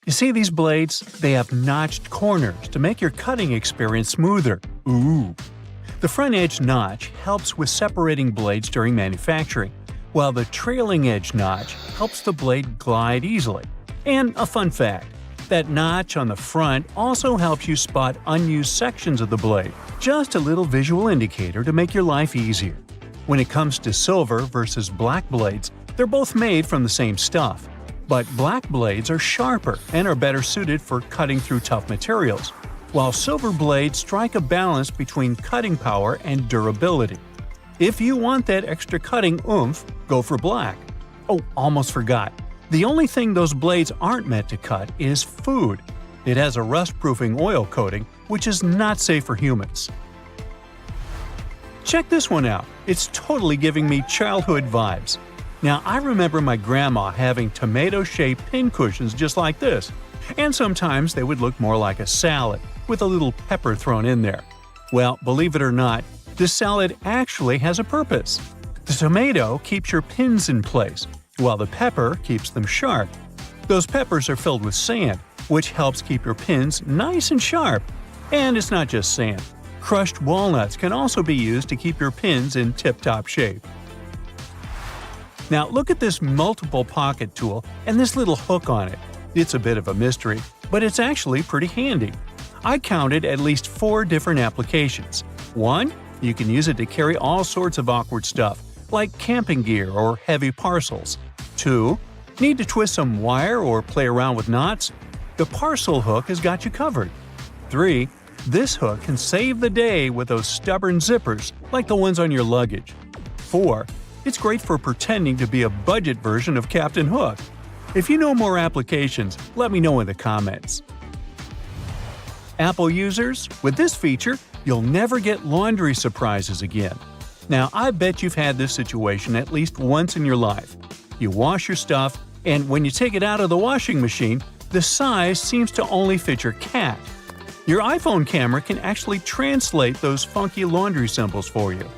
You see these blades? They have notched corners to make your cutting experience smoother. Ooh! The front edge notch helps with separating blades during manufacturing, while the trailing edge notch helps the blade glide easily. And a fun fact, that notch on the front also helps you spot unused sections of the blade, just a little visual indicator to make your life easier. When it comes to silver versus black blades, they're both made from the same stuff. But black blades are sharper and are better suited for cutting through tough materials, while silver blades strike a balance between cutting power and durability. If you want that extra cutting oomph, go for black. Oh, almost forgot. The only thing those blades aren't meant to cut is food. It has a rust-proofing oil coating, which is not safe for humans. Check this one out. It's totally giving me childhood vibes. Now, I remember my grandma having tomato-shaped pincushions just like this, and sometimes they would look more like a salad, with a little pepper thrown in there. Well, believe it or not, this salad actually has a purpose. The tomato keeps your pins in place, while the pepper keeps them sharp. Those peppers are filled with sand, which helps keep your pins nice and sharp. And it's not just sand. Crushed walnuts can also be used to keep your pins in tip-top shape. Now look at this multiple pocket tool and this little hook on it. It's a bit of a mystery, but it's actually pretty handy. I counted at least 4 different applications. 1. You can use it to carry all sorts of awkward stuff, like camping gear or heavy parcels. 2. Need to twist some wire or play around with knots? The parcel hook has got you covered. 3. This hook can save the day with those stubborn zippers, like the ones on your luggage. 4. It's great for pretending to be a budget version of Captain Hook. If you know more applications, let me know in the comments. Apple users, with this feature, you'll never get laundry surprises again. Now, I bet you've had this situation at least once in your life. You wash your stuff, and when you take it out of the washing machine, the size seems to only fit your cat. Your iPhone camera can actually translate those funky laundry symbols for you.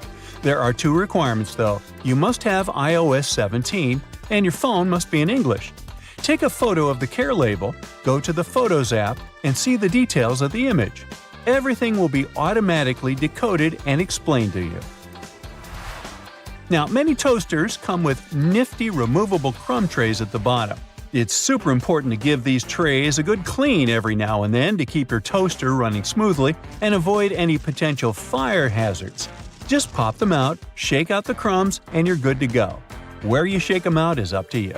There are 2 requirements though. You must have iOS 17, and your phone must be in English. Take a photo of the care label, go to the Photos app, and see the details of the image. Everything will be automatically decoded and explained to you. Now, many toasters come with nifty removable crumb trays at the bottom. It's super important to give these trays a good clean every now and then to keep your toaster running smoothly and avoid any potential fire hazards. Just pop them out, shake out the crumbs, and you're good to go. Where you shake them out is up to you.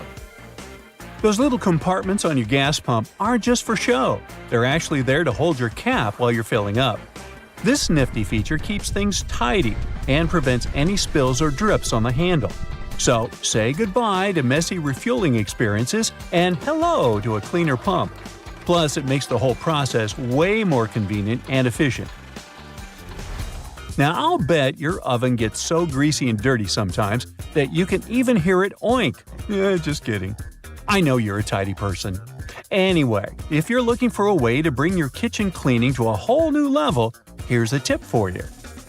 Those little compartments on your gas pump aren't just for show. They're actually there to hold your cap while you're filling up. This nifty feature keeps things tidy and prevents any spills or drips on the handle. So, say goodbye to messy refueling experiences and hello to a cleaner pump. Plus, it makes the whole process way more convenient and efficient. Now, I'll bet your oven gets so greasy and dirty sometimes that you can even hear it oink. Just kidding. I know you're a tidy person. Anyway, if you're looking for a way to bring your kitchen cleaning to a whole new level, here's a tip for you.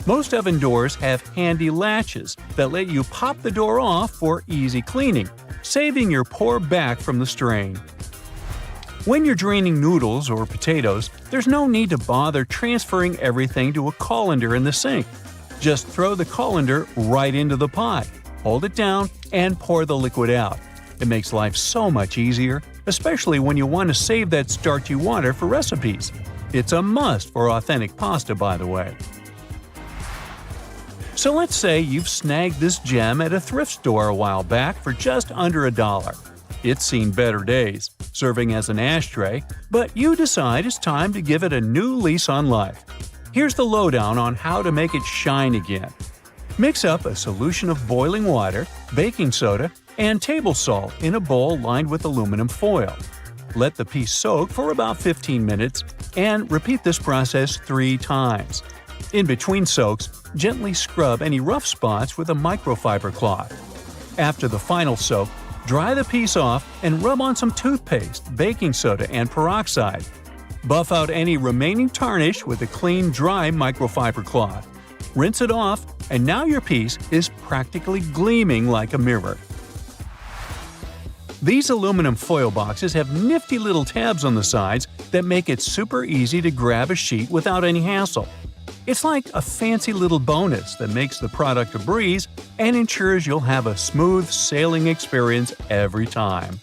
Most oven doors have handy latches that let you pop the door off for easy cleaning, saving your poor back from the strain. When you're draining noodles or potatoes, there's no need to bother transferring everything to a colander in the sink. Just throw the colander right into the pot, hold it down, and pour the liquid out. It makes life so much easier, especially when you want to save that starchy water for recipes. It's a must for authentic pasta, by the way. So let's say you've snagged this gem at a thrift store a while back for just under $1. It's seen better days, serving as an ashtray, but you decide it's time to give it a new lease on life. Here's the lowdown on how to make it shine again. Mix up a solution of boiling water, baking soda, and table salt in a bowl lined with aluminum foil. Let the piece soak for about 15 minutes and repeat this process 3 times. In between soaks, gently scrub any rough spots with a microfiber cloth. After the final soak, dry the piece off and rub on some toothpaste, baking soda, and peroxide. Buff out any remaining tarnish with a clean, dry microfiber cloth. Rinse it off, and now your piece is practically gleaming like a mirror. These aluminum foil boxes have nifty little tabs on the sides that make it super easy to grab a sheet without any hassle. It's like a fancy little bonus that makes the product a breeze and ensures you'll have a smooth sailing experience every time.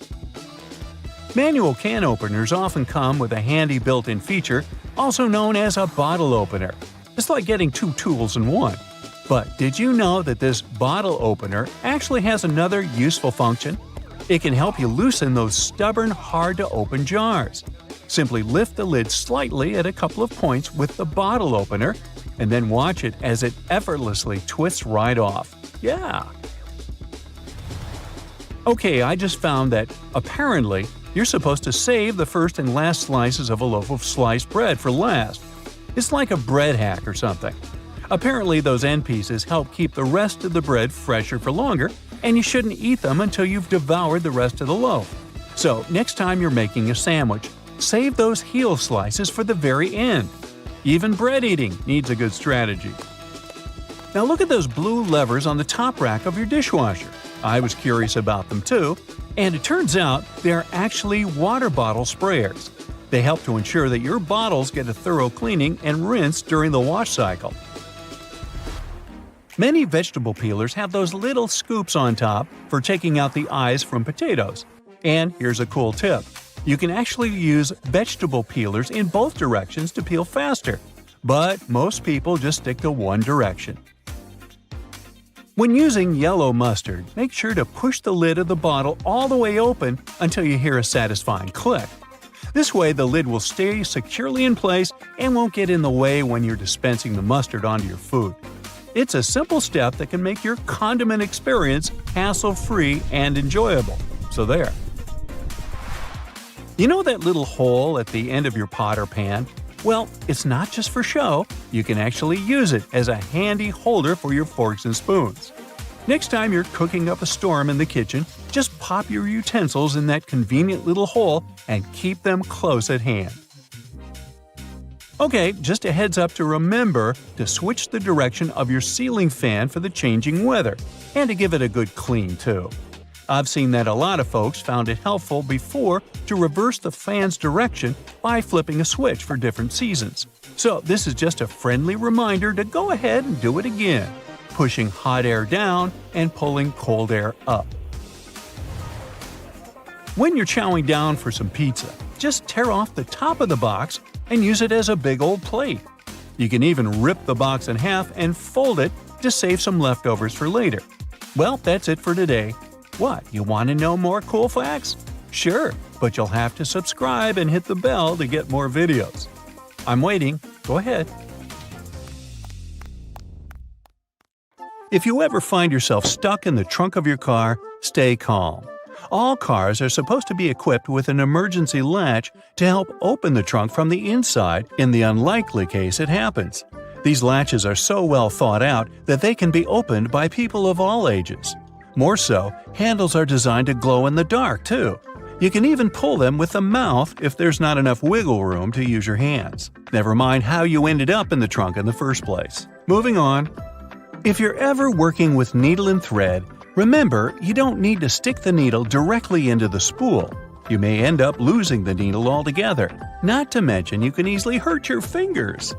Manual can openers often come with a handy built-in feature, also known as a bottle opener. It's like getting two tools in one. But did you know that this bottle opener actually has another useful function? It can help you loosen those stubborn, hard-to-open jars. Simply lift the lid slightly at a couple of points with the bottle opener, and then watch it as it effortlessly twists right off. Yeah! Okay, I just found that, apparently, you're supposed to save the first and last slices of a loaf of sliced bread for last. It's like a bread hack or something. Apparently, those end pieces help keep the rest of the bread fresher for longer, and you shouldn't eat them until you've devoured the rest of the loaf. So, next time you're making a sandwich, save those heel slices for the very end. Even bread eating needs a good strategy. Now look at those blue levers on the top rack of your dishwasher. I was curious about them too, and it turns out they're actually water bottle sprayers. They help to ensure that your bottles get a thorough cleaning and rinse during the wash cycle. Many vegetable peelers have those little scoops on top for taking out the eyes from potatoes. And here's a cool tip. You can actually use vegetable peelers in both directions to peel faster, but most people just stick to one direction. When using yellow mustard, make sure to push the lid of the bottle all the way open until you hear a satisfying click. This way the lid will stay securely in place and won't get in the way when you're dispensing the mustard onto your food. It's a simple step that can make your condiment experience hassle-free and enjoyable. So there. You know that little hole at the end of your pot or pan? Well, it's not just for show. You can actually use it as a handy holder for your forks and spoons. Next time you're cooking up a storm in the kitchen, just pop your utensils in that convenient little hole and keep them close at hand. Okay, just a heads up to remember to switch the direction of your ceiling fan for the changing weather, and to give it a good clean too. I've seen that a lot of folks found it helpful before to reverse the fan's direction by flipping a switch for different seasons. So this is just a friendly reminder to go ahead and do it again, pushing hot air down and pulling cold air up. When you're chowing down for some pizza, just tear off the top of the box and use it as a big old plate. You can even rip the box in half and fold it to save some leftovers for later. Well, that's it for today. What, you want to know more cool facts? Sure, but you'll have to subscribe and hit the bell to get more videos. I'm waiting. Go ahead. If you ever find yourself stuck in the trunk of your car, stay calm. All cars are supposed to be equipped with an emergency latch to help open the trunk from the inside in the unlikely case it happens. These latches are so well thought out that they can be opened by people of all ages. More so, handles are designed to glow in the dark, too. You can even pull them with the mouth if there's not enough wiggle room to use your hands. Never mind how you ended up in the trunk in the first place. Moving on. If you're ever working with needle and thread, remember you don't need to stick the needle directly into the spool. You may end up losing the needle altogether. Not to mention you can easily hurt your fingers.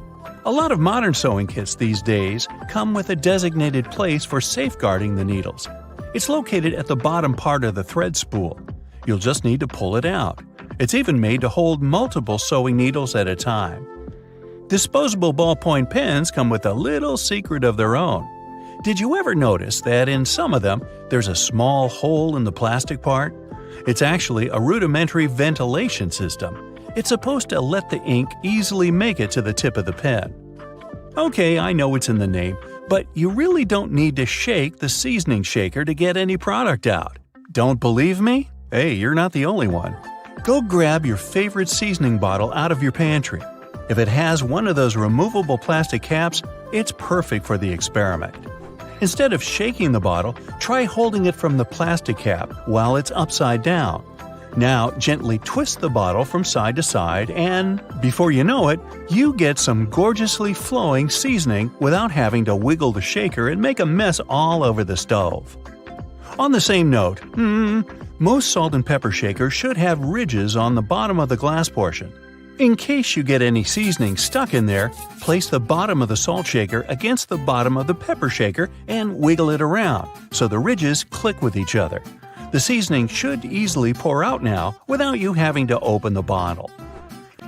A lot of modern sewing kits these days come with a designated place for safeguarding the needles. It's located at the bottom part of the thread spool. You'll just need to pull it out. It's even made to hold multiple sewing needles at a time. Disposable ballpoint pens come with a little secret of their own. Did you ever notice that in some of them there's a small hole in the plastic part? It's actually a rudimentary ventilation system. It's supposed to let the ink easily make it to the tip of the pen. Okay, I know it's in the name, but you really don't need to shake the seasoning shaker to get any product out. Don't believe me? Hey, you're not the only one. Go grab your favorite seasoning bottle out of your pantry. If it has one of those removable plastic caps, it's perfect for the experiment. Instead of shaking the bottle, try holding it from the plastic cap while it's upside down. Now, gently twist the bottle from side to side and, before you know it, you get some gorgeously flowing seasoning without having to wiggle the shaker and make a mess all over the stove. On the same note, Most salt and pepper shakers should have ridges on the bottom of the glass portion. In case you get any seasoning stuck in there, place the bottom of the salt shaker against the bottom of the pepper shaker and wiggle it around so the ridges click with each other. The seasoning should easily pour out now without you having to open the bottle.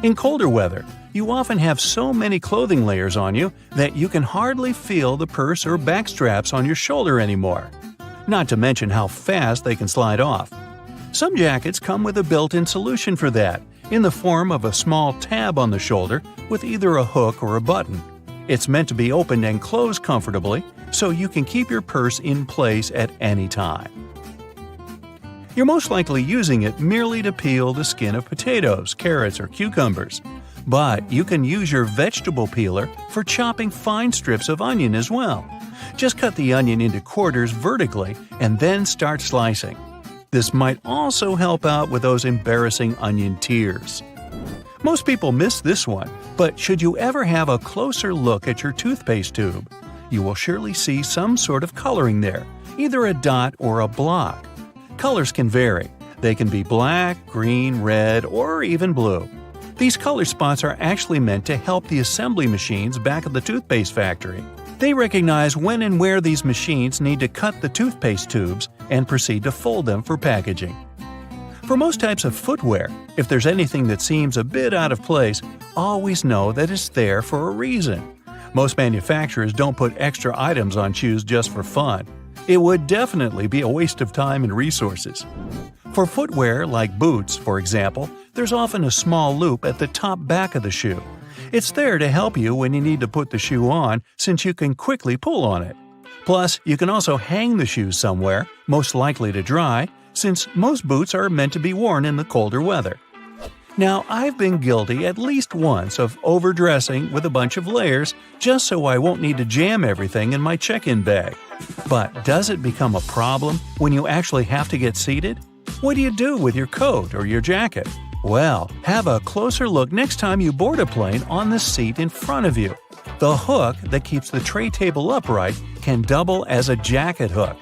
In colder weather, you often have so many clothing layers on you that you can hardly feel the purse or back straps on your shoulder anymore. Not to mention how fast they can slide off. Some jackets come with a built-in solution for that, in the form of a small tab on the shoulder with either a hook or a button. It's meant to be opened and closed comfortably, so you can keep your purse in place at any time. You're most likely using it merely to peel the skin of potatoes, carrots, or cucumbers. But you can use your vegetable peeler for chopping fine strips of onion as well. Just cut the onion into quarters vertically and then start slicing. This might also help out with those embarrassing onion tears. Most people miss this one, but should you ever have a closer look at your toothpaste tube, you will surely see some sort of coloring there, either a dot or a block. Colors can vary. They can be black, green, red, or even blue. These color spots are actually meant to help the assembly machines back at the toothpaste factory. They recognize when and where these machines need to cut the toothpaste tubes and proceed to fold them for packaging. For most types of footwear, if there's anything that seems a bit out of place, always know that it's there for a reason. Most manufacturers don't put extra items on shoes just for fun. It would definitely be a waste of time and resources. For footwear like boots, for example, there's often a small loop at the top back of the shoe. It's there to help you when you need to put the shoe on, since you can quickly pull on it. Plus, you can also hang the shoes somewhere, most likely to dry, since most boots are meant to be worn in the colder weather. Now, I've been guilty at least once of overdressing with a bunch of layers just so I won't need to jam everything in my check-in bag. But does it become a problem when you actually have to get seated? What do you do with your coat or your jacket? Well, have a closer look next time you board a plane on the seat in front of you. The hook that keeps the tray table upright can double as a jacket hook.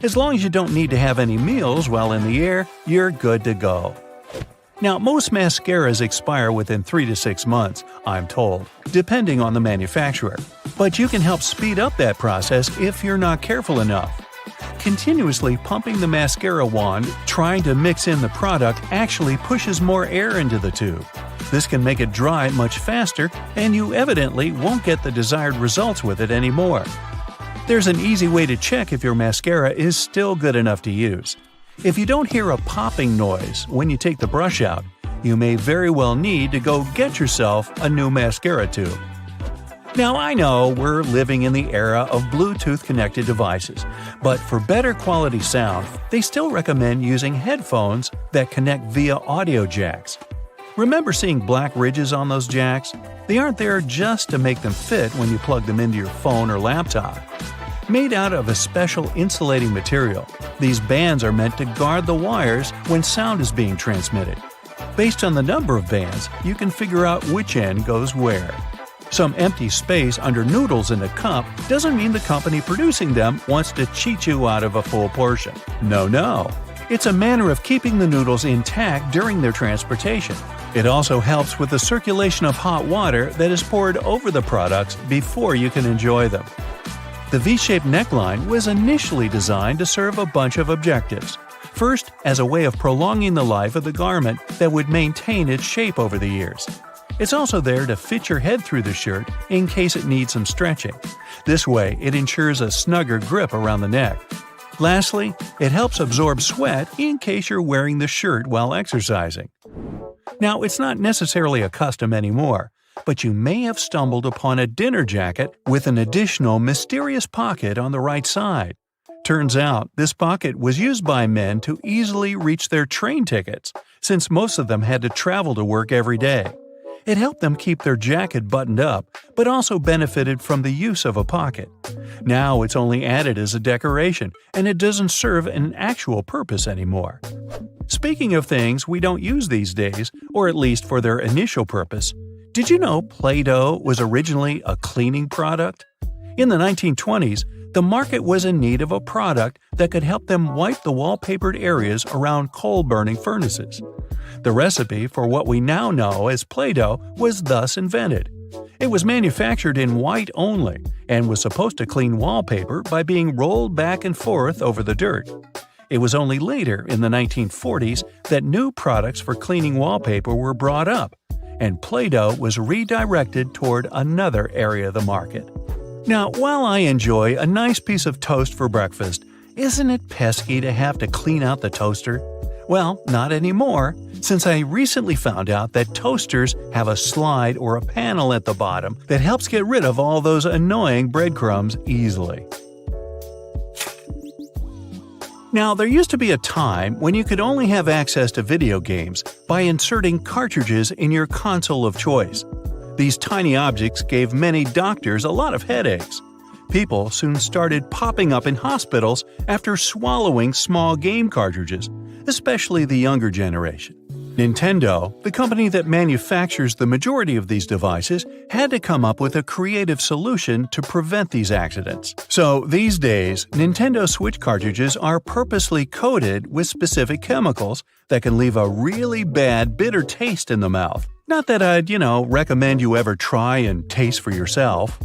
As long as you don't need to have any meals while in the air, you're good to go. Now, most mascaras expire within 3 to 6 months, I'm told, depending on the manufacturer. But you can help speed up that process if you're not careful enough. Continuously pumping the mascara wand, trying to mix in the product actually pushes more air into the tube. This can make it dry much faster, and you evidently won't get the desired results with it anymore. There's an easy way to check if your mascara is still good enough to use. If you don't hear a popping noise when you take the brush out, you may very well need to go get yourself a new mascara tube. Now, I know we're living in the era of Bluetooth-connected devices, but for better quality sound, they still recommend using headphones that connect via audio jacks. Remember seeing black ridges on those jacks? They aren't there just to make them fit when you plug them into your phone or laptop. Made out of a special insulating material, these bands are meant to guard the wires when sound is being transmitted. Based on the number of bands, you can figure out which end goes where. Some empty space under noodles in a cup doesn't mean the company producing them wants to cheat you out of a full portion. No. It's a manner of keeping the noodles intact during their transportation. It also helps with the circulation of hot water that is poured over the products before you can enjoy them. The V-shaped neckline was initially designed to serve a bunch of objectives. First, as a way of prolonging the life of the garment that would maintain its shape over the years. It's also there to fit your head through the shirt in case it needs some stretching. This way, it ensures a snugger grip around the neck. Lastly, it helps absorb sweat in case you're wearing the shirt while exercising. Now, it's not necessarily a custom anymore, but you may have stumbled upon a dinner jacket with an additional mysterious pocket on the right side. Turns out, this pocket was used by men to easily reach their train tickets, since most of them had to travel to work every day. It helped them keep their jacket buttoned up, but also benefited from the use of a pocket. Now it's only added as a decoration, and it doesn't serve an actual purpose anymore. Speaking of things we don't use these days, or at least for their initial purpose, did you know Play-Doh was originally a cleaning product? In the 1920s, the market was in need of a product that could help them wipe the wallpapered areas around coal-burning furnaces. The recipe for what we now know as Play-Doh was thus invented. It was manufactured in white only and was supposed to clean wallpaper by being rolled back and forth over the dirt. It was only later, in the 1940s, that new products for cleaning wallpaper were brought up, and Play-Doh was redirected toward another area of the market. Now, while I enjoy a nice piece of toast for breakfast, isn't it pesky to have to clean out the toaster? Well, not anymore, since I recently found out that toasters have a slide or a panel at the bottom that helps get rid of all those annoying breadcrumbs easily. Now, there used to be a time when you could only have access to video games by inserting cartridges in your console of choice. These tiny objects gave many doctors a lot of headaches. People soon started popping up in hospitals after swallowing small game cartridges, especially the younger generation. Nintendo, the company that manufactures the majority of these devices, had to come up with a creative solution to prevent these accidents. So these days, Nintendo Switch cartridges are purposely coated with specific chemicals that can leave a really bad bitter taste in the mouth. Not that I'd, recommend you ever try and taste for yourself.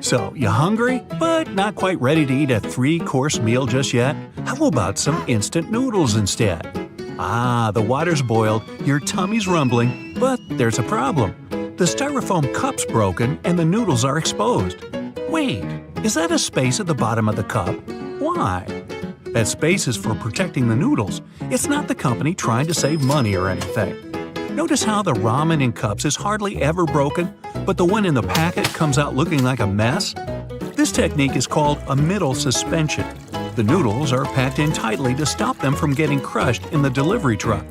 So, you hungry, but not quite ready to eat a 3-course meal just yet? How about some instant noodles instead? The water's boiled, your tummy's rumbling, but there's a problem. The styrofoam cup's broken and the noodles are exposed. Wait, is that a space at the bottom of the cup? Why? That space is for protecting the noodles. It's not the company trying to save money or anything. Notice how the ramen in cups is hardly ever broken, but the one in the packet comes out looking like a mess? This technique is called a middle suspension. The noodles are packed in tightly to stop them from getting crushed in the delivery truck.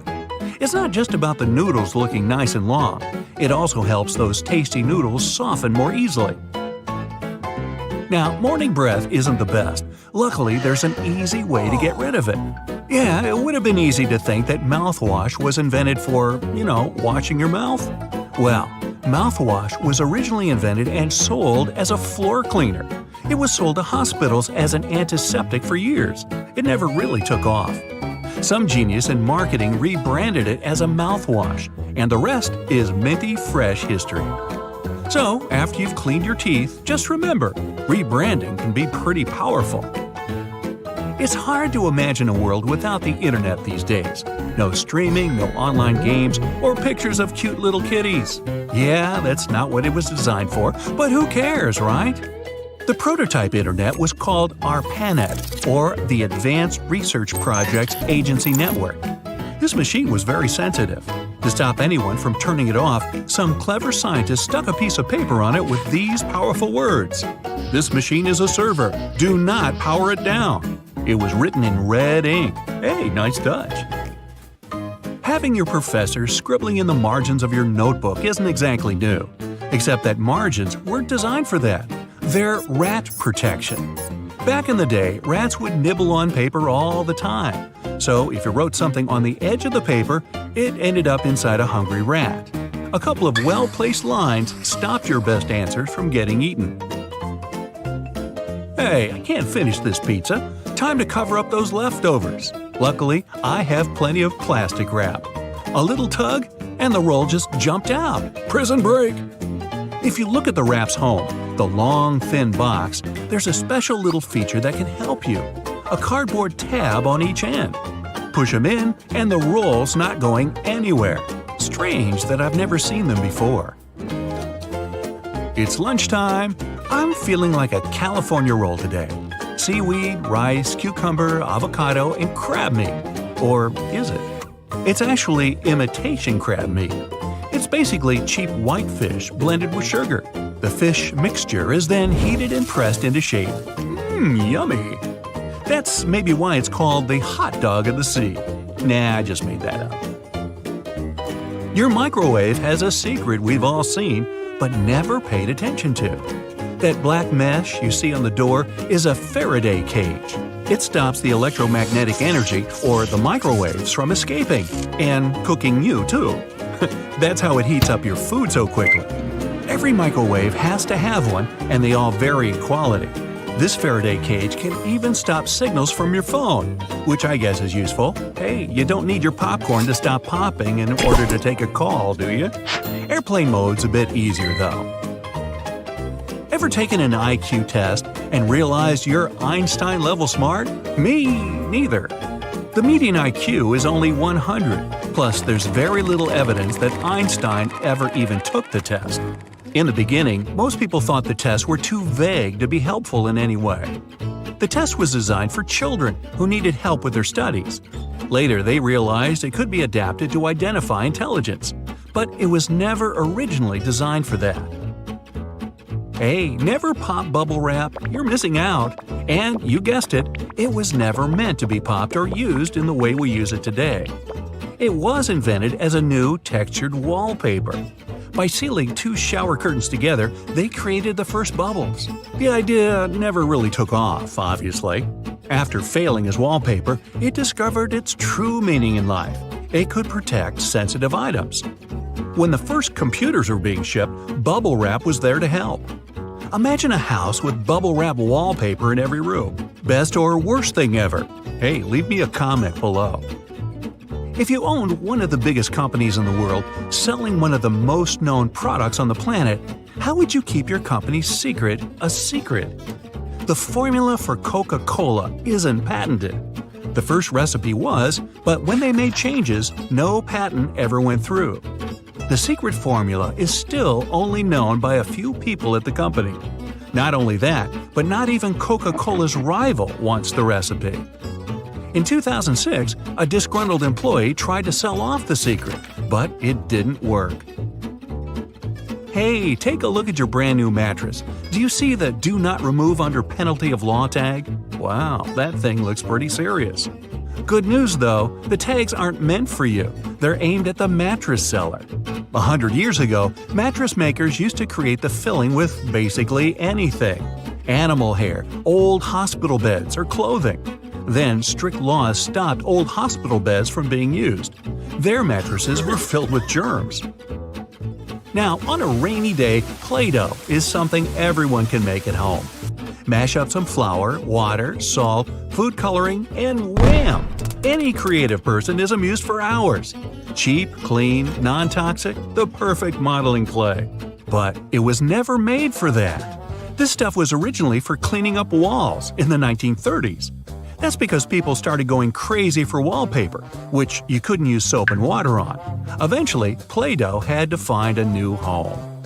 It's not just about the noodles looking nice and long. It also helps those tasty noodles soften more easily. Now, morning breath isn't the best. Luckily, there's an easy way to get rid of it. Yeah, it would have been easy to think that mouthwash was invented for, washing your mouth. Well, mouthwash was originally invented and sold as a floor cleaner. It was sold to hospitals as an antiseptic for years. It never really took off. Some genius in marketing rebranded it as a mouthwash, and the rest is minty fresh history. So, after you've cleaned your teeth, just remember, rebranding can be pretty powerful. It's hard to imagine a world without the internet these days. No streaming, no online games, or pictures of cute little kitties. Yeah, that's not what it was designed for, but who cares, right? The prototype internet was called ARPANET, or the Advanced Research Projects Agency Network. This machine was very sensitive. To stop anyone from turning it off, some clever scientists stuck a piece of paper on it with these powerful words. "This machine is a server. Do not power it down." It was written in red ink. Hey, nice touch. Having your professor scribbling in the margins of your notebook isn't exactly new, except that margins weren't designed for that. They're rat protection. Back in the day, rats would nibble on paper all the time. So if you wrote something on the edge of the paper, it ended up inside a hungry rat. A couple of well-placed lines stopped your best answers from getting eaten. Hey, I can't finish this pizza. Time to cover up those leftovers. Luckily, I have plenty of plastic wrap. A little tug, and the roll just jumped out. Prison break! If you look at the wrap's home, the long, thin box, there's a special little feature that can help you. A cardboard tab on each end. Push them in, and the roll's not going anywhere. Strange that I've never seen them before. It's lunchtime. I'm feeling like a California roll today. Seaweed, rice, cucumber, avocado, and crab meat. Or is it? It's actually imitation crab meat. It's basically cheap white fish blended with sugar. The fish mixture is then heated and pressed into shape. Yummy! That's maybe why it's called the hot dog of the sea. Nah, I just made that up. Your microwave has a secret we've all seen, but never paid attention to. That black mesh you see on the door is a Faraday cage. It stops the electromagnetic energy, or the microwaves, from escaping. And cooking you, too. That's how it heats up your food so quickly. Every microwave has to have one, and they all vary in quality. This Faraday cage can even stop signals from your phone, which I guess is useful. Hey, you don't need your popcorn to stop popping in order to take a call, do you? Airplane mode's a bit easier, though. Ever taken an IQ test and realized you're Einstein-level smart? Me neither. The median IQ is only 100, plus there's very little evidence that Einstein ever even took the test. In the beginning, most people thought the tests were too vague to be helpful in any way. The test was designed for children who needed help with their studies. Later, they realized it could be adapted to identify intelligence, but it was never originally designed for that. Hey, never pop bubble wrap, you're missing out. And, you guessed it, it was never meant to be popped or used in the way we use it today. It was invented as a new textured wallpaper. By sealing two shower curtains together, they created the first bubbles. The idea never really took off, obviously. After failing as wallpaper, it discovered its true meaning in life. It could protect sensitive items. When the first computers were being shipped, bubble wrap was there to help. Imagine a house with bubble wrap wallpaper in every room. Best or worst thing ever? Hey, leave me a comment below. If you owned one of the biggest companies in the world, selling one of the most known products on the planet, how would you keep your company's secret a secret? The formula for Coca-Cola isn't patented. The first recipe was, but when they made changes, no patent ever went through. The secret formula is still only known by a few people at the company. Not only that, but not even Coca-Cola's rival wants the recipe. In 2006, a disgruntled employee tried to sell off the secret, but it didn't work. Hey, take a look at your brand new mattress. Do you see the "Do Not Remove Under Penalty of Law" tag? Wow, that thing looks pretty serious. Good news though, the tags aren't meant for you. They're aimed at the mattress seller. 100 years ago, mattress makers used to create the filling with basically anything. Animal hair, old hospital beds, or clothing. Then, strict laws stopped old hospital beds from being used. Their mattresses were filled with germs. Now, on a rainy day, Play-Doh is something everyone can make at home. Mash up some flour, water, salt, food coloring, and wham! Any creative person is amused for hours. Cheap, clean, non-toxic, the perfect modeling clay. But it was never made for that. This stuff was originally for cleaning up walls in the 1930s. That's because people started going crazy for wallpaper, which you couldn't use soap and water on. Eventually, Play-Doh had to find a new home.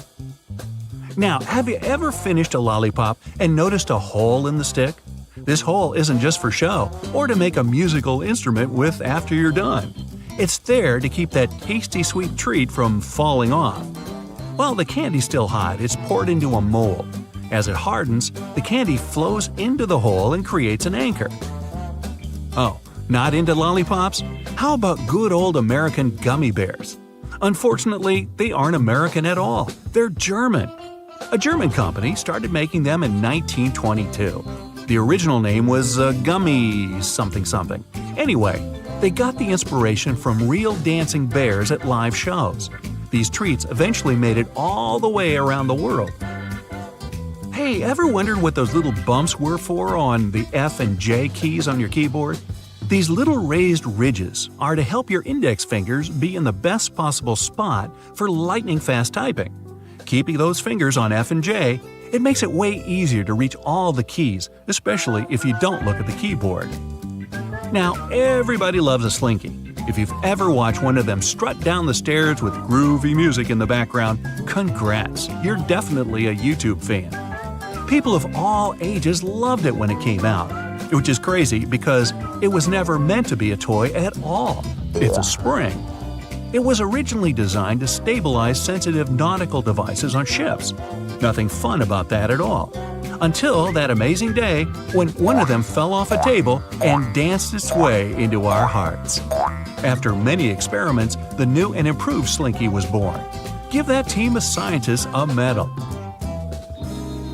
Now, have you ever finished a lollipop and noticed a hole in the stick? This hole isn't just for show or to make a musical instrument with after you're done. It's there to keep that tasty sweet treat from falling off. While the candy's still hot, it's poured into a mold. As it hardens, the candy flows into the hole and creates an anchor. Oh, not into lollipops? How about good old American gummy bears? Unfortunately, they aren't American at all. They're German. A German company started making them in 1922. The original name was Gummy something something. Anyway, they got the inspiration from real dancing bears at live shows. These treats eventually made it all the way around the world. Hey, ever wondered what those little bumps were for on the F and J keys on your keyboard? These little raised ridges are to help your index fingers be in the best possible spot for lightning-fast typing. Keeping those fingers on F and J, it makes it way easier to reach all the keys, especially if you don't look at the keyboard. Now, everybody loves a Slinky. If you've ever watched one of them strut down the stairs with groovy music in the background, congrats, you're definitely a YouTube fan. People of all ages loved it when it came out, which is crazy because it was never meant to be a toy at all. It's a spring. It was originally designed to stabilize sensitive nautical devices on ships. Nothing fun about that at all. Until that amazing day when one of them fell off a table and danced its way into our hearts. After many experiments, the new and improved Slinky was born. Give that team of scientists a medal.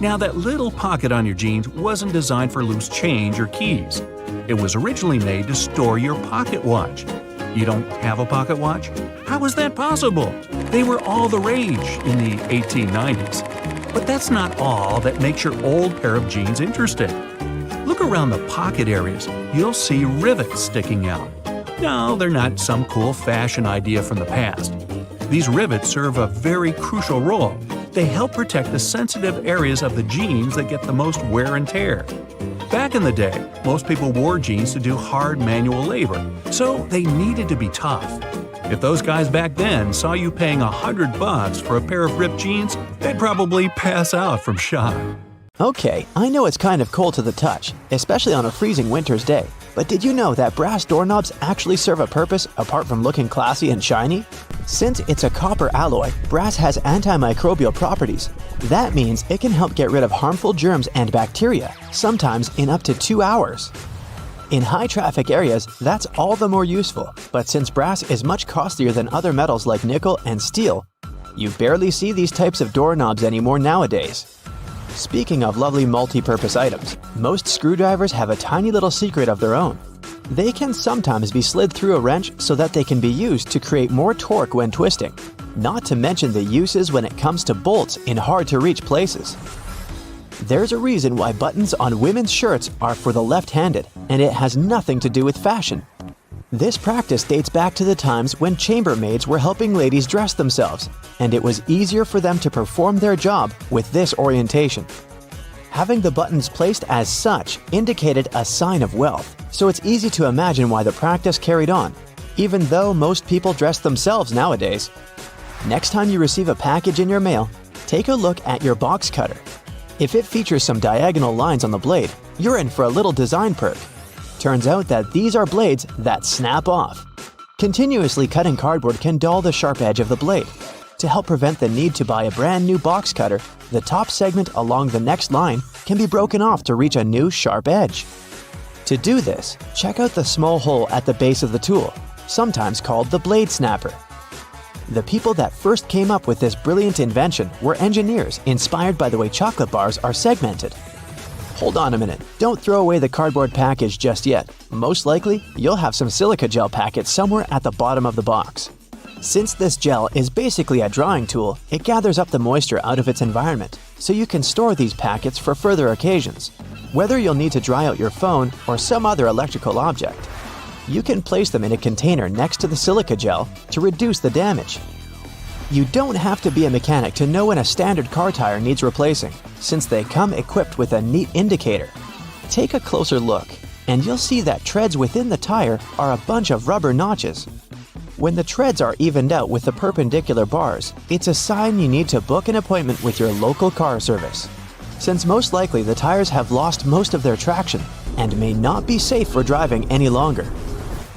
Now, that little pocket on your jeans wasn't designed for loose change or keys. It was originally made to store your pocket watch. You don't have a pocket watch? How is that possible? They were all the rage in the 1890s. But that's not all that makes your old pair of jeans interesting. Look around the pocket areas. You'll see rivets sticking out. No, they're not some cool fashion idea from the past. These rivets serve a very crucial role. They help protect the sensitive areas of the jeans that get the most wear and tear. Back in the day, most people wore jeans to do hard manual labor, so they needed to be tough. If those guys back then saw you paying $100 for a pair of ripped jeans, they'd probably pass out from shock. Okay, I know it's kind of cold to the touch, especially on a freezing winter's day, but did you know that brass doorknobs actually serve a purpose apart from looking classy and shiny? Since it's a copper alloy, brass has antimicrobial properties. That means it can help get rid of harmful germs and bacteria, sometimes in up to 2 hours. In high-traffic areas, that's all the more useful, but since brass is much costlier than other metals like nickel and steel, you barely see these types of doorknobs anymore nowadays. Speaking of lovely multi-purpose items, most screwdrivers have a tiny little secret of their own. They can sometimes be slid through a wrench so that they can be used to create more torque when twisting, not to mention the uses when it comes to bolts in hard-to-reach places. There's a reason why buttons on women's shirts are for the left-handed, and it has nothing to do with fashion. This practice dates back to the times when chambermaids were helping ladies dress themselves, and it was easier for them to perform their job with this orientation. Having the buttons placed as such indicated a sign of wealth, so it's easy to imagine why the practice carried on, even though most people dress themselves nowadays. Next time you receive a package in your mail, take a look at your box cutter. If it features some diagonal lines on the blade, you're in for a little design perk. Turns out that these are blades that snap off. Continuously cutting cardboard can dull the sharp edge of the blade. To help prevent the need to buy a brand new box cutter, the top segment along the next line can be broken off to reach a new sharp edge. To do this, check out the small hole at the base of the tool, sometimes called the blade snapper. The people that first came up with this brilliant invention were engineers inspired by the way chocolate bars are segmented. Hold on a minute, don't throw away the cardboard package just yet. Most likely, you'll have some silica gel packets somewhere at the bottom of the box. Since this gel is basically a drawing tool, it gathers up the moisture out of its environment, so you can store these packets for further occasions, whether you'll need to dry out your phone or some other electrical object. You can place them in a container next to the silica gel to reduce the damage. You don't have to be a mechanic to know when a standard car tire needs replacing, since they come equipped with a neat indicator. Take a closer look, and you'll see that treads within the tire are a bunch of rubber notches. When the treads are evened out with the perpendicular bars, it's a sign you need to book an appointment with your local car service, since most likely the tires have lost most of their traction and may not be safe for driving any longer.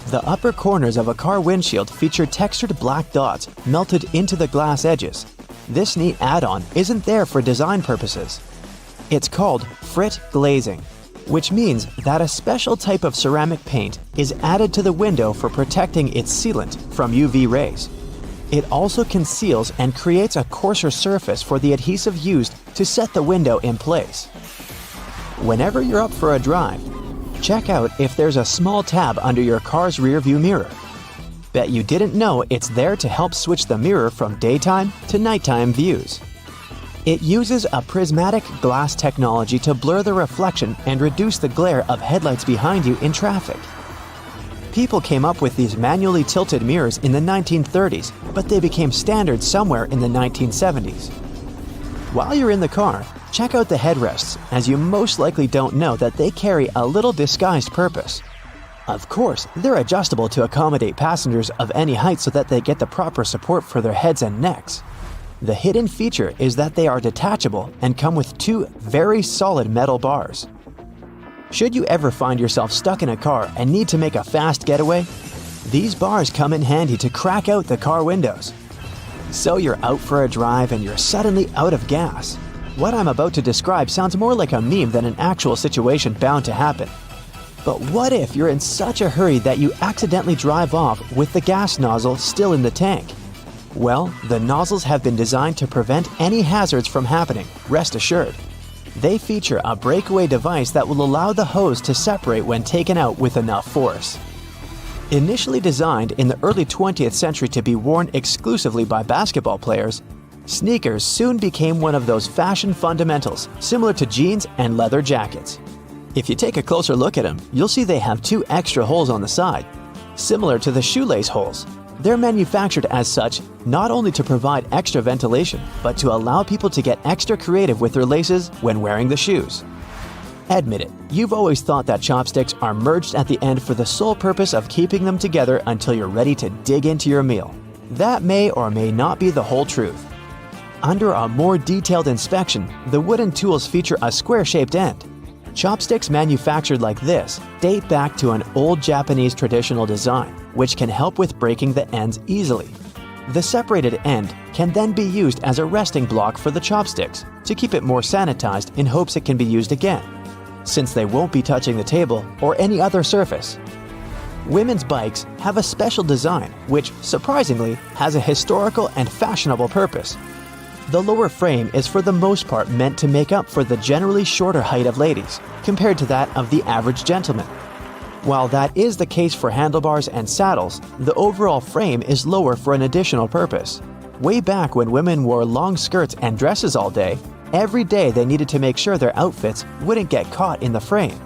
The upper corners of a car windshield feature textured black dots melted into the glass edges. This neat add-on isn't there for design purposes. It's called frit glazing, which means that a special type of ceramic paint is added to the window for protecting its sealant from UV rays. It also conceals and creates a coarser surface for the adhesive used to set the window in place. Whenever you're up for a drive, check out if there's a small tab under your car's rearview mirror. Bet you didn't know it's there to help switch the mirror from daytime to nighttime views. It uses a prismatic glass technology to blur the reflection and reduce the glare of headlights behind you in traffic. People came up with these manually tilted mirrors in the 1930s, but they became standard somewhere in the 1970s. While you're in the car, check out the headrests, as you most likely don't know that they carry a little disguised purpose. Of course, they're adjustable to accommodate passengers of any height so that they get the proper support for their heads and necks. The hidden feature is that they are detachable and come with two very solid metal bars. Should you ever find yourself stuck in a car and need to make a fast getaway, these bars come in handy to crack out the car windows. So you're out for a drive and you're suddenly out of gas. What I'm about to describe sounds more like a meme than an actual situation bound to happen. But what if you're in such a hurry that you accidentally drive off with the gas nozzle still in the tank? Well, the nozzles have been designed to prevent any hazards from happening, rest assured. They feature a breakaway device that will allow the hose to separate when taken out with enough force. Initially designed in the early 20th century to be worn exclusively by basketball players, sneakers soon became one of those fashion fundamentals, similar to jeans and leather jackets. If you take a closer look at them, you'll see they have 2 extra holes on the side, similar to the shoelace holes. They're manufactured as such not only to provide extra ventilation, but to allow people to get extra creative with their laces when wearing the shoes. Admit it, you've always thought that chopsticks are merged at the end for the sole purpose of keeping them together until you're ready to dig into your meal. That may or may not be the whole truth. Under a more detailed inspection, the wooden tools feature a square-shaped end. Chopsticks manufactured like this date back to an old Japanese traditional design, which can help with breaking the ends easily. The separated end can then be used as a resting block for the chopsticks to keep it more sanitized in hopes it can be used again, since they won't be touching the table or any other surface. Women's bikes have a special design which, surprisingly, has a historical and fashionable purpose. The lower frame is for the most part meant to make up for the generally shorter height of ladies, compared to that of the average gentleman. While that is the case for handlebars and saddles, the overall frame is lower for an additional purpose. Way back when women wore long skirts and dresses all day, every day they needed to make sure their outfits wouldn't get caught in the frame.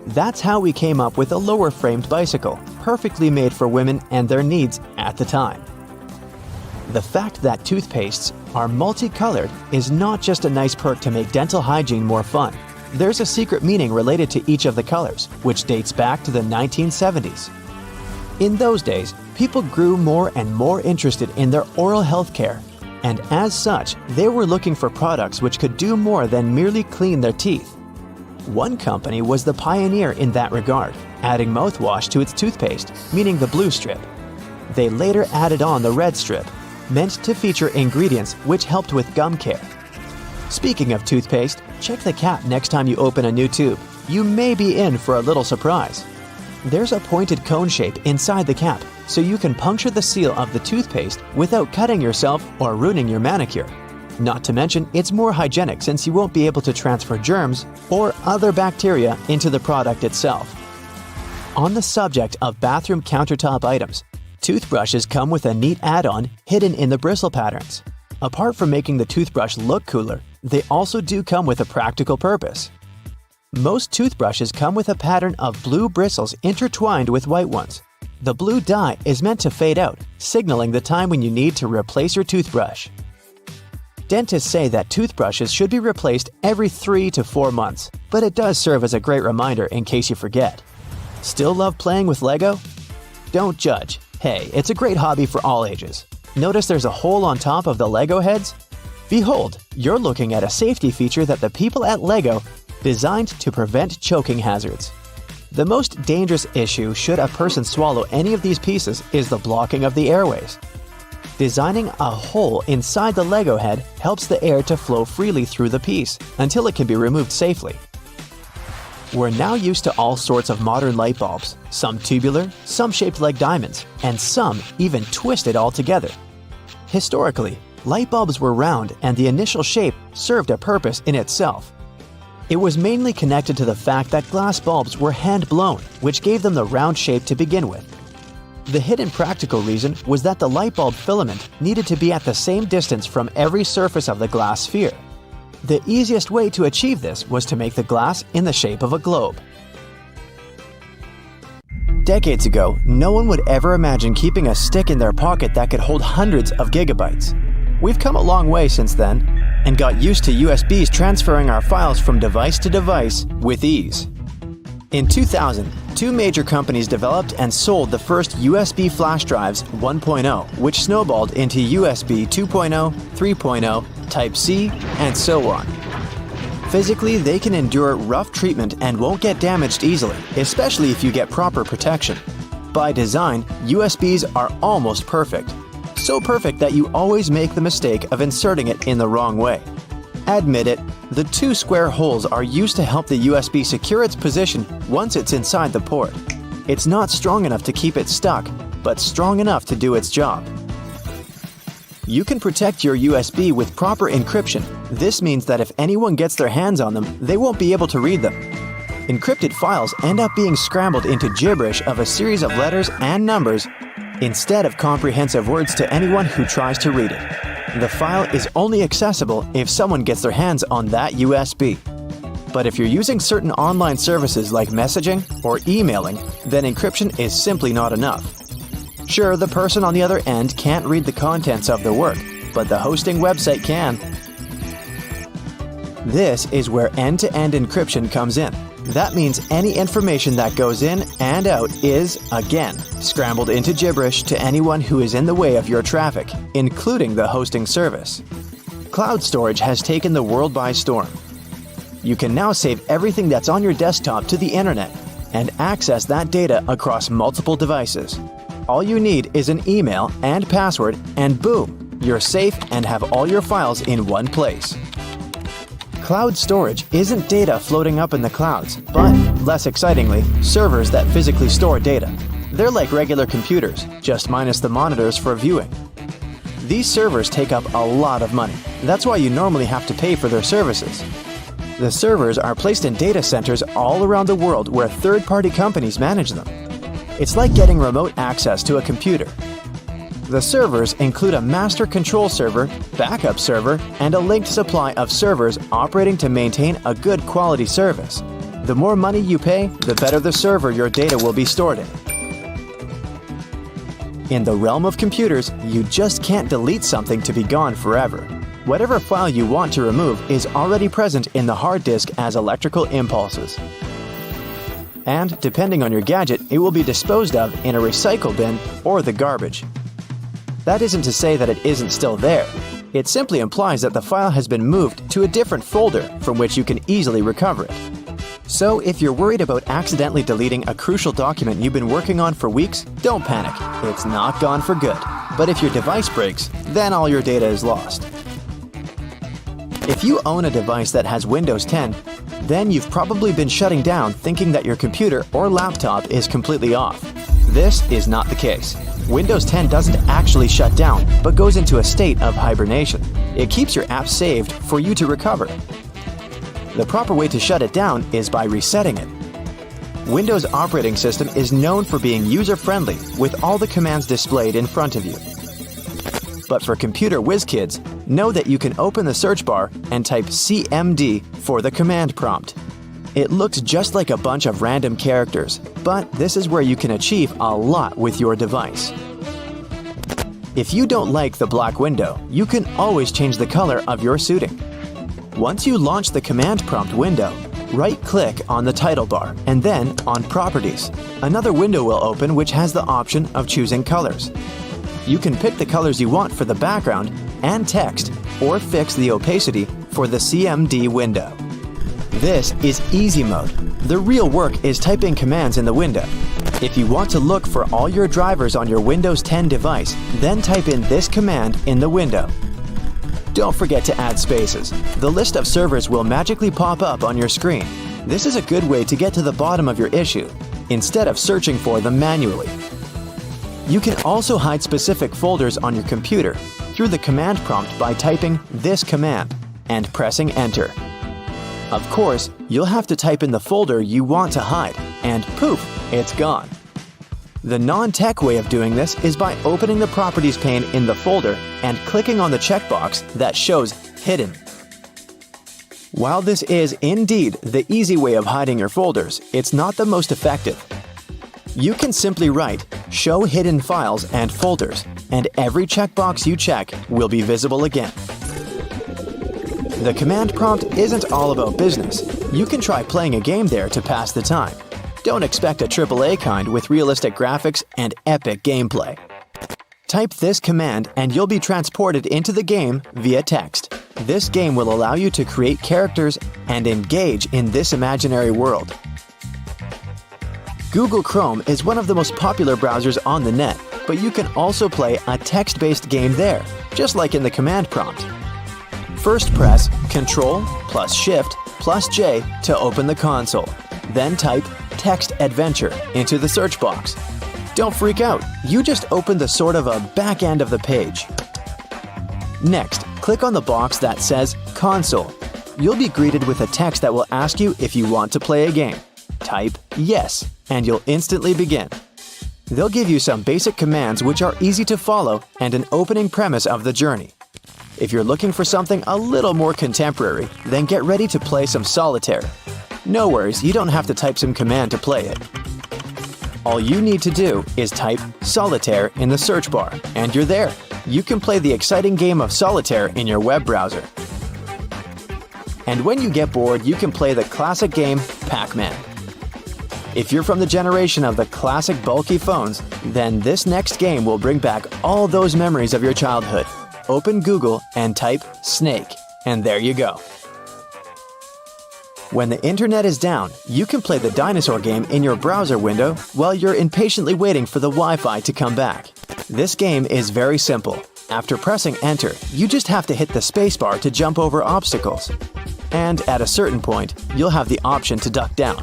That's how we came up with a lower-framed bicycle, perfectly made for women and their needs at the time. The fact that toothpastes are multicolored is not just a nice perk to make dental hygiene more fun. There's a secret meaning related to each of the colors, which dates back to the 1970s. In those days, people grew more and more interested in their oral health care, and as such, they were looking for products which could do more than merely clean their teeth. One company was the pioneer in that regard, adding mouthwash to its toothpaste, meaning the blue strip. They later added on the red strip, meant to feature ingredients which helped with gum care. Speaking of toothpaste, check the cap next time you open a new tube. You may be in for a little surprise. There's a pointed cone shape inside the cap, so you can puncture the seal of the toothpaste without cutting yourself or ruining your manicure. Not to mention, it's more hygienic since you won't be able to transfer germs or other bacteria into the product itself. On the subject of bathroom countertop items, toothbrushes come with a neat add-on hidden in the bristle patterns. Apart from making the toothbrush look cooler, they also do come with a practical purpose. Most toothbrushes come with a pattern of blue bristles intertwined with white ones. The blue dye is meant to fade out, signaling the time when you need to replace your toothbrush. Dentists say that toothbrushes should be replaced every 3 to 4 months, but it does serve as a great reminder in case you forget. Still love playing with Lego? Don't judge. Hey, it's a great hobby for all ages. Notice there's a hole on top of the Lego heads? Behold, you're looking at a safety feature that the people at Lego designed to prevent choking hazards. The most dangerous issue should a person swallow any of these pieces is the blocking of the airways. Designing a hole inside the Lego head helps the air to flow freely through the piece until it can be removed safely. We're now used to all sorts of modern light bulbs, some tubular, some shaped like diamonds, and some even twisted altogether. Historically, light bulbs were round and the initial shape served a purpose in itself. It was mainly connected to the fact that glass bulbs were hand-blown, which gave them the round shape to begin with. The hidden practical reason was that the light bulb filament needed to be at the same distance from every surface of the glass sphere. The easiest way to achieve this was to make the glass in the shape of a globe. Decades ago, no one would ever imagine keeping a stick in their pocket that could hold hundreds of gigabytes. We've come a long way since then, and got used to USBs transferring our files from device to device with ease. In 2000, 2 major companies developed and sold the first USB flash drives 1.0, which snowballed into USB 2.0, 3.0, Type-C, and so on. Physically, they can endure rough treatment and won't get damaged easily, especially if you get proper protection. By design, USBs are almost perfect. So perfect that you always make the mistake of inserting it in the wrong way. Admit it, the 2 square holes are used to help the USB secure its position once it's inside the port. It's not strong enough to keep it stuck, but strong enough to do its job. You can protect your USB with proper encryption. This means that if anyone gets their hands on them, they won't be able to read them. Encrypted files end up being scrambled into gibberish of a series of letters and numbers instead of comprehensive words to anyone who tries to read it. The file is only accessible if someone gets their hands on that USB. But if you're using certain online services like messaging or emailing, then encryption is simply not enough. Sure, the person on the other end can't read the contents of the work, but the hosting website can. This is where end-to-end encryption comes in. That means any information that goes in and out is, again, scrambled into gibberish to anyone who is in the way of your traffic, including the hosting service. Cloud storage has taken the world by storm. You can now save everything that's on your desktop to the internet and access that data across multiple devices. All you need is an email and password, and boom, you're safe and have all your files in one place. Cloud storage isn't data floating up in the clouds, but, less excitingly, servers that physically store data. They're like regular computers, just minus the monitors for viewing. These servers take up a lot of money. That's why you normally have to pay for their services. The servers are placed in data centers all around the world where third-party companies manage them. It's like getting remote access to a computer. The servers include a master control server, backup server, and a linked supply of servers operating to maintain a good quality service. The more money you pay, the better the server your data will be stored in. In the realm of computers, you just can't delete something to be gone forever. Whatever file you want to remove is already present in the hard disk as electrical impulses. And, depending on your gadget, it will be disposed of in a recycle bin or the garbage. That isn't to say that it isn't still there. It simply implies that the file has been moved to a different folder from which you can easily recover it. So, if you're worried about accidentally deleting a crucial document you've been working on for weeks, don't panic. It's not gone for good. But if your device breaks, then all your data is lost. If you own a device that has Windows 10, then you've probably been shutting down thinking that your computer or laptop is completely off. This is not the case. Windows 10 doesn't actually shut down, but goes into a state of hibernation. It keeps your app saved for you to recover. The proper way to shut it down is by resetting it. Windows operating system is known for being user-friendly with all the commands displayed in front of you. But for computer whiz kids, know that you can open the search bar and type CMD for the command prompt. It looks just like a bunch of random characters, but this is where you can achieve a lot with your device. If you don't like the black window, you can always change the color of your suiting. Once you launch the command prompt window, right-click on the title bar and then on Properties. Another window will open which has the option of choosing colors. You can pick the colors you want for the background and text, or fix the opacity for the CMD window. This is easy mode. The real work is typing commands in the window. If you want to look for all your drivers on your Windows 10 device, then type in this command in the window. Don't forget to add spaces. The list of servers will magically pop up on your screen. This is a good way to get to the bottom of your issue, instead of searching for them manually. You can also hide specific folders on your computer through the command prompt by typing this command and pressing Enter. Of course, you'll have to type in the folder you want to hide, and poof, it's gone. The non-tech way of doing this is by opening the Properties pane in the folder and clicking on the checkbox that shows Hidden. While this is indeed the easy way of hiding your folders, it's not the most effective. You can simply write Show Hidden Files and Folders, and every checkbox you check will be visible again. The command prompt isn't all about business. You can try playing a game there to pass the time. Don't expect a AAA kind with realistic graphics and epic gameplay. Type this command and you'll be transported into the game via text. This game will allow you to create characters and engage in this imaginary world. Google Chrome is one of the most popular browsers on the net, but you can also play a text-based game there, just like in the command prompt. First press Ctrl plus Shift plus J to open the console. Then type Text Adventure into the search box. Don't freak out, you just opened the sort of a back end of the page. Next, click on the box that says Console. You'll be greeted with a text that will ask you if you want to play a game. type "Yes" and you'll instantly begin. They'll give you some basic commands which are easy to follow and an opening premise of the journey. If you're looking for something a little more contemporary, then get ready to play some solitaire. No worries, you don't have to type some command to play it. All you need to do is type "solitaire" in the search bar, and you're there. You can play the exciting game of solitaire in your web browser. And when you get bored, you can play the classic game Pac-Man. If you're from the generation of the classic bulky phones, then this next game will bring back all those memories of your childhood. Open Google and type "Snake," and there you go. When the internet is down, you can play the dinosaur game in your browser window while you're impatiently waiting for the Wi-Fi to come back. This game is very simple. After pressing enter, you just have to hit the spacebar to jump over obstacles. And at a certain point, you'll have the option to duck down,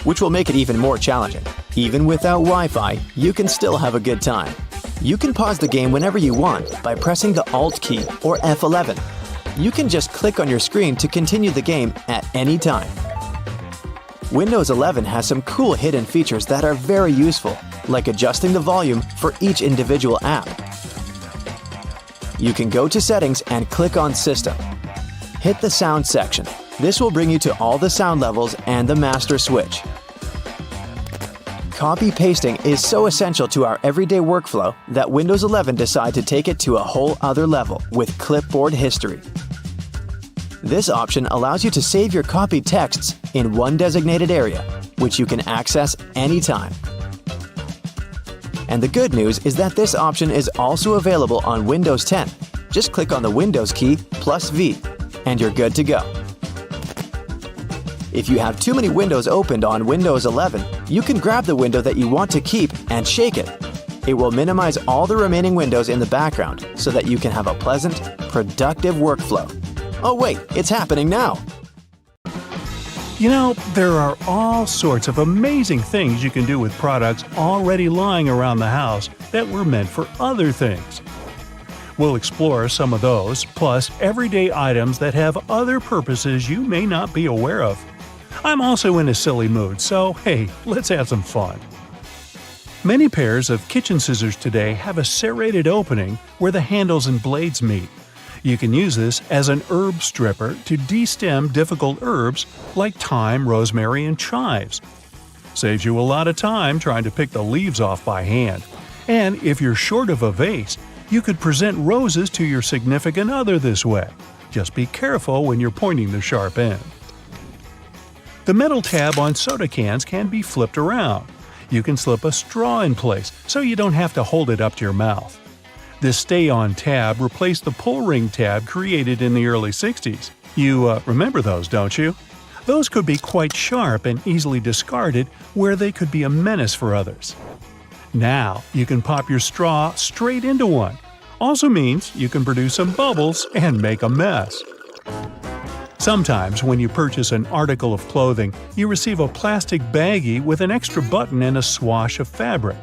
which will make it even more challenging. Even without Wi-Fi, you can still have a good time. You can pause the game whenever you want by pressing the Alt key or F11. You can just click on your screen to continue the game at any time. Windows 11 has some cool hidden features that are very useful, like adjusting the volume for each individual app. You can go to Settings and click on System. Hit the Sound section. This will bring you to all the sound levels and the master switch. Copy-pasting is so essential to our everyday workflow that Windows 11 decided to take it to a whole other level with clipboard history. This option allows you to save your copied texts in one designated area, which you can access anytime. And the good news is that this option is also available on Windows 10. Just click on the Windows key plus V, and you're good to go. If you have too many windows opened on Windows 11, you can grab the window that you want to keep and shake it. It will minimize all the remaining windows in the background so that you can have a pleasant, productive workflow. Oh wait, it's happening now! You know, there are all sorts of amazing things you can do with products already lying around the house that were meant for other things. We'll explore some of those, plus everyday items that have other purposes you may not be aware of. I'm also in a silly mood, so hey, let's have some fun. Many pairs of kitchen scissors today have a serrated opening where the handles and blades meet. You can use this as an herb stripper to de-stem difficult herbs like thyme, rosemary, and chives. Saves you a lot of time trying to pick the leaves off by hand. And if you're short of a vase, you could present roses to your significant other this way. Just be careful when you're pointing the sharp end. The metal tab on soda cans can be flipped around. You can slip a straw in place so you don't have to hold it up to your mouth. This stay-on tab replaced the pull ring tab created in the early 60s. You remember those, don't you? Those could be quite sharp and easily discarded where they could be a menace for others. Now you can pop your straw straight into one. Also means you can produce some bubbles and make a mess. Sometimes when you purchase an article of clothing, you receive a plastic baggie with an extra button and a swash of fabric.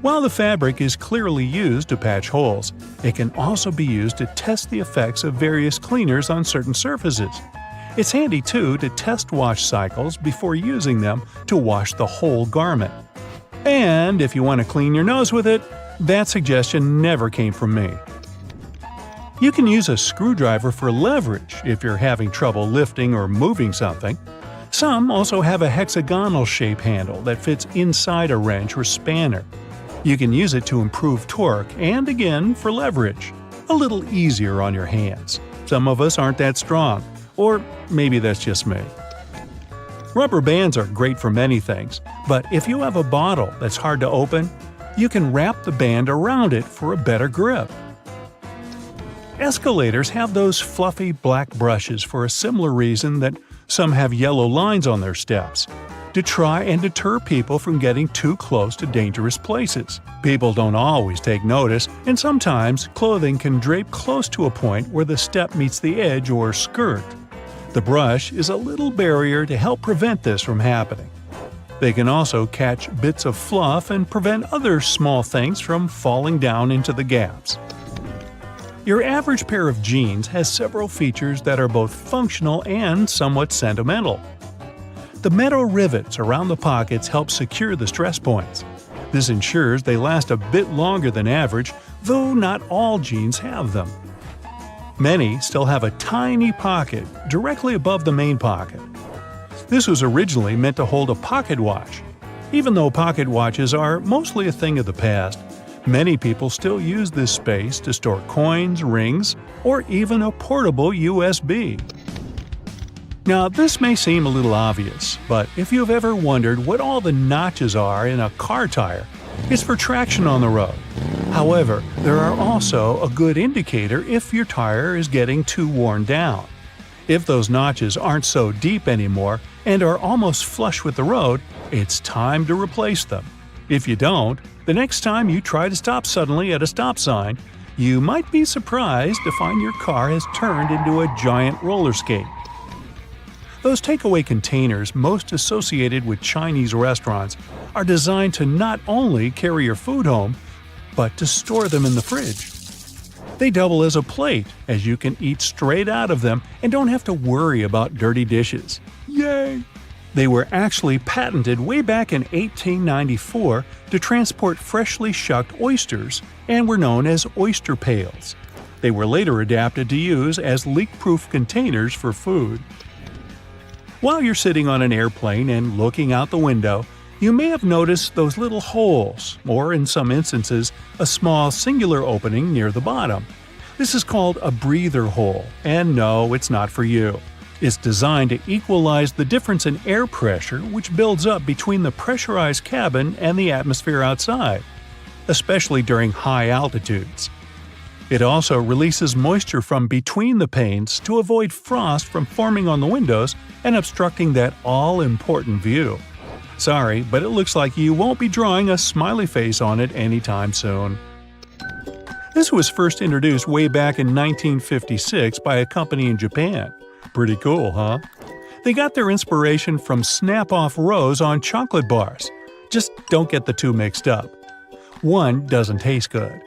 While the fabric is clearly used to patch holes, it can also be used to test the effects of various cleaners on certain surfaces. It's handy too to test wash cycles before using them to wash the whole garment. And if you want to clean your nose with it, that suggestion never came from me. You can use a screwdriver for leverage if you're having trouble lifting or moving something. Some also have a hexagonal shape handle that fits inside a wrench or spanner. You can use it to improve torque and, again, for leverage. A little easier on your hands. Some of us aren't that strong, or maybe that's just me. Rubber bands are great for many things, but if you have a bottle that's hard to open, you can wrap the band around it for a better grip. Escalators have those fluffy black brushes for a similar reason that some have yellow lines on their steps, to try and deter people from getting too close to dangerous places. People don't always take notice, and sometimes clothing can drape close to a point where the step meets the edge or skirt. The brush is a little barrier to help prevent this from happening. They can also catch bits of fluff and prevent other small things from falling down into the gaps. Your average pair of jeans has several features that are both functional and somewhat sentimental. The metal rivets around the pockets help secure the stress points. This ensures they last a bit longer than average, though not all jeans have them. Many still have a tiny pocket directly above the main pocket. This was originally meant to hold a pocket watch. Even though pocket watches are mostly a thing of the past, many people still use this space to store coins, rings, or even a portable USB. Now, this may seem a little obvious, but if you've ever wondered what all the notches are in a car tire, it's for traction on the road. However, there are also a good indicator if your tire is getting too worn down. If those notches aren't so deep anymore and are almost flush with the road, it's time to replace them. If you don't, the next time you try to stop suddenly at a stop sign, you might be surprised to find your car has turned into a giant roller skate. Those takeaway containers most associated with Chinese restaurants are designed to not only carry your food home, but to store them in the fridge. They double as a plate, as you can eat straight out of them and don't have to worry about dirty dishes. Yay! They were actually patented way back in 1894 to transport freshly shucked oysters and were known as oyster pails. They were later adapted to use as leak-proof containers for food. While you're sitting on an airplane and looking out the window, you may have noticed those little holes, or in some instances, a small singular opening near the bottom. This is called a breather hole, and no, it's not for you. It's designed to equalize the difference in air pressure which builds up between the pressurized cabin and the atmosphere outside, especially during high altitudes. It also releases moisture from between the panes to avoid frost from forming on the windows and obstructing that all-important view. Sorry, but it looks like you won't be drawing a smiley face on it anytime soon. This was first introduced way back in 1956 by a company in Japan. Pretty cool, huh? They got their inspiration from snap-off rows on chocolate bars. Just don't get the two mixed up. One doesn't taste good.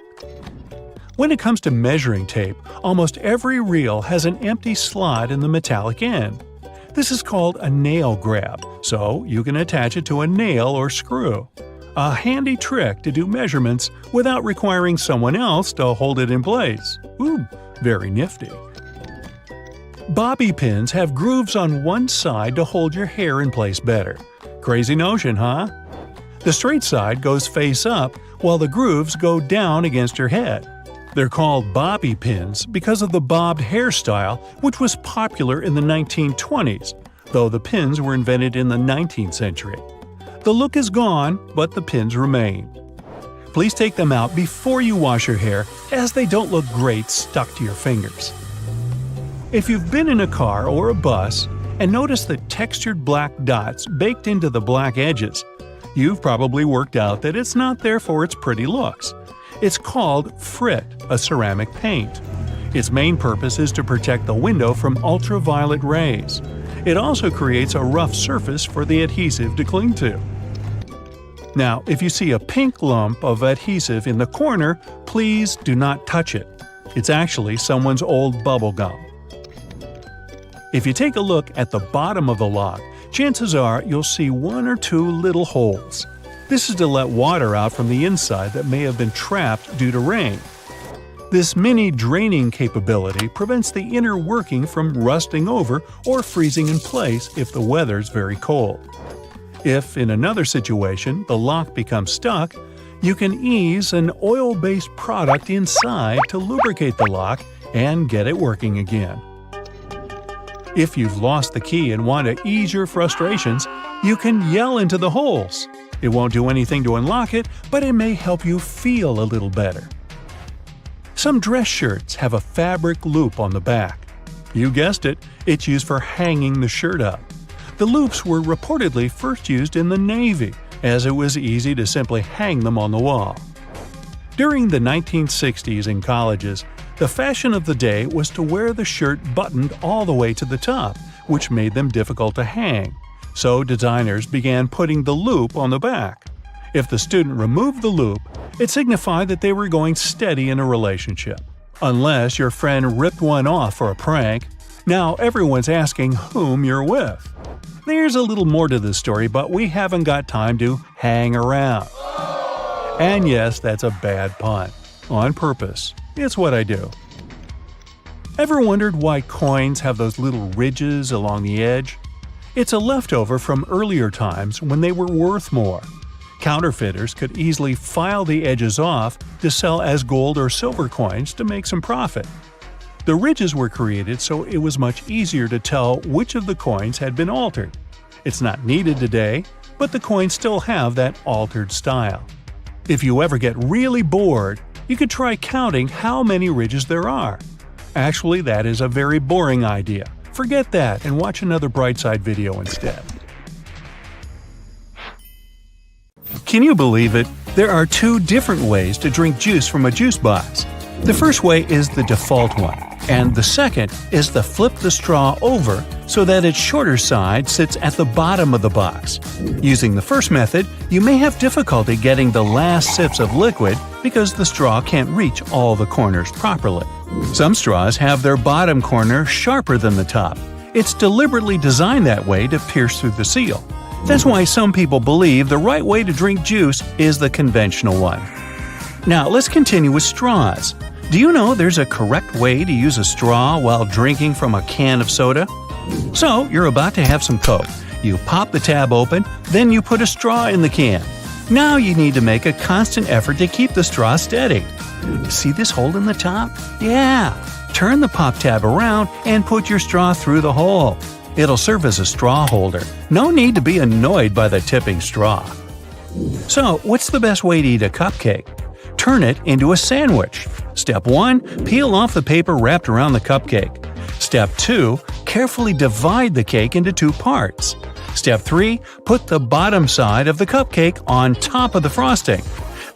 When it comes to measuring tape, almost every reel has an empty slot in the metallic end. This is called a nail grab, so you can attach it to a nail or screw. A handy trick to do measurements without requiring someone else to hold it in place. Ooh, very nifty. Bobby pins have grooves on one side to hold your hair in place better. Crazy notion, huh? The straight side goes face up, while the grooves go down against your head. They're called bobby pins because of the bobbed hairstyle, which was popular in the 1920s, though the pins were invented in the 19th century. The look is gone, but the pins remain. Please take them out before you wash your hair, as they don't look great stuck to your fingers. If you've been in a car or a bus and noticed the textured black dots baked into the black edges, you've probably worked out that it's not there for its pretty looks. It's called frit, a ceramic paint. Its main purpose is to protect the window from ultraviolet rays. It also creates a rough surface for the adhesive to cling to. Now, if you see a pink lump of adhesive in the corner, please do not touch it. It's actually someone's old bubble gum. If you take a look at the bottom of the lock, chances are you'll see one or two little holes. This is to let water out from the inside that may have been trapped due to rain. This mini draining capability prevents the inner working from rusting over or freezing in place if the weather's very cold. If, in another situation, the lock becomes stuck, you can ease an oil-based product inside to lubricate the lock and get it working again. If you've lost the key and want to ease your frustrations, you can yell into the holes. It won't do anything to unlock it, but it may help you feel a little better. Some dress shirts have a fabric loop on the back. You guessed it, it's used for hanging the shirt up. The loops were reportedly first used in the Navy, as it was easy to simply hang them on the wall. During the 1960s in colleges, the fashion of the day was to wear the shirt buttoned all the way to the top, which made them difficult to hang. So designers began putting the loop on the back. If the student removed the loop, it signified that they were going steady in a relationship. Unless your friend ripped one off for a prank, now everyone's asking whom you're with. There's a little more to this story, but we haven't got time to hang around. And yes, that's a bad pun. On purpose. It's what I do. Ever wondered why coins have those little ridges along the edge? It's a leftover from earlier times when they were worth more. Counterfeiters could easily file the edges off to sell as gold or silver coins to make some profit. The ridges were created so it was much easier to tell which of the coins had been altered. It's not needed today, but the coins still have that altered style. If you ever get really bored, you could try counting how many ridges there are. Actually, that is a very boring idea. Forget that and watch another Brightside video instead. Can you believe it? There are two different ways to drink juice from a juice box. The first way is the default one, and the second is to flip the straw over so that its shorter side sits at the bottom of the box. Using the first method, you may have difficulty getting the last sips of liquid because the straw can't reach all the corners properly. Some straws have their bottom corner sharper than the top. It's deliberately designed that way to pierce through the seal. That's why some people believe the right way to drink juice is the conventional one. Now let's continue with straws. Do you know there's a correct way to use a straw while drinking from a can of soda? So, you're about to have some Coke. You pop the tab open, then you put a straw in the can. Now you need to make a constant effort to keep the straw steady. See this hole in the top? Yeah! Turn the pop tab around and put your straw through the hole. It'll serve as a straw holder. No need to be annoyed by the tipping straw. So, what's the best way to eat a cupcake? Turn it into a sandwich. Step 1. Peel off the paper wrapped around the cupcake. Step 2. Carefully divide the cake into 2 parts. Step 3. Put the bottom side of the cupcake on top of the frosting.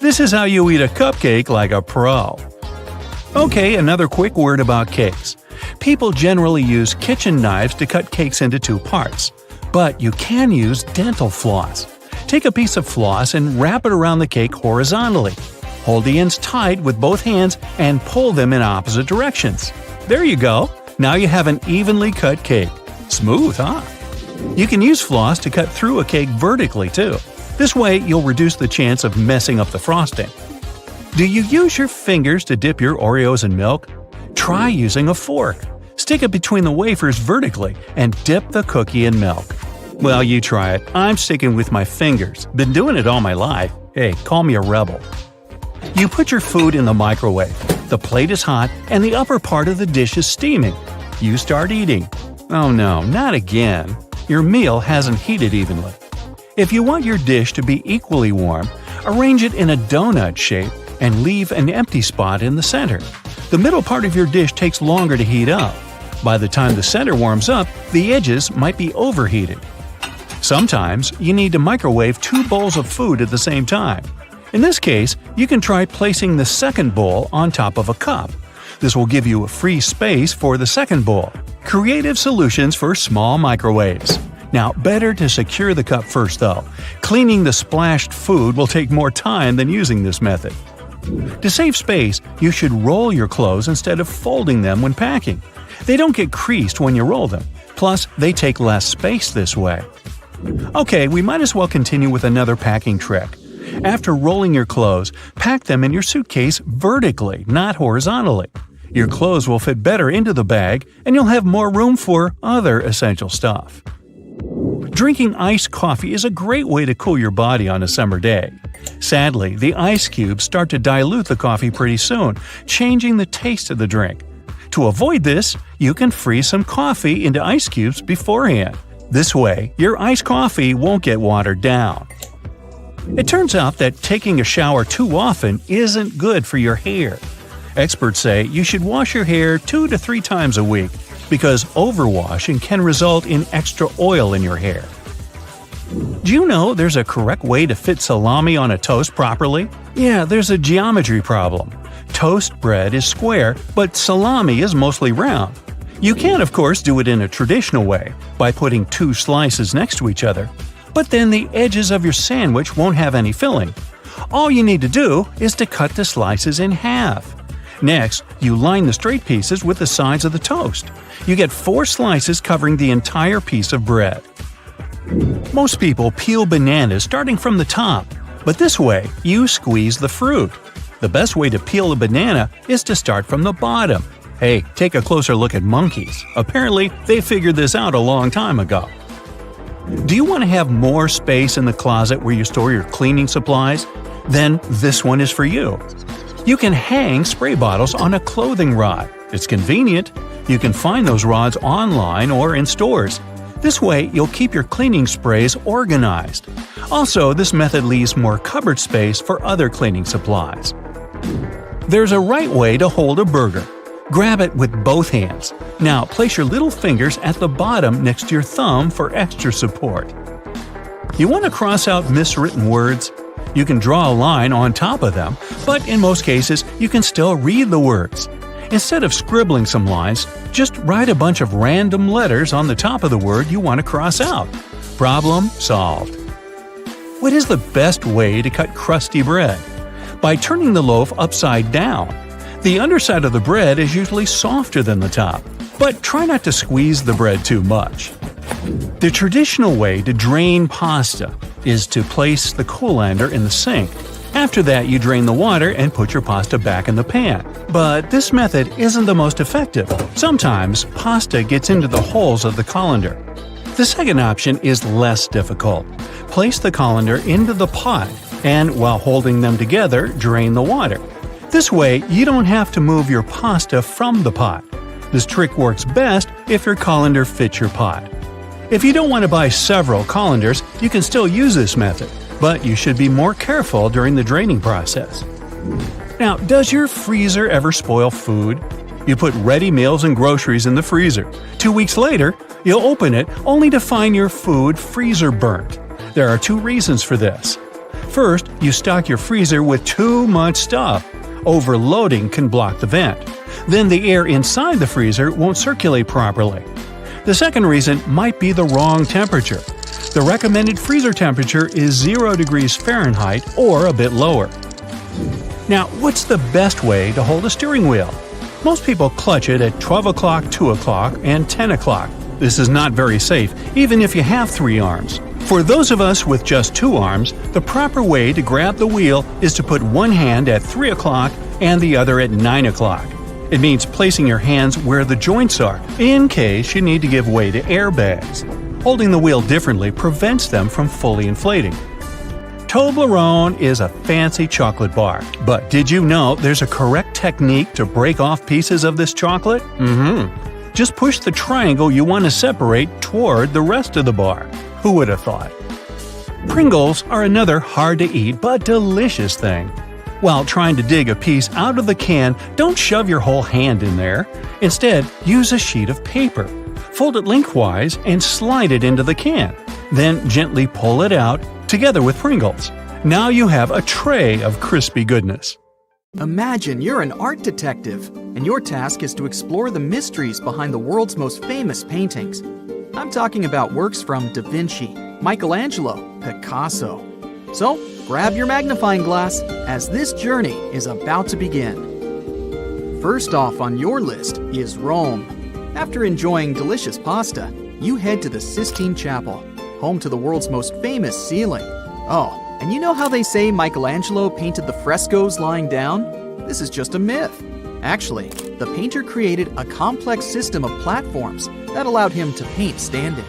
This is how you eat a cupcake like a pro. Okay, another quick word about cakes. People generally use kitchen knives to cut cakes into 2 parts. But you can use dental floss. Take a piece of floss and wrap it around the cake horizontally. Hold the ends tight with both hands and pull them in opposite directions. There you go! Now you have an evenly cut cake. Smooth, huh? You can use floss to cut through a cake vertically, too. This way, you'll reduce the chance of messing up the frosting. Do you use your fingers to dip your Oreos in milk? Try using a fork. Stick it between the wafers vertically and dip the cookie in milk. Well, you try it. I'm sticking with my fingers. Been doing it all my life. Hey, call me a rebel. You put your food in the microwave. The plate is hot and the upper part of the dish is steaming. You start eating. Oh no, not again. Your meal hasn't heated evenly. If you want your dish to be equally warm, arrange it in a donut shape and leave an empty spot in the center. The middle part of your dish takes longer to heat up. By the time the center warms up, the edges might be overheated. Sometimes you need to microwave 2 bowls of food at the same time. In this case, you can try placing the second bowl on top of a cup. This will give you a free space for the second bowl. Creative solutions for small microwaves. Now, better to secure the cup first though. Cleaning the splashed food will take more time than using this method. To save space, you should roll your clothes instead of folding them when packing. They don't get creased when you roll them. Plus, they take less space this way. Okay, we might as well continue with another packing trick. After rolling your clothes, pack them in your suitcase vertically, not horizontally. Your clothes will fit better into the bag, and you'll have more room for other essential stuff. Drinking iced coffee is a great way to cool your body on a summer day. Sadly, the ice cubes start to dilute the coffee pretty soon, changing the taste of the drink. To avoid this, you can freeze some coffee into ice cubes beforehand. This way, your iced coffee won't get watered down. It turns out that taking a shower too often isn't good for your hair. Experts say you should wash your hair 2 to 3 times a week because overwashing can result in extra oil in your hair. Do you know there's a correct way to fit salami on a toast properly? Yeah, there's a geometry problem. Toast bread is square, but salami is mostly round. You can, of course, do it in a traditional way, by putting 2 slices next to each other. But then the edges of your sandwich won't have any filling. All you need to do is to cut the slices in half. Next, you line the straight pieces with the sides of the toast. You get 4 slices covering the entire piece of bread. Most people peel bananas starting from the top, but this way you squeeze the fruit. The best way to peel a banana is to start from the bottom. Hey, take a closer look at monkeys. Apparently, they figured this out a long time ago. Do you want to have more space in the closet where you store your cleaning supplies? Then this one is for you. You can hang spray bottles on a clothing rod. It's convenient. You can find those rods online or in stores. This way, you'll keep your cleaning sprays organized. Also, this method leaves more cupboard space for other cleaning supplies. There's a right way to hold a burger. Grab it with both hands. Now, place your little fingers at the bottom next to your thumb for extra support. You want to cross out miswritten words? You can draw a line on top of them, but in most cases, you can still read the words. Instead of scribbling some lines, just write a bunch of random letters on the top of the word you want to cross out. Problem solved. What is the best way to cut crusty bread? By turning the loaf upside down. The underside of the bread is usually softer than the top, but try not to squeeze the bread too much. The traditional way to drain pasta is to place the colander in the sink. After that, you drain the water and put your pasta back in the pan. But this method isn't the most effective. Sometimes, pasta gets into the holes of the colander. The second option is less difficult. Place the colander into the pot, and while holding them together, drain the water. This way, you don't have to move your pasta from the pot. This trick works best if your colander fits your pot. If you don't want to buy several colanders, you can still use this method, but you should be more careful during the draining process. Now, does your freezer ever spoil food? You put ready meals and groceries in the freezer. 2 weeks later, you'll open it only to find your food freezer burnt. There are 2 reasons for this. First, you stock your freezer with too much stuff. Overloading can block the vent. Then the air inside the freezer won't circulate properly. The second reason might be the wrong temperature. The recommended freezer temperature is 0 degrees Fahrenheit or a bit lower. Now, what's the best way to hold a steering wheel? Most people clutch it at 12 o'clock, 2 o'clock, and 10 o'clock. This is not very safe, even if you have 3 arms. For those of us with just 2 arms, the proper way to grab the wheel is to put one hand at 3 o'clock and the other at 9 o'clock. It means placing your hands where the joints are, in case you need to give way to airbags. Holding the wheel differently prevents them from fully inflating. Toblerone is a fancy chocolate bar, but did you know there's a correct technique to break off pieces of this chocolate? Just push the triangle you want to separate toward the rest of the bar. Who would have thought? Pringles are another hard-to-eat but delicious thing. While trying to dig a piece out of the can, don't shove your whole hand in there. Instead, use a sheet of paper. Fold it lengthwise and slide it into the can. Then gently pull it out, together with Pringles. Now you have a tray of crispy goodness. Imagine you're an art detective, and your task is to explore the mysteries behind the world's most famous paintings. I'm talking about works from Da Vinci, Michelangelo, Picasso. So, grab your magnifying glass, as this journey is about to begin. First off on your list is Rome. After enjoying delicious pasta, you head to the Sistine Chapel, home to the world's most famous ceiling. Oh, and you know how they say Michelangelo painted the frescoes lying down? This is just a myth. Actually, the painter created a complex system of platforms that allowed him to paint standing.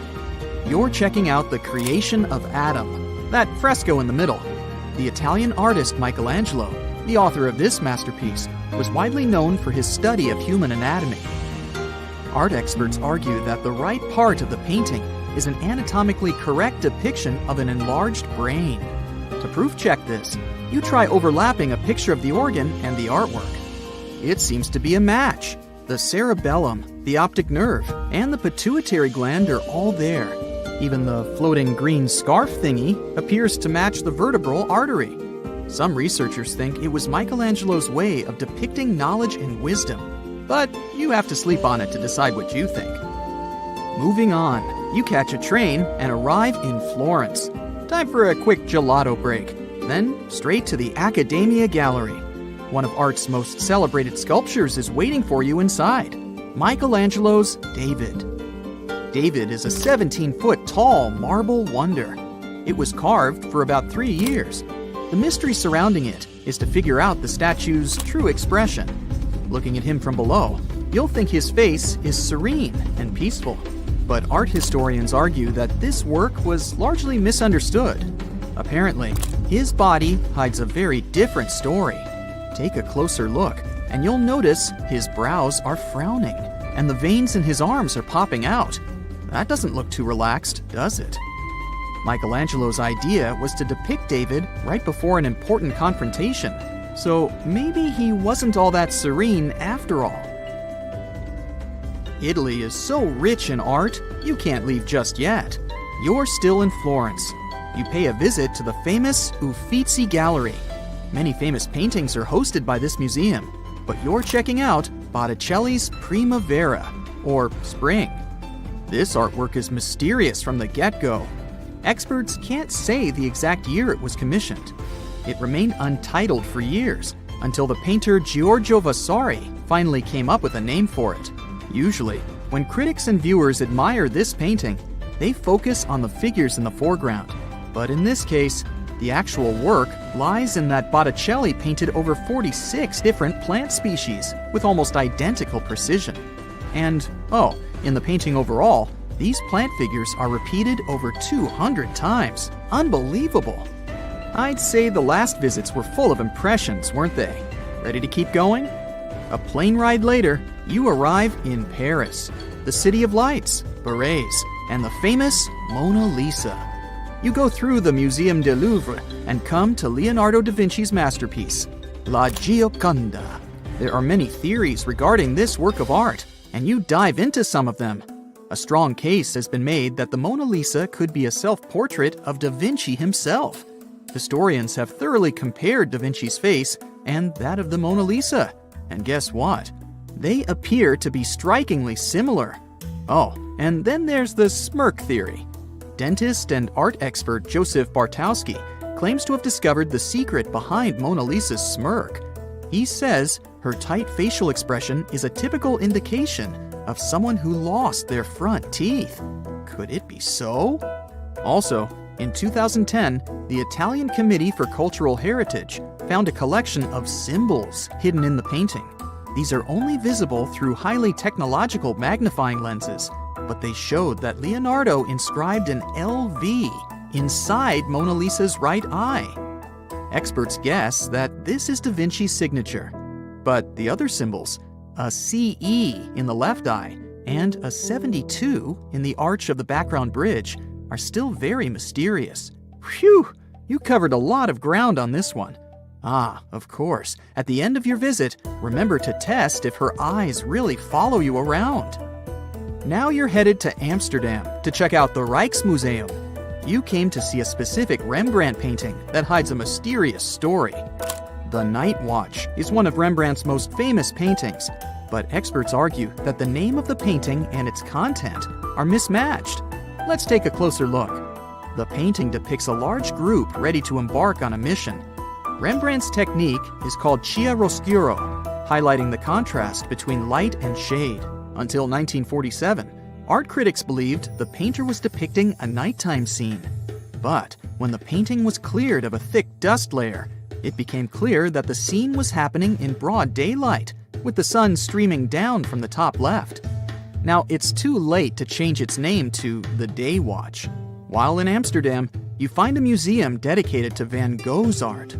You're checking out the creation of Adam, that fresco in the middle. The Italian artist Michelangelo, the author of this masterpiece, was widely known for his study of human anatomy. Art experts argue that the right part of the painting is an anatomically correct depiction of an enlarged brain. To proof-check this, you try overlapping a picture of the organ and the artwork. It seems to be a match. The cerebellum, the optic nerve, and the pituitary gland are all there. Even the floating green scarf thingy appears to match the vertebral artery. Some researchers think it was Michelangelo's way of depicting knowledge and wisdom, but you have to sleep on it to decide what you think. Moving on, you catch a train and arrive in Florence. Time for a quick gelato break, then straight to the Accademia Gallery. One of art's most celebrated sculptures is waiting for you inside, Michelangelo's David. David is a 17-foot tall marble wonder. It was carved for about 3 years. The mystery surrounding it is to figure out the statue's true expression. Looking at him from below, you'll think his face is serene and peaceful. But art historians argue that this work was largely misunderstood. Apparently, his body hides a very different story. Take a closer look, and you'll notice his brows are frowning, and the veins in his arms are popping out. That doesn't look too relaxed, does it? Michelangelo's idea was to depict David right before an important confrontation, so maybe he wasn't all that serene after all. Italy is so rich in art, you can't leave just yet. You're still in Florence. You pay a visit to the famous Uffizi Gallery. Many famous paintings are hosted by this museum, but you're checking out Botticelli's Primavera, or Spring. This artwork is mysterious from the get-go. Experts can't say the exact year it was commissioned. It remained untitled for years, until the painter Giorgio Vasari finally came up with a name for it. Usually, when critics and viewers admire this painting, they focus on the figures in the foreground. But in this case, the actual work lies in that Botticelli painted over 46 different plant species with almost identical precision. And, in the painting overall, these plant figures are repeated over 200 times. Unbelievable! I'd say the last visits were full of impressions, weren't they? Ready to keep going? A plane ride later, you arrive in Paris, the city of lights, berets, and the famous Mona Lisa. You go through the Museum du Louvre and come to Leonardo da Vinci's masterpiece, La Gioconda. There are many theories regarding this work of art, and you dive into some of them. A strong case has been made that the Mona Lisa could be a self-portrait of Da Vinci himself. Historians have thoroughly compared Da Vinci's face and that of the Mona Lisa. And guess what? They appear to be strikingly similar. Oh, and then there's the smirk theory. Dentist and art expert Joseph Bartowski claims to have discovered the secret behind Mona Lisa's smirk. He says her tight facial expression is a typical indication of someone who lost their front teeth. Could it be so? Also, in 2010, the Italian Committee for Cultural Heritage found a collection of symbols hidden in the painting. These are only visible through highly technological magnifying lenses, but they showed that Leonardo inscribed an LV inside Mona Lisa's right eye. Experts guess that this is Da Vinci's signature. But the other symbols, a CE in the left eye and a 72 in the arch of the background bridge, are still very mysterious. Phew! You covered a lot of ground on this one. Ah, of course, at the end of your visit, remember to test if her eyes really follow you around. Now you're headed to Amsterdam to check out the Rijksmuseum. You came to see a specific Rembrandt painting that hides a mysterious story. The Night Watch is one of Rembrandt's most famous paintings, but experts argue that the name of the painting and its content are mismatched. Let's take a closer look. The painting depicts a large group ready to embark on a mission. Rembrandt's technique is called chiaroscuro, highlighting the contrast between light and shade. Until 1947, art critics believed the painter was depicting a nighttime scene. But when the painting was cleared of a thick dust layer, it became clear that the scene was happening in broad daylight, with the sun streaming down from the top left. Now, it's too late to change its name to the Day Watch. While in Amsterdam, you find a museum dedicated to Van Gogh's art.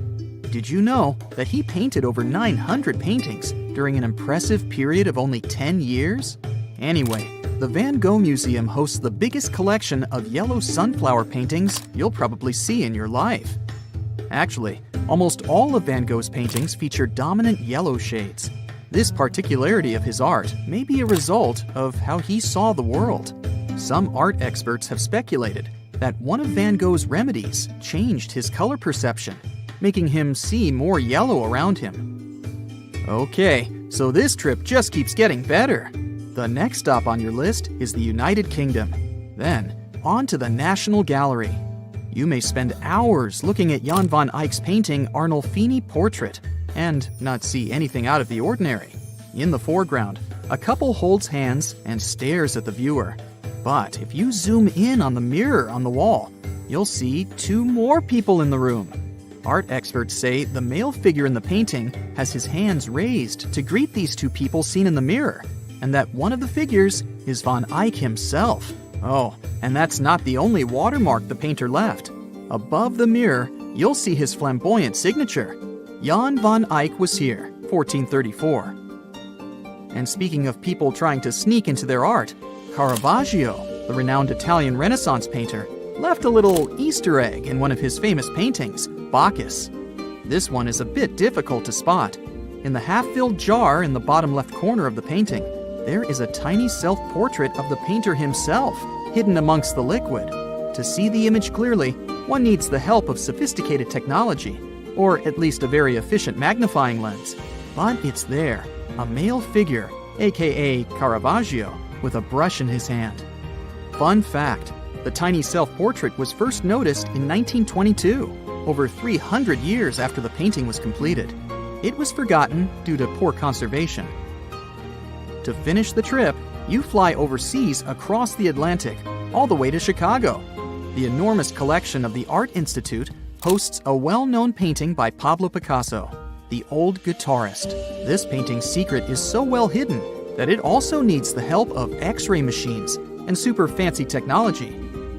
Did you know that he painted over 900 paintings during an impressive period of only 10 years? Anyway, the Van Gogh Museum hosts the biggest collection of yellow sunflower paintings you'll probably see in your life. Actually, almost all of Van Gogh's paintings feature dominant yellow shades. This particularity of his art may be a result of how he saw the world. Some art experts have speculated that one of Van Gogh's remedies changed his color perception, making him see more yellow around him. Okay, so this trip just keeps getting better. The next stop on your list is the United Kingdom. Then, on to the National Gallery. You may spend hours looking at Jan van Eyck's painting Arnolfini Portrait and not see anything out of the ordinary. In the foreground, a couple holds hands and stares at the viewer. But if you zoom in on the mirror on the wall, you'll see two more people in the room. Art experts say the male figure in the painting has his hands raised to greet these two people seen in the mirror, and that one of the figures is Van Eyck himself. Oh, and that's not the only watermark the painter left. Above the mirror, you'll see his flamboyant signature. Jan van Eyck was here, 1434. And speaking of people trying to sneak into their art, Caravaggio, the renowned Italian Renaissance painter, left a little Easter egg in one of his famous paintings, Bacchus. This one is a bit difficult to spot. In the half-filled jar in the bottom left corner of the painting, there is a tiny self-portrait of the painter himself, hidden amongst the liquid. To see the image clearly, one needs the help of sophisticated technology, or at least a very efficient magnifying lens. But it's there, a male figure, aka Caravaggio, with a brush in his hand. Fun fact, the tiny self-portrait was first noticed in 1922, over 300 years after the painting was completed. It was forgotten due to poor conservation. To finish the trip, you fly overseas across the Atlantic, all the way to Chicago. The enormous collection of the Art Institute hosts a well-known painting by Pablo Picasso, The Old Guitarist. This painting's secret is so well hidden that it also needs the help of X-ray machines and super fancy technology.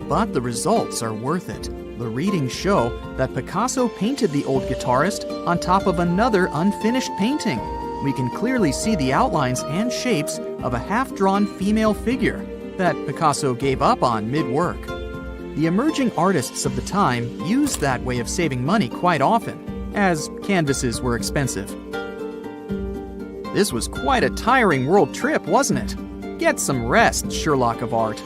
But the results are worth it. The readings show that Picasso painted The Old Guitarist on top of another unfinished painting. We can clearly see the outlines and shapes of a half-drawn female figure that Picasso gave up on mid-work. The emerging artists of the time used that way of saving money quite often, as canvases were expensive. This was quite a tiring world trip, wasn't it? Get some rest, Sherlock of Art.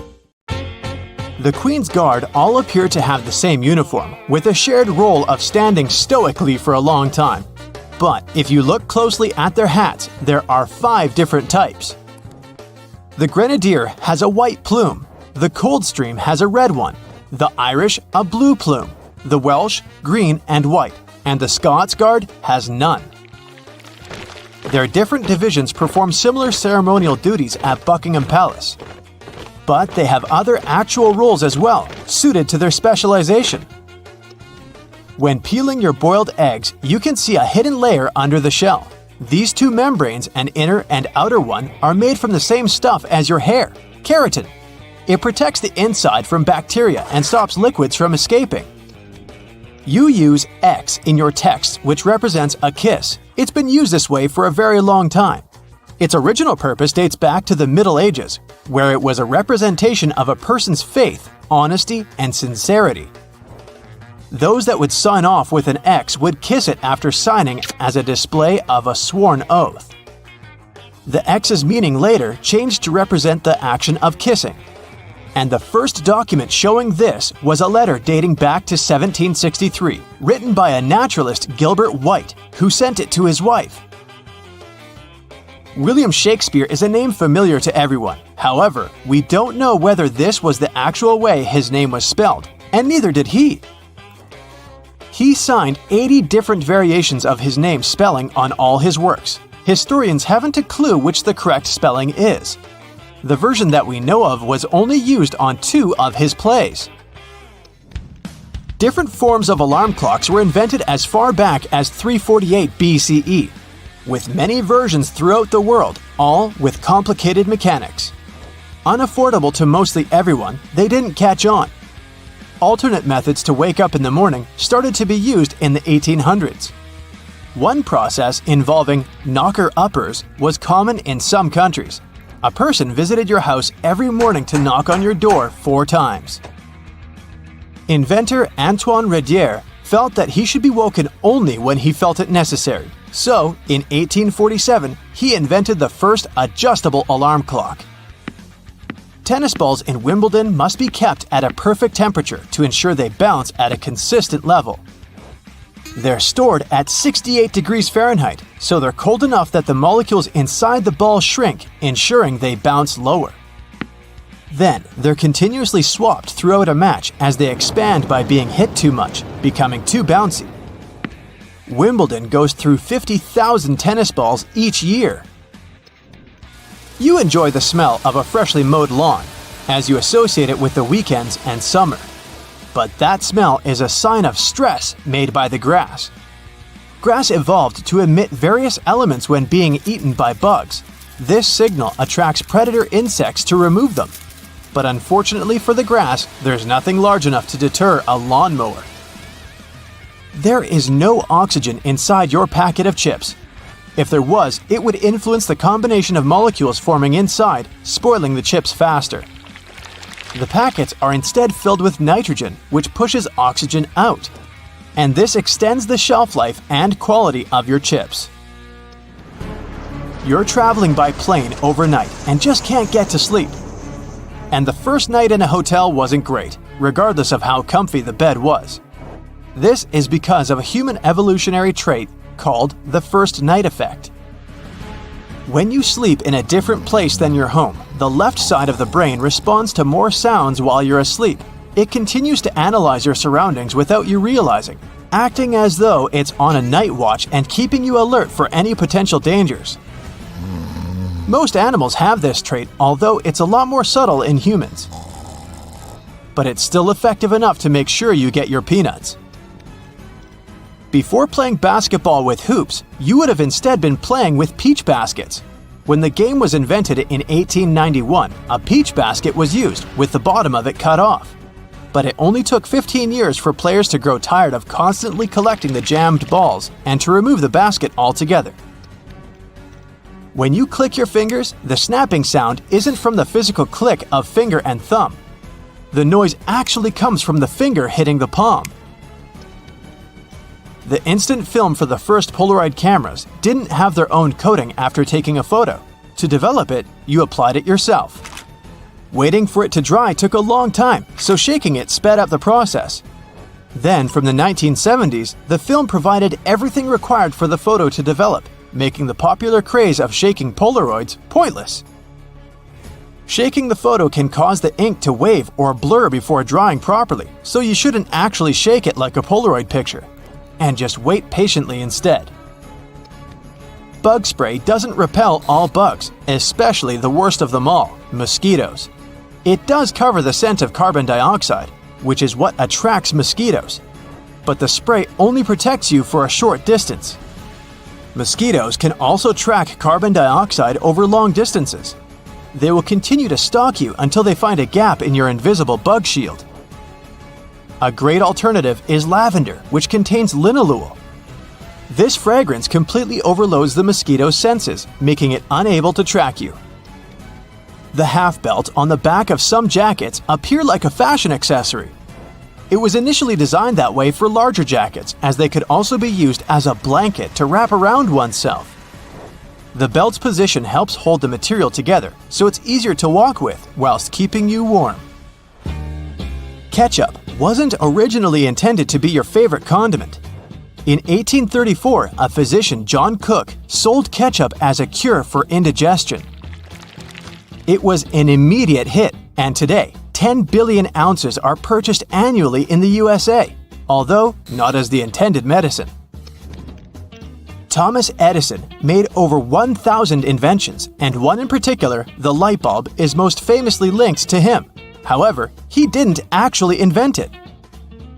The Queen's Guard all appear to have the same uniform, with a shared role of standing stoically for a long time. But if you look closely at their hats, there are 5 different types. The Grenadier has a white plume, the Coldstream has a red one, the Irish a blue plume, the Welsh green and white, and the Scots Guard has none. Their different divisions perform similar ceremonial duties at Buckingham Palace. But they have other actual roles as well, suited to their specialization. When peeling your boiled eggs, you can see a hidden layer under the shell. These 2 membranes, an inner and outer one, are made from the same stuff as your hair, keratin. It protects the inside from bacteria and stops liquids from escaping. You use X in your text, which represents a kiss. It's been used this way for a very long time. Its original purpose dates back to the Middle Ages, where it was a representation of a person's faith, honesty, and sincerity. Those that would sign off with an X would kiss it after signing as a display of a sworn oath. The X's meaning later changed to represent the action of kissing. And the first document showing this was a letter dating back to 1763, written by a naturalist, Gilbert White, who sent it to his wife. William Shakespeare is a name familiar to everyone. However, we don't know whether this was the actual way his name was spelled, and neither did he. He signed 80 different variations of his name spelling on all his works. Historians haven't a clue which the correct spelling is. The version that we know of was only used on 2 of his plays. Different forms of alarm clocks were invented as far back as 348 BCE, with many versions throughout the world, all with complicated mechanics. Unaffordable to mostly everyone, they didn't catch on. Alternate methods to wake up in the morning started to be used in the 1800s. One process involving knocker-uppers was common in some countries. A person visited your house every morning to knock on your door 4 times. Inventor Antoine Redier felt that he should be woken only when he felt it necessary. So, in 1847, he invented the first adjustable alarm clock. Tennis balls in Wimbledon must be kept at a perfect temperature to ensure they bounce at a consistent level. They're stored at 68 degrees Fahrenheit, so they're cold enough that the molecules inside the ball shrink, ensuring they bounce lower. Then, they're continuously swapped throughout a match as they expand by being hit too much, becoming too bouncy. Wimbledon goes through 50,000 tennis balls each year. You enjoy the smell of a freshly mowed lawn. as you associate it with the weekends and summer. But that smell is a sign of stress made by the grass. Grass evolved to emit various elements when being eaten by bugs. This signal attracts predator insects to remove them. But unfortunately for the grass, there's nothing large enough to deter a lawnmower. There is no oxygen inside your packet of chips. If there was, it would influence the combination of molecules forming inside, spoiling the chips faster. The packets are instead filled with nitrogen, which pushes oxygen out. And this extends the shelf life and quality of your chips. You're traveling by plane overnight and just can't get to sleep. And the first night in a hotel wasn't great, regardless of how comfy the bed was. This is because of a human evolutionary trait called the first night effect. When you sleep in a different place than your home, the left side of the brain responds to more sounds while you're asleep. It continues to analyze your surroundings without you realizing, acting as though it's on a night watch and keeping you alert for any potential dangers. Most animals have this trait, although it's a lot more subtle in humans. But it's still effective enough to make sure you get your peanuts. Before playing basketball with hoops, you would have instead been playing with peach baskets. When the game was invented in 1891, a peach basket was used, with the bottom of it cut off. But it only took 15 years for players to grow tired of constantly collecting the jammed balls and to remove the basket altogether. When you click your fingers, the snapping sound isn't from the physical click of finger and thumb. The noise actually comes from the finger hitting the palm. The instant film for the first Polaroid cameras didn't have their own coating after taking a photo. To develop it, you applied it yourself. Waiting for it to dry took a long time, so shaking it sped up the process. Then, from the 1970s, the film provided everything required for the photo to develop, making the popular craze of shaking Polaroids pointless. Shaking the photo can cause the ink to wave or blur before drying properly, so you shouldn't actually shake it like a Polaroid picture. And just wait patiently instead. Bug spray doesn't repel all bugs, especially the worst of them all, mosquitoes. It does cover the scent of carbon dioxide, which is what attracts mosquitoes. But the spray only protects you for a short distance. Mosquitoes can also track carbon dioxide over long distances. They will continue to stalk you until they find a gap in your invisible bug shield. A great alternative is lavender, which contains linalool. This fragrance completely overloads the mosquito's senses, making it unable to track you. The half belt on the back of some jackets appear like a fashion accessory. It was initially designed that way for larger jackets, as they could also be used as a blanket to wrap around oneself. The belt's position helps hold the material together, so it's easier to walk with whilst keeping you warm. Ketchup wasn't originally intended to be your favorite condiment. In 1834, a physician, John Cook, sold ketchup as a cure for indigestion. It was an immediate hit, and today, 10 billion ounces are purchased annually in the USA, although not as the intended medicine. Thomas Edison made over 1,000 inventions, and one in particular, the light bulb, is most famously linked to him. However, he didn't actually invent it.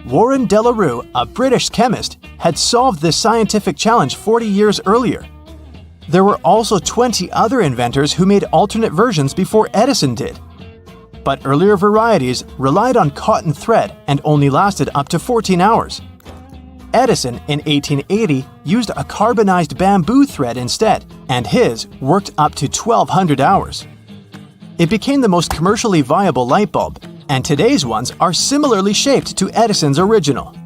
Warren de la Rue, a British chemist, had solved this scientific challenge 40 years earlier. There were also 20 other inventors who made alternate versions before Edison did. But earlier varieties relied on cotton thread and only lasted up to 14 hours. Edison, in 1880, used a carbonized bamboo thread instead, and his worked up to 1,200 hours. It became the most commercially viable light bulb, and today's ones are similarly shaped to Edison's original.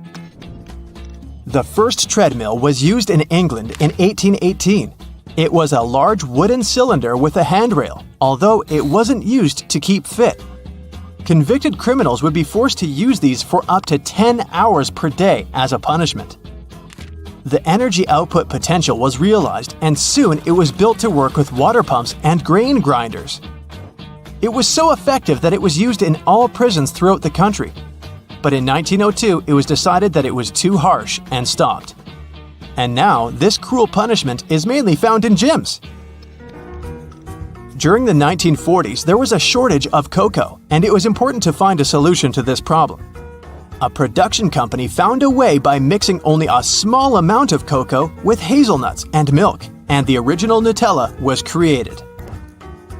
The first treadmill was used in England in 1818. It was a large wooden cylinder with a handrail, although it wasn't used to keep fit. Convicted criminals would be forced to use these for up to 10 hours per day as a punishment. The energy output potential was realized, and soon it was built to work with water pumps and grain grinders. It was so effective that it was used in all prisons throughout the country. But in 1902, it was decided that it was too harsh and stopped. And now, this cruel punishment is mainly found in gyms. During the 1940s, there was a shortage of cocoa, and it was important to find a solution to this problem. A production company found a way by mixing only a small amount of cocoa with hazelnuts and milk, and the original Nutella was created.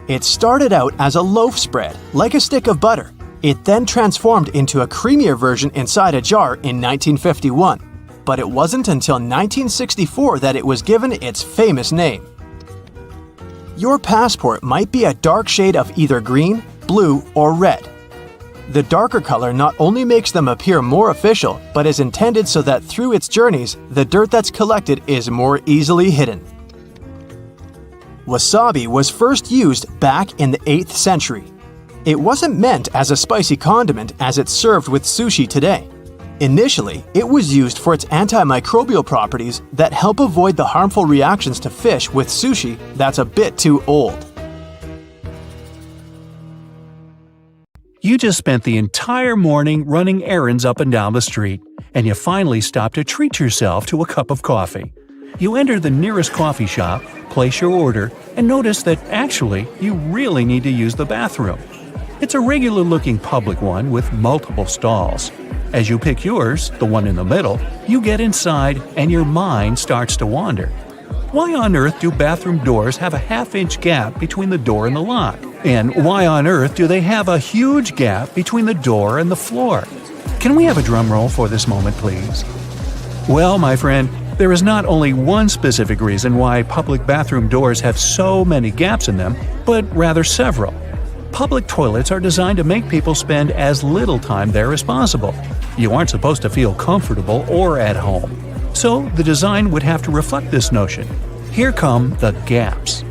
It started out as a loaf spread, like a stick of butter. It then transformed into a creamier version inside a jar in 1951, but it wasn't until 1964 that it was given its famous name. Your passport might be a dark shade of either green, blue, or red. The darker color not only makes them appear more official, but is intended so that through its journeys, the dirt that's collected is more easily hidden. Wasabi was first used back in the 8th century. It wasn't meant as a spicy condiment as it's served with sushi today. Initially, it was used for its antimicrobial properties that help avoid the harmful reactions to fish with sushi that's a bit too old. You just spent the entire morning running errands up and down the street, and you finally stop to treat yourself to a cup of coffee. You enter the nearest coffee shop, place your order, and notice that actually you really need to use the bathroom. It's a regular-looking public one with multiple stalls. As you pick yours, the one in the middle, you get inside and your mind starts to wander. Why on earth do bathroom doors have a half-inch gap between the door and the lock? And why on earth do they have a huge gap between the door and the floor? Can we have a drum roll for this moment, please? Well, my friend, there is not only one specific reason why public bathroom doors have so many gaps in them, but rather several. Public toilets are designed to make people spend as little time there as possible. You aren't supposed to feel comfortable or at home. So the design would have to reflect this notion. Here come the gaps.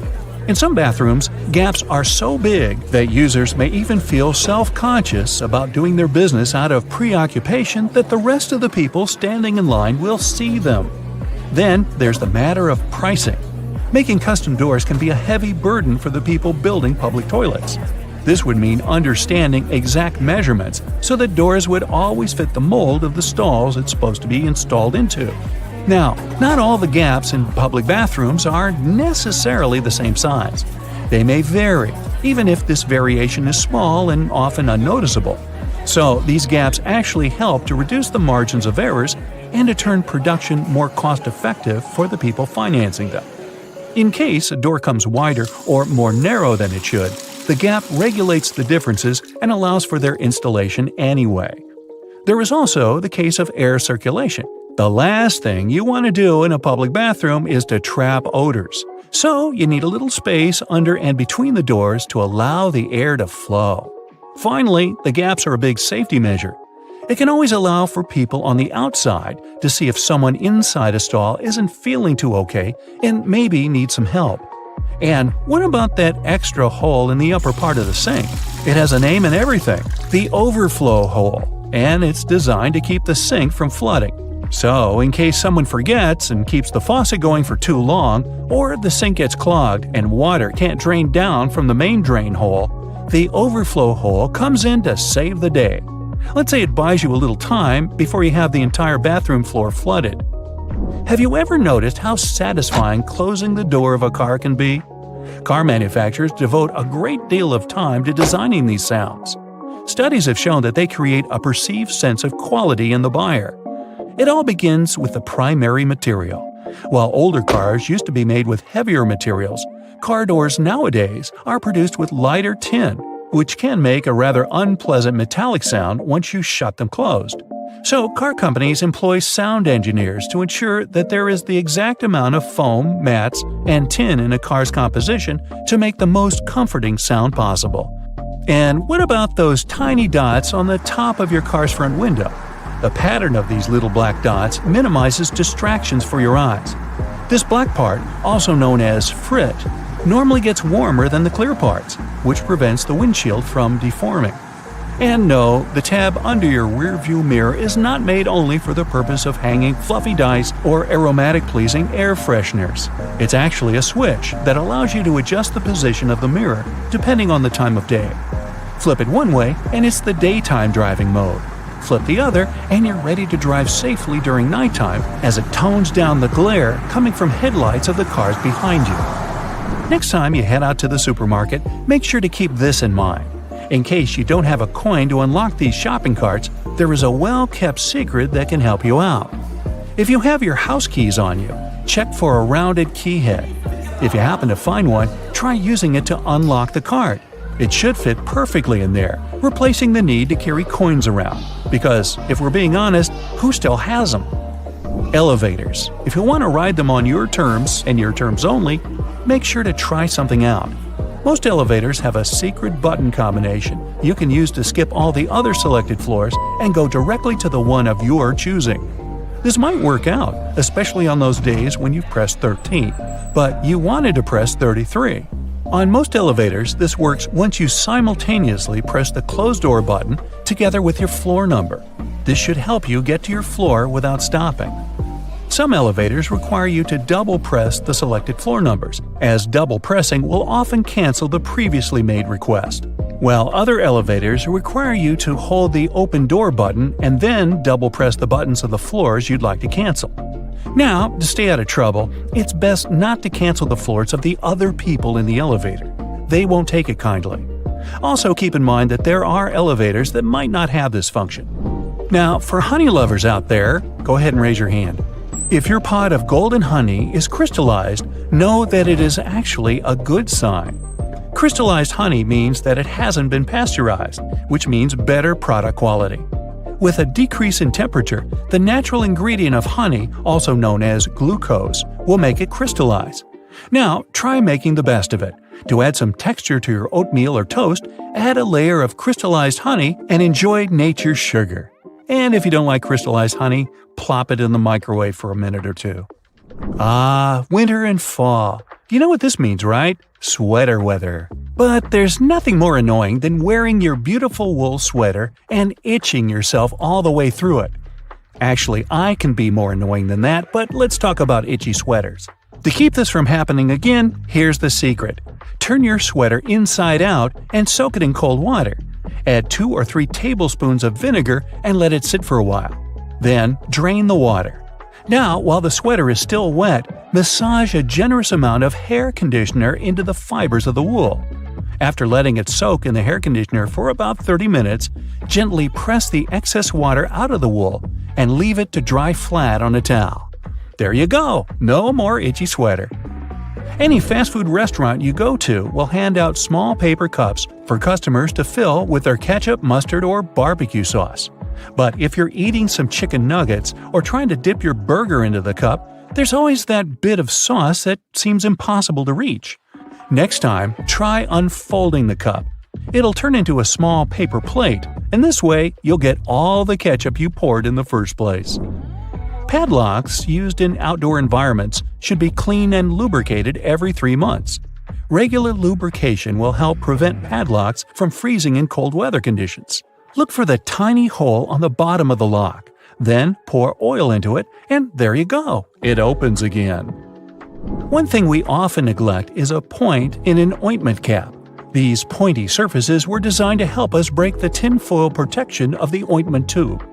In some bathrooms, gaps are so big that users may even feel self-conscious about doing their business out of preoccupation that the rest of the people standing in line will see them. Then there's the matter of pricing. Making custom doors can be a heavy burden for the people building public toilets. This would mean understanding exact measurements so that doors would always fit the mold of the stalls it's supposed to be installed into. Now, not all the gaps in public bathrooms are necessarily the same size. They may vary, even if this variation is small and often unnoticeable. So, these gaps actually help to reduce the margins of errors and to turn production more cost-effective for the people financing them. In case a door comes wider or more narrow than it should, the gap regulates the differences and allows for their installation anyway. There is also the case of air circulation. The last thing you want to do in a public bathroom is to trap odors. So you need a little space under and between the doors to allow the air to flow. Finally, the gaps are a big safety measure. It can always allow for people on the outside to see if someone inside a stall isn't feeling too okay and maybe needs some help. And what about that extra hole in the upper part of the sink? It has a name and everything, the overflow hole, and it's designed to keep the sink from flooding. So, in case someone forgets and keeps the faucet going for too long, or the sink gets clogged and water can't drain down from the main drain hole, the overflow hole comes in to save the day. Let's say it buys you a little time before you have the entire bathroom floor flooded. Have you ever noticed how satisfying closing the door of a car can be? Car manufacturers devote a great deal of time to designing these sounds. Studies have shown that they create a perceived sense of quality in the buyer. It all begins with the primary material. While older cars used to be made with heavier materials, car doors nowadays are produced with lighter tin, which can make a rather unpleasant metallic sound once you shut them closed. So car companies employ sound engineers to ensure that there is the exact amount of foam, mats, and tin in a car's composition to make the most comforting sound possible. And what about those tiny dots on the top of your car's front window? The pattern of these little black dots minimizes distractions for your eyes. This black part, also known as frit, normally gets warmer than the clear parts, which prevents the windshield from deforming. And no, the tab under your rearview mirror is not made only for the purpose of hanging fluffy dice or aromatic-pleasing air fresheners. It's actually a switch that allows you to adjust the position of the mirror depending on the time of day. Flip it one way and it's the daytime driving mode. Flip the other and you're ready to drive safely during nighttime as it tones down the glare coming from headlights of the cars behind you. Next time you head out to the supermarket, make sure to keep this in mind. In case you don't have a coin to unlock these shopping carts, there is a well-kept secret that can help you out. If you have your house keys on you, check for a rounded key head. If you happen to find one, try using it to unlock the cart. It should fit perfectly in there, replacing the need to carry coins around. Because, if we're being honest, who still has them? Elevators. If you want to ride them on your terms, and your terms only, make sure to try something out. Most elevators have a secret button combination you can use to skip all the other selected floors and go directly to the one of your choosing. This might work out, especially on those days when you've pressed 13, but you wanted to press 33. On most elevators, this works once you simultaneously press the closed door button together with your floor number. This should help you get to your floor without stopping. Some elevators require you to double press the selected floor numbers, as double pressing will often cancel the previously made request. While other elevators require you to hold the open door button and then double press the buttons of the floors you'd like to cancel. Now, to stay out of trouble, it's best not to cancel the floors of the other people in the elevator. They won't take it kindly. Also keep in mind that there are elevators that might not have this function. Now, for honey lovers out there, go ahead and raise your hand. If your pot of golden honey is crystallized, know that it is actually a good sign. Crystallized honey means that it hasn't been pasteurized, which means better product quality. With a decrease in temperature, the natural ingredient of honey, also known as glucose, will make it crystallize. Now, try making the best of it. To add some texture to your oatmeal or toast, add a layer of crystallized honey and enjoy nature's sugar. And if you don't like crystallized honey, plop it in the microwave for a minute or two. Ah, winter and fall. You know what this means, right? Sweater weather. But there's nothing more annoying than wearing your beautiful wool sweater and itching yourself all the way through it. Actually, I can be more annoying than that, but let's talk about itchy sweaters. To keep this from happening again, here's the secret. Turn your sweater inside out and soak it in cold water. Add 2 or 3 tablespoons of vinegar and let it sit for a while. Then, drain the water. Now, while the sweater is still wet, massage a generous amount of hair conditioner into the fibers of the wool. After letting it soak in the hair conditioner for about 30 minutes, gently press the excess water out of the wool and leave it to dry flat on a towel. There you go! No more itchy sweater. Any fast food restaurant you go to will hand out small paper cups for customers to fill with their ketchup, mustard, or barbecue sauce. But if you're eating some chicken nuggets or trying to dip your burger into the cup, there's always that bit of sauce that seems impossible to reach. Next time, try unfolding the cup. It'll turn into a small paper plate, and this way you'll get all the ketchup you poured in the first place. Padlocks used in outdoor environments should be cleaned and lubricated every 3 months. Regular lubrication will help prevent padlocks from freezing in cold weather conditions. Look for the tiny hole on the bottom of the lock. Then pour oil into it, and there you go. It opens again. One thing we often neglect is a point in an ointment cap. These pointy surfaces were designed to help us break the tinfoil protection of the ointment tube.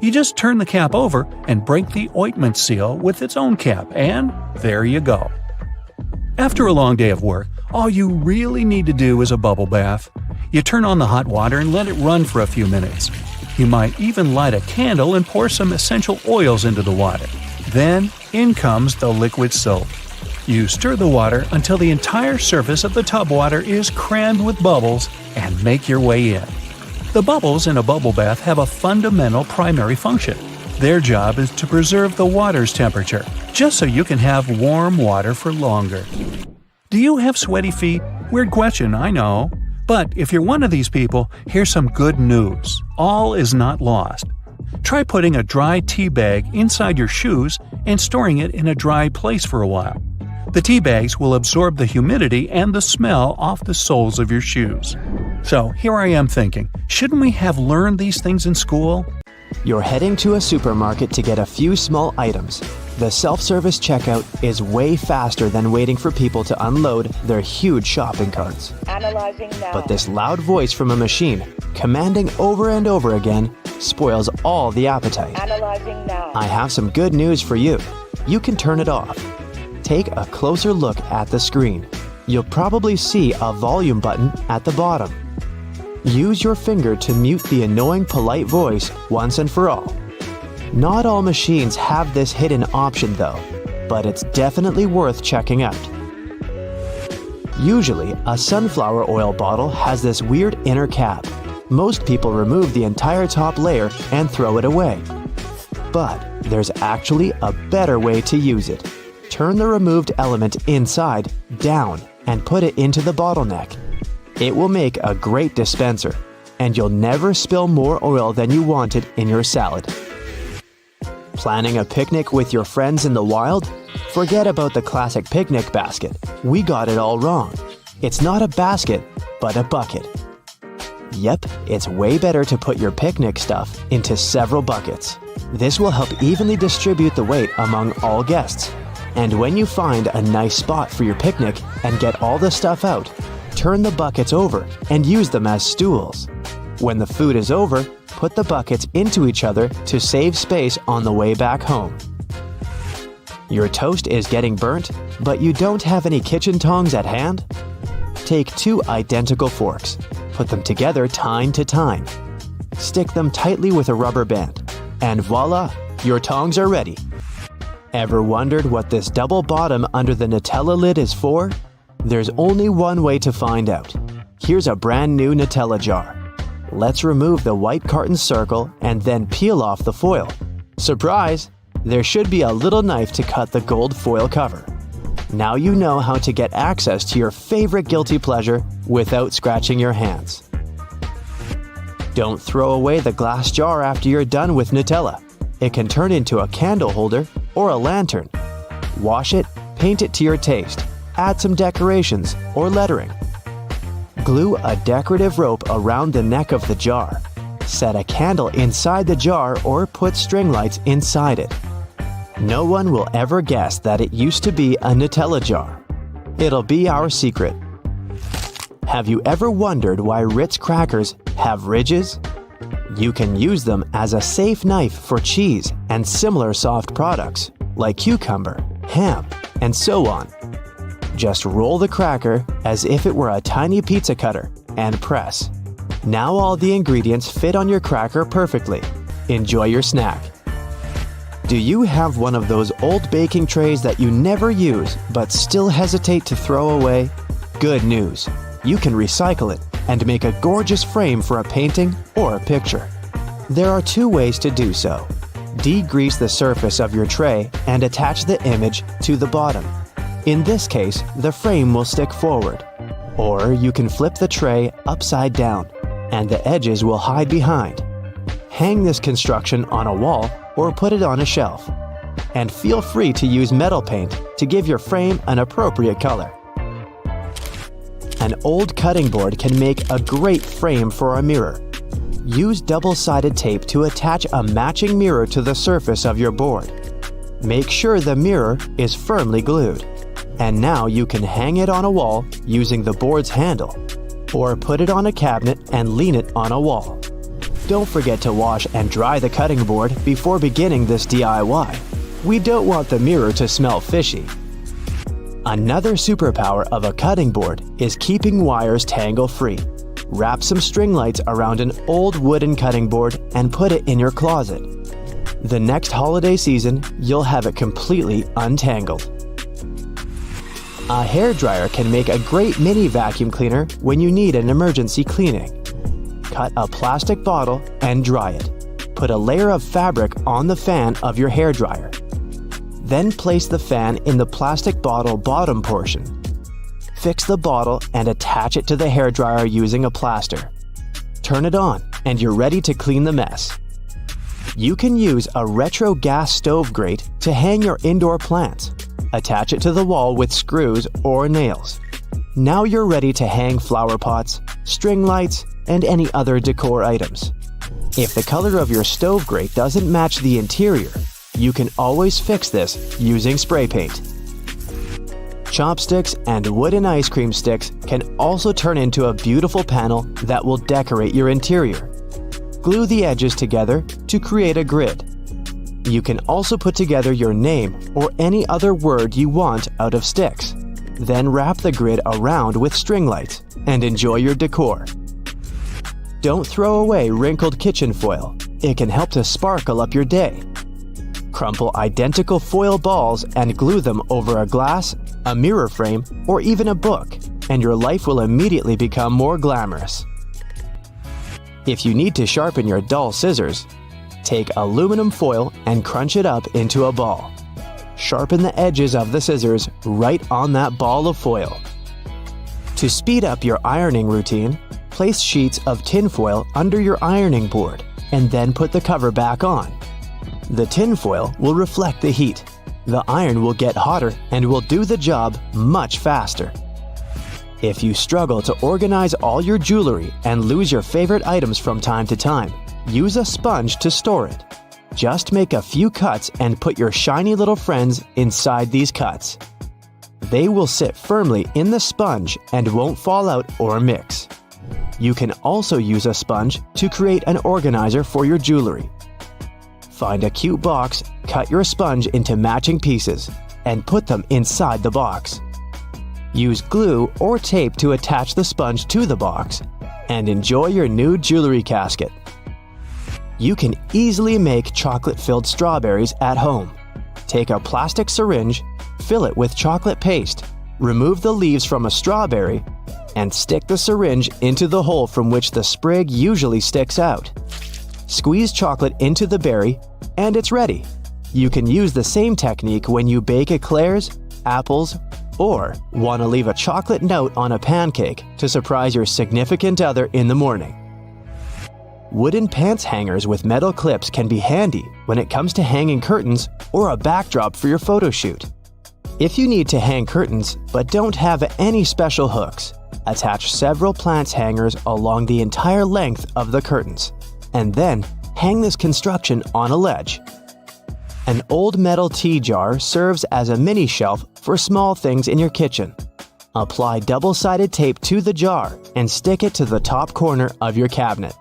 You just turn the cap over and break the ointment seal with its own cap, and there you go. After a long day of work, all you really need to do is a bubble bath. You turn on the hot water and let it run for a few minutes. You might even light a candle and pour some essential oils into the water. Then, in comes the liquid soap. You stir the water until the entire surface of the tub water is crammed with bubbles and make your way in. The bubbles in a bubble bath have a fundamental primary function. Their job is to preserve the water's temperature, just so you can have warm water for longer. Do you have sweaty feet? Weird question, I know. But if you're one of these people, here's some good news. All is not lost. Try putting a dry tea bag inside your shoes and storing it in a dry place for a while. The tea bags will absorb the humidity and the smell off the soles of your shoes. So here I am thinking, shouldn't we have learned these things in school? You're heading to a supermarket to get a few small items. The self-service checkout is way faster than waiting for people to unload their huge shopping carts. Analyzing now. But this loud voice from a machine, commanding over and over again, spoils all the appetite. Analyzing now. I have some good news for you. You can turn it off. Take a closer look at the screen. you'll probably see a volume button at the bottom. Use your finger to mute the annoying polite voice once and for all. Not all machines have this hidden option though, but it's definitely worth checking out. Usually, a sunflower oil bottle has this weird inner cap. Most people remove the entire top layer and throw it away. But there's actually a better way to use it. Turn the removed element inside down and put it into the bottleneck. It will make a great dispenser, and you'll never spill more oil than you wanted in your salad. Planning a picnic with your friends in the wild? Forget about the classic picnic basket. We got it all wrong. It's not a basket, but a bucket. Yep, it's way better to put your picnic stuff into several buckets. This will help evenly distribute the weight among all guests. And when you find a nice spot for your picnic and get all the stuff out, turn the buckets over and use them as stools. When the food is over, put the buckets into each other to save space on the way back home. Your toast is getting burnt, but you don't have any kitchen tongs at hand? Take 2 identical forks, put them together tine to tine. Stick them tightly with a rubber band, and voila, your tongs are ready. Ever wondered what this double bottom under the Nutella lid is for? There's only one way to find out. Here's a brand new Nutella jar. Let's remove the white carton circle and then peel off the foil. Surprise! There should be a little knife to cut the gold foil cover. Now you know how to get access to your favorite guilty pleasure without scratching your hands. Don't throw away the glass jar after you're done with Nutella. It can turn into a candle holder or a lantern. Wash it, paint it to your taste, add some decorations or lettering. Glue a decorative rope around the neck of the jar. Set a candle inside the jar or put string lights inside it. No one will ever guess that it used to be a Nutella jar. It'll be our secret. Have you ever wondered why Ritz crackers have ridges? You can use them as a safe knife for cheese and similar soft products like cucumber, ham, and so on. Just roll the cracker as if it were a tiny pizza cutter and press. Now all the ingredients fit on your cracker perfectly. Enjoy your snack. Do you have one of those old baking trays that you never use but still hesitate to throw away? Good news! You can recycle it and make a gorgeous frame for a painting or a picture. There are 2 ways to do so. Degrease the surface of your tray and attach the image to the bottom. In this case, the frame will stick forward. Or you can flip the tray upside down, and the edges will hide behind. Hang this construction on a wall or put it on a shelf. And feel free to use metal paint to give your frame an appropriate color. An old cutting board can make a great frame for a mirror. Use double-sided tape to attach a matching mirror to the surface of your board. Make sure the mirror is firmly glued. And now you can hang it on a wall using the board's handle, or put it on a cabinet and lean it on a wall. Don't forget to wash and dry the cutting board before beginning this DIY. We don't want the mirror to smell fishy. Another superpower of a cutting board is keeping wires tangle-free. Wrap some string lights around an old wooden cutting board and put it in your closet. The next holiday season, you'll have it completely untangled. A hairdryer can make a great mini vacuum cleaner when you need an emergency cleaning. Cut a plastic bottle and dry it. Put a layer of fabric on the fan of your hairdryer. Then place the fan in the plastic bottle bottom portion. Fix the bottle and attach it to the hairdryer using a plaster. Turn it on and you're ready to clean the mess. You can use a retro gas stove grate to hang your indoor plants. Attach it to the wall with screws or nails. Now you're ready to hang flower pots, string lights, and any other decor items. If the color of your stove grate doesn't match the interior, you can always fix this using spray paint. Chopsticks and wooden ice cream sticks can also turn into a beautiful panel that will decorate your interior. Glue the edges together to create a grid. You can also put together your name or any other word you want out of sticks. Then wrap the grid around with string lights and enjoy your decor. Don't throw away wrinkled kitchen foil. It can help to sparkle up your day. Crumple identical foil balls and glue them over a glass, a mirror frame, or even a book, and your life will immediately become more glamorous. If you need to sharpen your dull scissors, take aluminum foil and crunch it up into a ball. Sharpen the edges of the scissors right on that ball of foil. To speed up your ironing routine, place sheets of tinfoil under your ironing board and then put the cover back on. The tinfoil will reflect the heat. The iron will get hotter and will do the job much faster. If you struggle to organize all your jewelry and lose your favorite items from time to time, use a sponge to store it. Just make a few cuts and put your shiny little friends inside these cuts. They will sit firmly in the sponge and won't fall out or mix. You can also use a sponge to create an organizer for your jewelry. Find a cute box, cut your sponge into matching pieces, and put them inside the box. Use glue or tape to attach the sponge to the box, and enjoy your new jewelry casket. You can easily make chocolate-filled strawberries at home. Take a plastic syringe, fill it with chocolate paste, remove the leaves from a strawberry, and stick the syringe into the hole from which the sprig usually sticks out. Squeeze chocolate into the berry, and it's ready. You can use the same technique when you bake eclairs, apples, or want to leave a chocolate note on a pancake to surprise your significant other in the morning. Wooden pants hangers with metal clips can be handy when it comes to hanging curtains or a backdrop for your photo shoot. If you need to hang curtains but don't have any special hooks, attach several plant hangers along the entire length of the curtains, and then hang this construction on a ledge. An old metal tea jar serves as a mini shelf for small things in your kitchen. Apply double-sided tape to the jar and stick it to the top corner of your cabinet.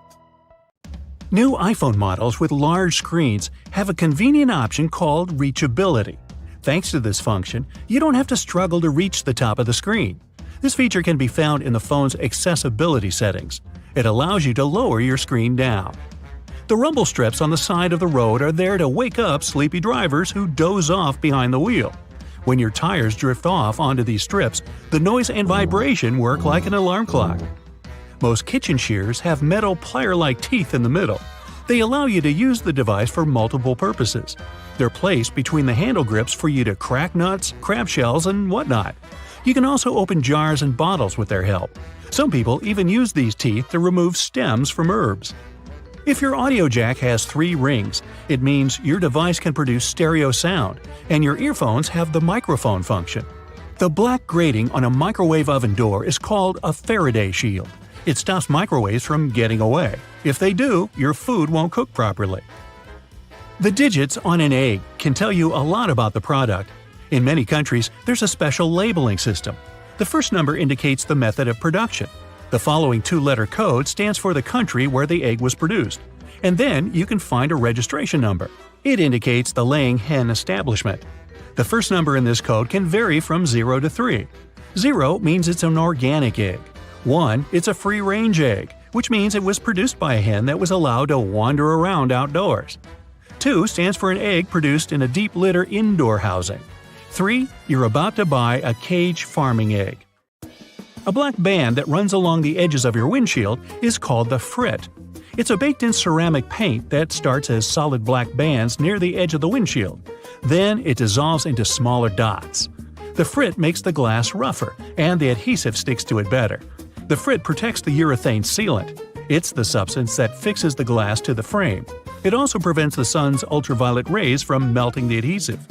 New iPhone models with large screens have a convenient option called reachability. Thanks to this function, you don't have to struggle to reach the top of the screen. This feature can be found in the phone's accessibility settings. It allows you to lower your screen down. The rumble strips on the side of the road are there to wake up sleepy drivers who doze off behind the wheel. When your tires drift off onto these strips, the noise and vibration work like an alarm clock. Most kitchen shears have metal plier-like teeth in the middle. They allow you to use the device for multiple purposes. They're placed between the handle grips for you to crack nuts, crab shells, and whatnot. You can also open jars and bottles with their help. Some people even use these teeth to remove stems from herbs. If your audio jack has 3 rings, it means your device can produce stereo sound, and your earphones have the microphone function. The black grating on a microwave oven door is called a Faraday shield. It stops microwaves from getting away. If they do, your food won't cook properly. The digits on an egg can tell you a lot about the product. In many countries, there's a special labeling system. The first number indicates the method of production. The following 2-letter code stands for the country where the egg was produced. And then you can find a registration number. It indicates the laying hen establishment. The first number in this code can vary from 0 to 3. 0 means it's an organic egg. 1, it's a free-range egg, which means it was produced by a hen that was allowed to wander around outdoors. 2 stands for an egg produced in a deep litter indoor housing. 3, you're about to buy a cage farming egg. A black band that runs along the edges of your windshield is called the frit. It's a baked-in ceramic paint that starts as solid black bands near the edge of the windshield. Then it dissolves into smaller dots. The frit makes the glass rougher, and the adhesive sticks to it better. The frit protects the urethane sealant. It's the substance that fixes the glass to the frame. It also prevents the sun's ultraviolet rays from melting the adhesive.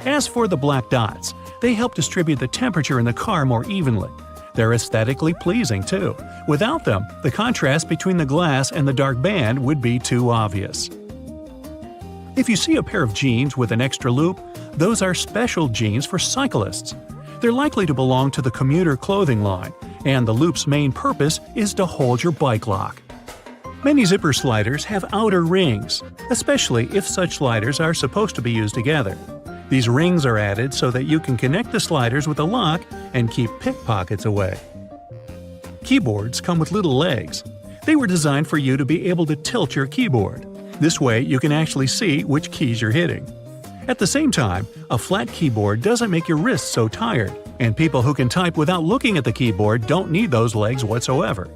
As for the black dots, they help distribute the temperature in the car more evenly. They're aesthetically pleasing, too. Without them, the contrast between the glass and the dark band would be too obvious. If you see a pair of jeans with an extra loop, those are special jeans for cyclists. They're likely to belong to the commuter clothing line, and the loop's main purpose is to hold your bike lock. Many zipper sliders have outer rings, especially if such sliders are supposed to be used together. These rings are added so that you can connect the sliders with a lock and keep pickpockets away. Keyboards come with little legs. They were designed for you to be able to tilt your keyboard. This way you can actually see which keys you're hitting. At the same time, a flat keyboard doesn't make your wrists so tired, and people who can type without looking at the keyboard don't need those legs whatsoever.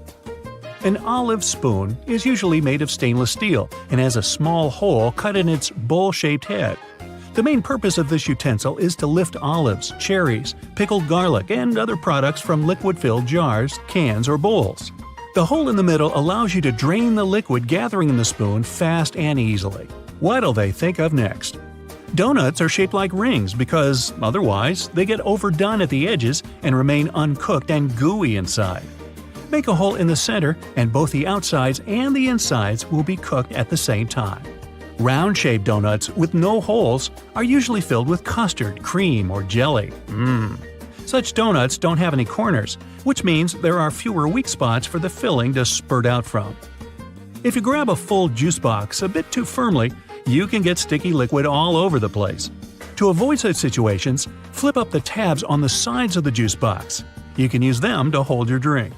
An olive spoon is usually made of stainless steel and has a small hole cut in its bowl-shaped head. The main purpose of this utensil is to lift olives, cherries, pickled garlic, and other products from liquid-filled jars, cans, or bowls. The hole in the middle allows you to drain the liquid gathering in the spoon fast and easily. What'll they think of next? Donuts are shaped like rings because, otherwise, they get overdone at the edges and remain uncooked and gooey inside. Make a hole in the center and both the outsides and the insides will be cooked at the same time. Round-shaped donuts with no holes are usually filled with custard, cream, or jelly. Such donuts don't have any corners, which means there are fewer weak spots for the filling to spurt out from. If you grab a full juice box a bit too firmly, you can get sticky liquid all over the place. To avoid such situations, flip up the tabs on the sides of the juice box. You can use them to hold your drink.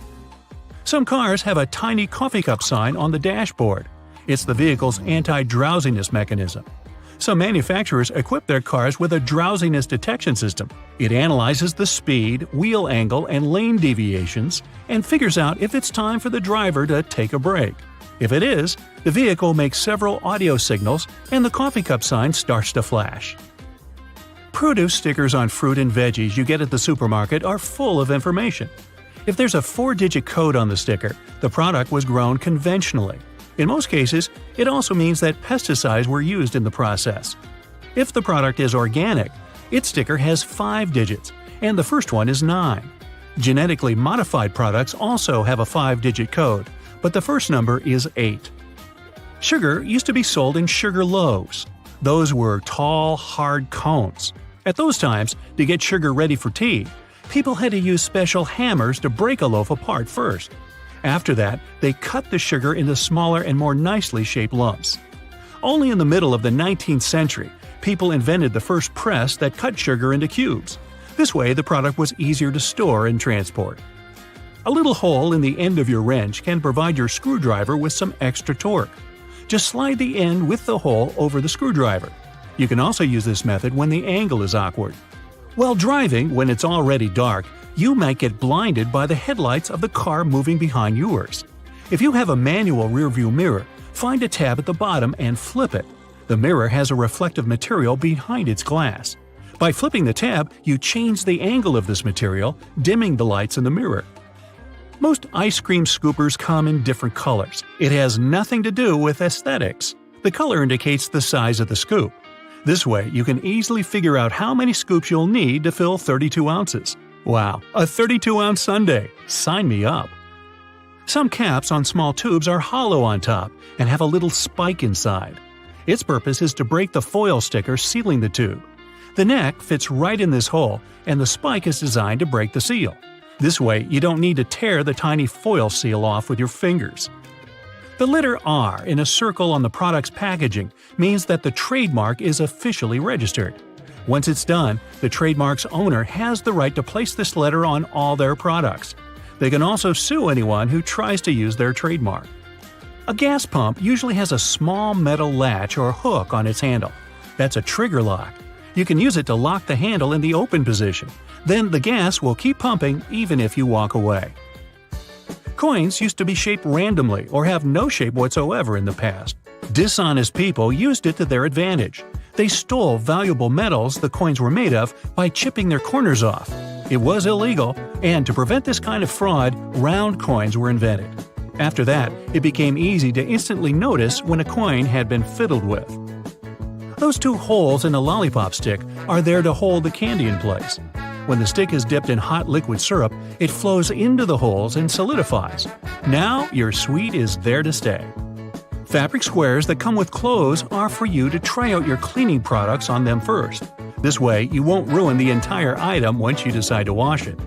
Some cars have a tiny coffee cup sign on the dashboard. It's the vehicle's anti-drowsiness mechanism. Some manufacturers equip their cars with a drowsiness detection system. It analyzes the speed, wheel angle, and lane deviations, and figures out if it's time for the driver to take a break. If it is, the vehicle makes several audio signals and the coffee cup sign starts to flash. Produce stickers on fruit and veggies you get at the supermarket are full of information. If there's a 4-digit code on the sticker, the product was grown conventionally. In most cases, it also means that pesticides were used in the process. If the product is organic, its sticker has 5 digits, and the first one is 9. Genetically modified products also have a 5-digit code, but the first number is 8. Sugar used to be sold in sugar loaves. Those were tall, hard cones. At those times, to get sugar ready for tea, people had to use special hammers to break a loaf apart first. After that, they cut the sugar into smaller and more nicely shaped lumps. Only in the middle of the 19th century, people invented the first press that cut sugar into cubes. This way, the product was easier to store and transport. A little hole in the end of your wrench can provide your screwdriver with some extra torque. Just slide the end with the hole over the screwdriver. You can also use this method when the angle is awkward. While driving, when it's already dark, you might get blinded by the headlights of the car moving behind yours. If you have a manual rearview mirror, find a tab at the bottom and flip it. The mirror has a reflective material behind its glass. By flipping the tab, you change the angle of this material, dimming the lights in the mirror. Most ice cream scoopers come in different colors. It has nothing to do with aesthetics. The color indicates the size of the scoop. This way, you can easily figure out how many scoops you'll need to fill 32 ounces. Wow, a 32-ounce sundae! Sign me up! Some caps on small tubes are hollow on top and have a little spike inside. Its purpose is to break the foil sticker sealing the tube. The neck fits right in this hole, and the spike is designed to break the seal. This way, you don't need to tear the tiny foil seal off with your fingers. The letter R in a circle on the product's packaging means that the trademark is officially registered. Once it's done, the trademark's owner has the right to place this letter on all their products. They can also sue anyone who tries to use their trademark. A gas pump usually has a small metal latch or hook on its handle. That's a trigger lock. You can use it to lock the handle in the open position. Then the gas will keep pumping even if you walk away. Coins used to be shaped randomly or have no shape whatsoever in the past. Dishonest people used it to their advantage. They stole valuable metals the coins were made of by chipping their corners off. It was illegal, and to prevent this kind of fraud, round coins were invented. After that, it became easy to instantly notice when a coin had been fiddled with. Those 2 holes in a lollipop stick are there to hold the candy in place. When the stick is dipped in hot liquid syrup, it flows into the holes and solidifies. Now your sweet is there to stay. Fabric squares that come with clothes are for you to try out your cleaning products on them first. This way, you won't ruin the entire item once you decide to wash it.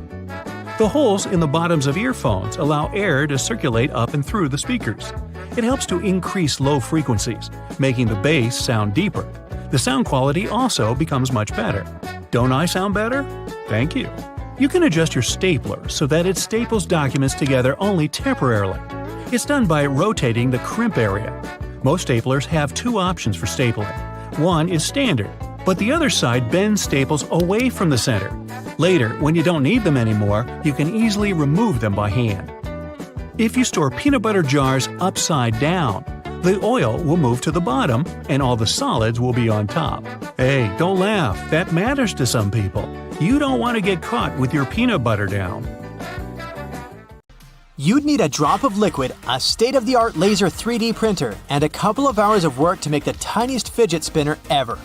The holes in the bottoms of earphones allow air to circulate up and through the speakers. It helps to increase low frequencies, making the bass sound deeper. The sound quality also becomes much better. Don't I sound better? Thank you. You can adjust your stapler so that it staples documents together only temporarily. It's done by rotating the crimp area. Most staplers have two options for stapling. One is standard, but the other side bends staples away from the center. Later, when you don't need them anymore, you can easily remove them by hand. If you store peanut butter jars upside down, the oil will move to the bottom and all the solids will be on top. Hey, don't laugh, that matters to some people. You don't want to get caught with your peanut butter down. You'd need a drop of liquid, a state-of-the-art laser 3D printer, and a couple of hours of work to make the tiniest fidget spinner ever.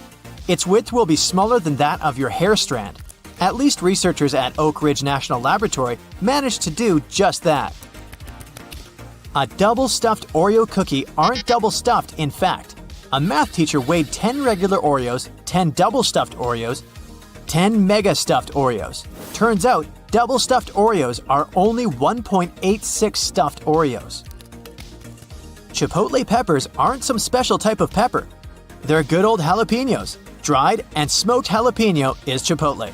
Its width will be smaller than that of your hair strand. At least researchers at Oak Ridge National Laboratory managed to do just that. A double-stuffed Oreo cookie aren't double-stuffed, in fact. A math teacher weighed 10 regular Oreos, 10 double-stuffed Oreos, 10 mega-stuffed Oreos. Turns out, double-stuffed Oreos are only 1.86 stuffed Oreos. Chipotle peppers aren't some special type of pepper. They're good old jalapenos. Dried and smoked jalapeno is chipotle.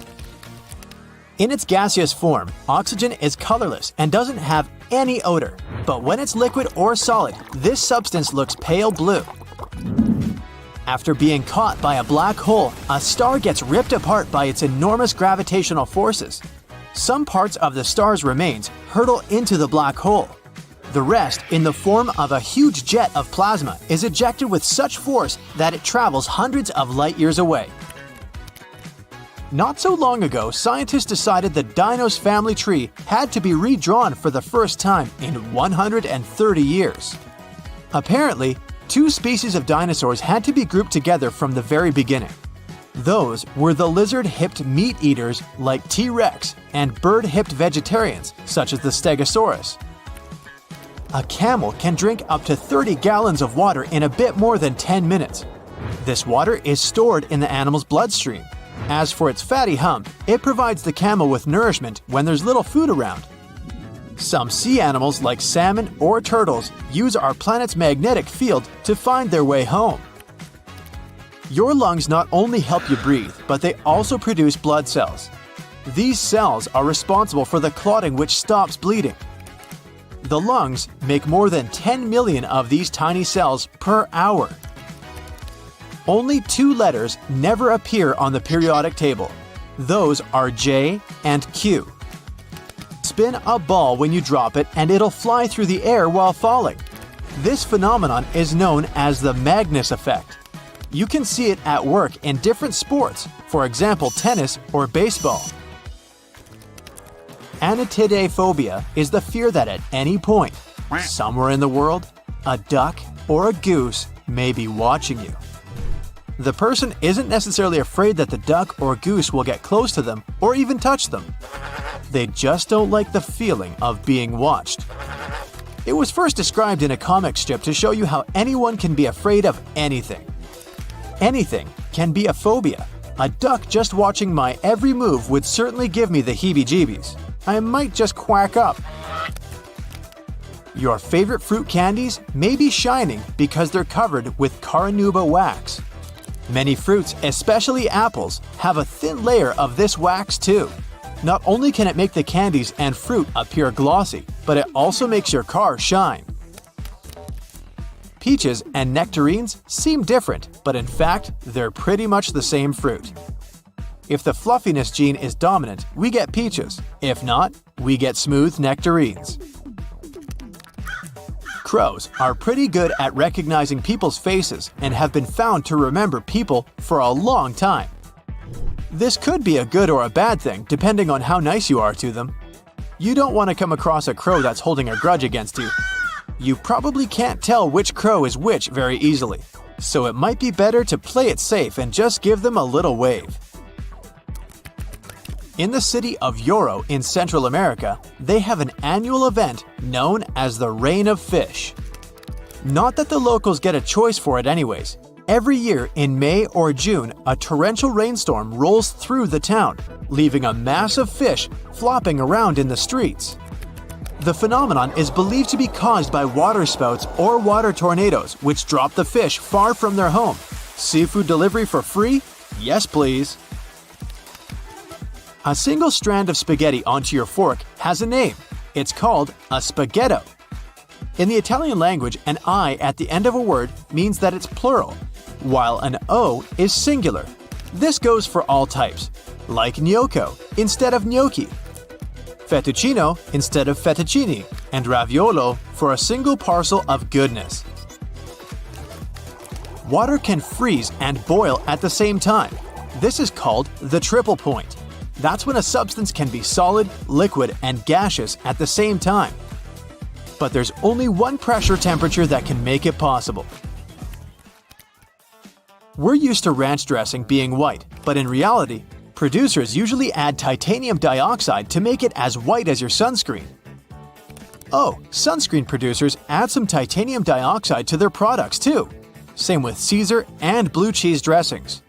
In its gaseous form, oxygen is colorless and doesn't have any odor. But when it's liquid or solid, this substance looks pale blue. After being caught by a black hole, a star gets ripped apart by its enormous gravitational forces. Some parts of the star's remains hurtle into the black hole. The rest, in the form of a huge jet of plasma, is ejected with such force that it travels hundreds of light years away. Not so long ago, scientists decided the dino's family tree had to be redrawn for the first time in 130 years. Apparently, two species of dinosaurs had to be grouped together from the very beginning. Those were the lizard-hipped meat-eaters like T-Rex and bird-hipped vegetarians such as the Stegosaurus. A camel can drink up to 30 gallons of water in a bit more than 10 minutes. This water is stored in the animal's bloodstream. As for its fatty hump, it provides the camel with nourishment when there's little food around. Some sea animals like salmon or turtles use our planet's magnetic field to find their way home. Your lungs not only help you breathe, but they also produce blood cells. These cells are responsible for the clotting which stops bleeding. The lungs make more than 10 million of these tiny cells per hour. Only two letters never appear on the periodic table. Those are J and Q. Spin a ball when you drop it and it'll fly through the air while falling. This phenomenon is known as the Magnus effect. You can see it at work in different sports, for example tennis or baseball. Anatidaephobia is the fear that at any point, somewhere in the world, a duck or a goose may be watching you. The person isn't necessarily afraid that the duck or goose will get close to them or even touch them. They just don't like the feeling of being watched. It was first described in a comic strip to show you how anyone can be afraid of anything. Anything can be a phobia. A duck just watching my every move would certainly give me the heebie-jeebies. I might just quack up. Your favorite fruit candies may be shining because they're covered with carnauba wax. Many fruits, especially apples, have a thin layer of this wax too. Not only can it make the candies and fruit appear glossy, but it also makes your car shine. Peaches and nectarines seem different, but in fact, they're pretty much the same fruit. If the fluffiness gene is dominant, we get peaches. If not, we get smooth nectarines. Crows are pretty good at recognizing people's faces and have been found to remember people for a long time. This could be a good or a bad thing depending on how nice you are to them. You don't want to come across a crow that's holding a grudge against you. You probably can't tell which crow is which very easily, so it might be better to play it safe and just give them a little wave. In the city of Yoro in Central America, they have an annual event known as the Rain of Fish. Not that the locals get a choice for it anyways. Every year in May or June, a torrential rainstorm rolls through the town, leaving a mass of fish flopping around in the streets. The phenomenon is believed to be caused by waterspouts or water tornadoes, which drop the fish far from their home. Seafood delivery for free? Yes, please. A single strand of spaghetti onto your fork has a name. It's called a spaghetto. In the Italian language, an I at the end of a word means that it's plural, while an O is singular. This goes for all types, like gnocco instead of gnocchi, fettuccino instead of fettuccine, and raviolo for a single parcel of goodness. Water can freeze and boil at the same time. This is called the triple point. That's when a substance can be solid, liquid, and gaseous at the same time. But there's only one pressure temperature that can make it possible. We're used to ranch dressing being white, but in reality, producers usually add titanium dioxide to make it as white as your sunscreen. Oh, sunscreen producers add some titanium dioxide to their products too. Same with Caesar and blue cheese dressings.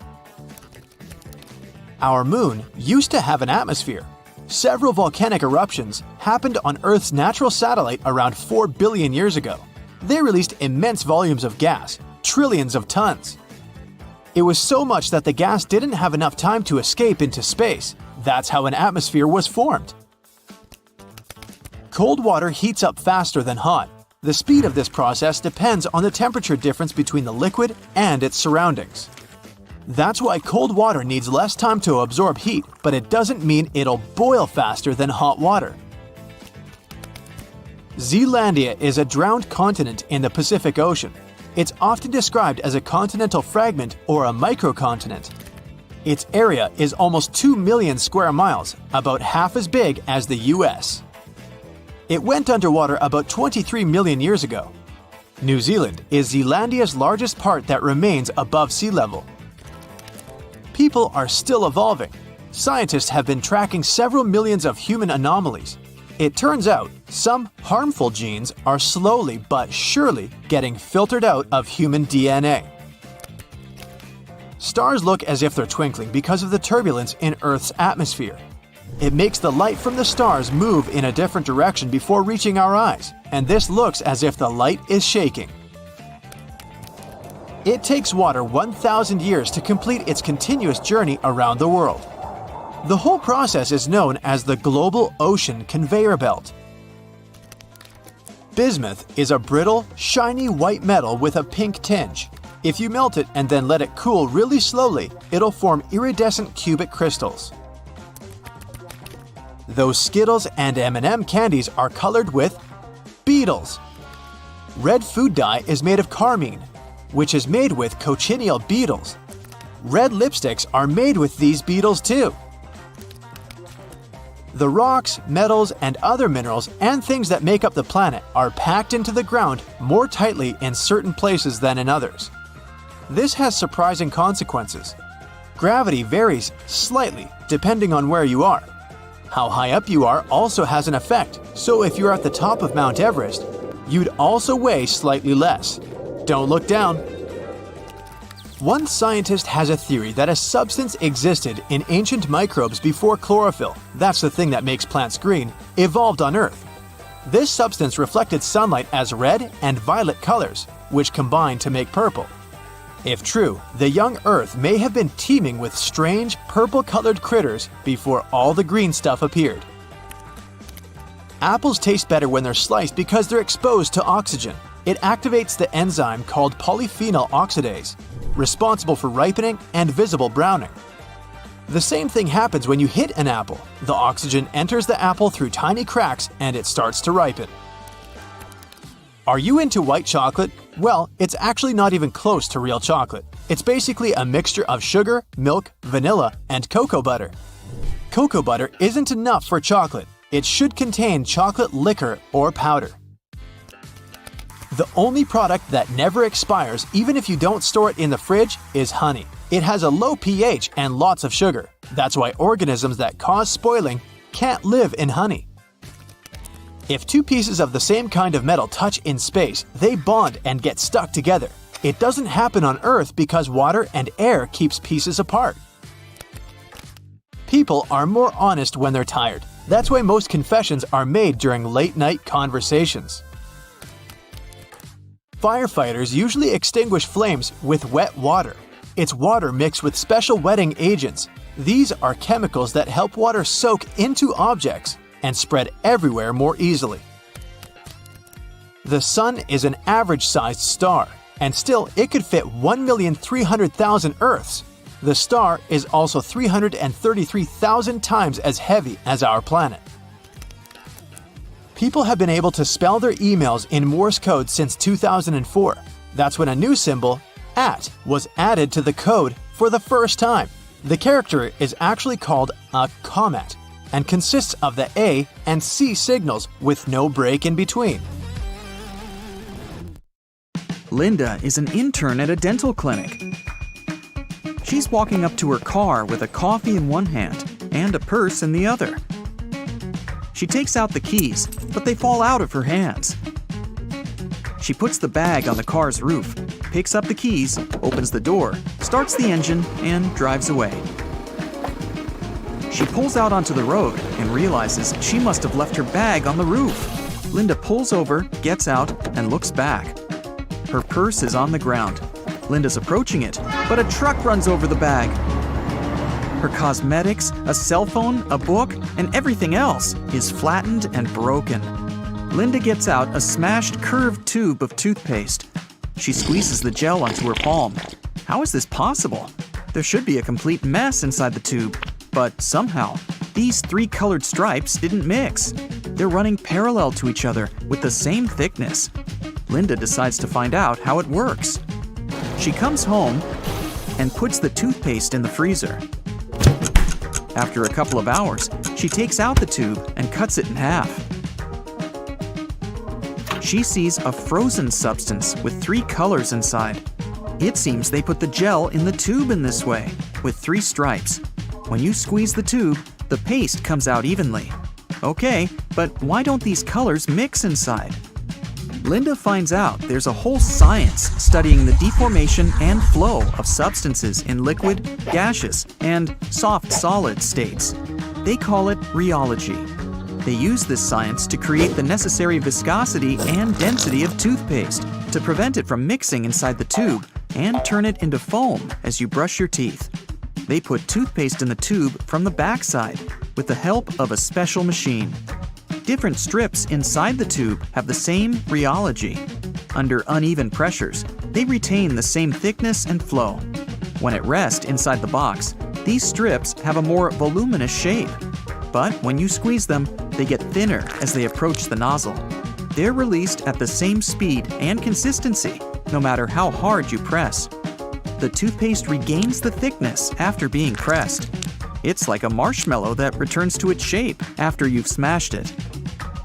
Our moon used to have an atmosphere. Several volcanic eruptions happened on Earth's natural satellite around 4 billion years ago. They released immense volumes of gas, trillions of tons. It was so much that the gas didn't have enough time to escape into space. That's how an atmosphere was formed. Cold water heats up faster than hot. The speed of this process depends on the temperature difference between the liquid and its surroundings. That's why cold water needs less time to absorb heat, but it doesn't mean it'll boil faster than hot water. Zealandia is a drowned continent in the Pacific Ocean. It's often described as a continental fragment or a microcontinent. Its area is almost 2 million square miles, about half as big as the US. It went underwater about 23 million years ago. New Zealand is Zealandia's largest part that remains above sea level. People are still evolving. Scientists have been tracking several millions of human anomalies. It turns out some harmful genes are slowly but surely getting filtered out of human DNA. Stars look as if they're twinkling because of the turbulence in Earth's atmosphere. It makes the light from the stars move in a different direction before reaching our eyes, and this looks as if the light is shaking. It takes water 1,000 years to complete its continuous journey around the world. The whole process is known as the global ocean conveyor belt. Bismuth is a brittle, shiny white metal with a pink tinge. If you melt it and then let it cool really slowly, it'll form iridescent cubic crystals. Those Skittles and M&M candies are colored with beetles. Red food dye is made of carmine, which is made with cochineal beetles. Red lipsticks are made with these beetles too. The rocks, metals, and other minerals and things that make up the planet are packed into the ground more tightly in certain places than in others. This has surprising consequences. Gravity varies slightly depending on where you are. How high up you are also has an effect, so if you're at the top of Mount Everest, you'd also weigh slightly less. Don't look down. One scientist has a theory that a substance existed in ancient microbes before chlorophyll, that's the thing that makes plants green, evolved on Earth. This substance reflected sunlight as red and violet colors, which combined to make purple. If true, the young Earth may have been teeming with strange, purple-colored critters before all the green stuff appeared. Apples taste better when they're sliced because they're exposed to oxygen. It activates the enzyme called polyphenol oxidase, responsible for ripening and visible browning. The same thing happens when you hit an apple. The oxygen enters the apple through tiny cracks and it starts to ripen. Are you into white chocolate? Well, it's actually not even close to real chocolate. It's basically a mixture of sugar, milk, vanilla, and cocoa butter. Cocoa butter isn't enough for chocolate. It should contain chocolate liquor or powder. The only product that never expires, even if you don't store it in the fridge, is honey. It has a low pH and lots of sugar. That's why organisms that cause spoiling can't live in honey. If two pieces of the same kind of metal touch in space, they bond and get stuck together. It doesn't happen on Earth because water and air keeps pieces apart. People are more honest when they're tired. That's why most confessions are made during late-night conversations. Firefighters usually extinguish flames with wet water. It's water mixed with special wetting agents. These are chemicals that help water soak into objects and spread everywhere more easily. The Sun is an average-sized star, and still it could fit 1,300,000 Earths. The star is also 333,000 times as heavy as our planet. People have been able to spell their emails in Morse code since 2004. That's when a new symbol, @ was added to the code for the first time. The character is actually called a comma and consists of the A and C signals with no break in between. Linda is an intern at a dental clinic. She's walking up to her car with a coffee in one hand and a purse in the other. She takes out the keys, but they fall out of her hands. She puts the bag on the car's roof, picks up the keys, opens the door, starts the engine, and drives away. She pulls out onto the road and realizes she must have left her bag on the roof. Linda pulls over, gets out, and looks back. Her purse is on the ground. Linda's approaching it, but a truck runs over the bag. Her cosmetics, a cell phone, a book, and everything else is flattened and broken. Linda gets out a smashed curved tube of toothpaste. She squeezes the gel onto her palm. How is this possible? There should be a complete mess inside the tube, but somehow, these 3 colored stripes didn't mix. They're running parallel to each other with the same thickness. Linda decides to find out how it works. She comes home and puts the toothpaste in the freezer. After a couple of hours, she takes out the tube and cuts it in half. She sees a frozen substance with 3 colors inside. It seems they put the gel in the tube in this way, with 3 stripes. When you squeeze the tube, the paste comes out evenly. Okay, but why don't these colors mix inside? Linda finds out there's a whole science studying the deformation and flow of substances in liquid, gaseous, and soft solid states. They call it rheology. They use this science to create the necessary viscosity and density of toothpaste to prevent it from mixing inside the tube and turn it into foam as you brush your teeth. They put toothpaste in the tube from the backside with the help of a special machine. Different strips inside the tube have the same rheology. Under uneven pressures, they retain the same thickness and flow. When at rest inside the box, these strips have a more voluminous shape. But when you squeeze them, they get thinner as they approach the nozzle. They're released at the same speed and consistency, no matter how hard you press. The toothpaste regains the thickness after being pressed. It's like a marshmallow that returns to its shape after you've smashed it.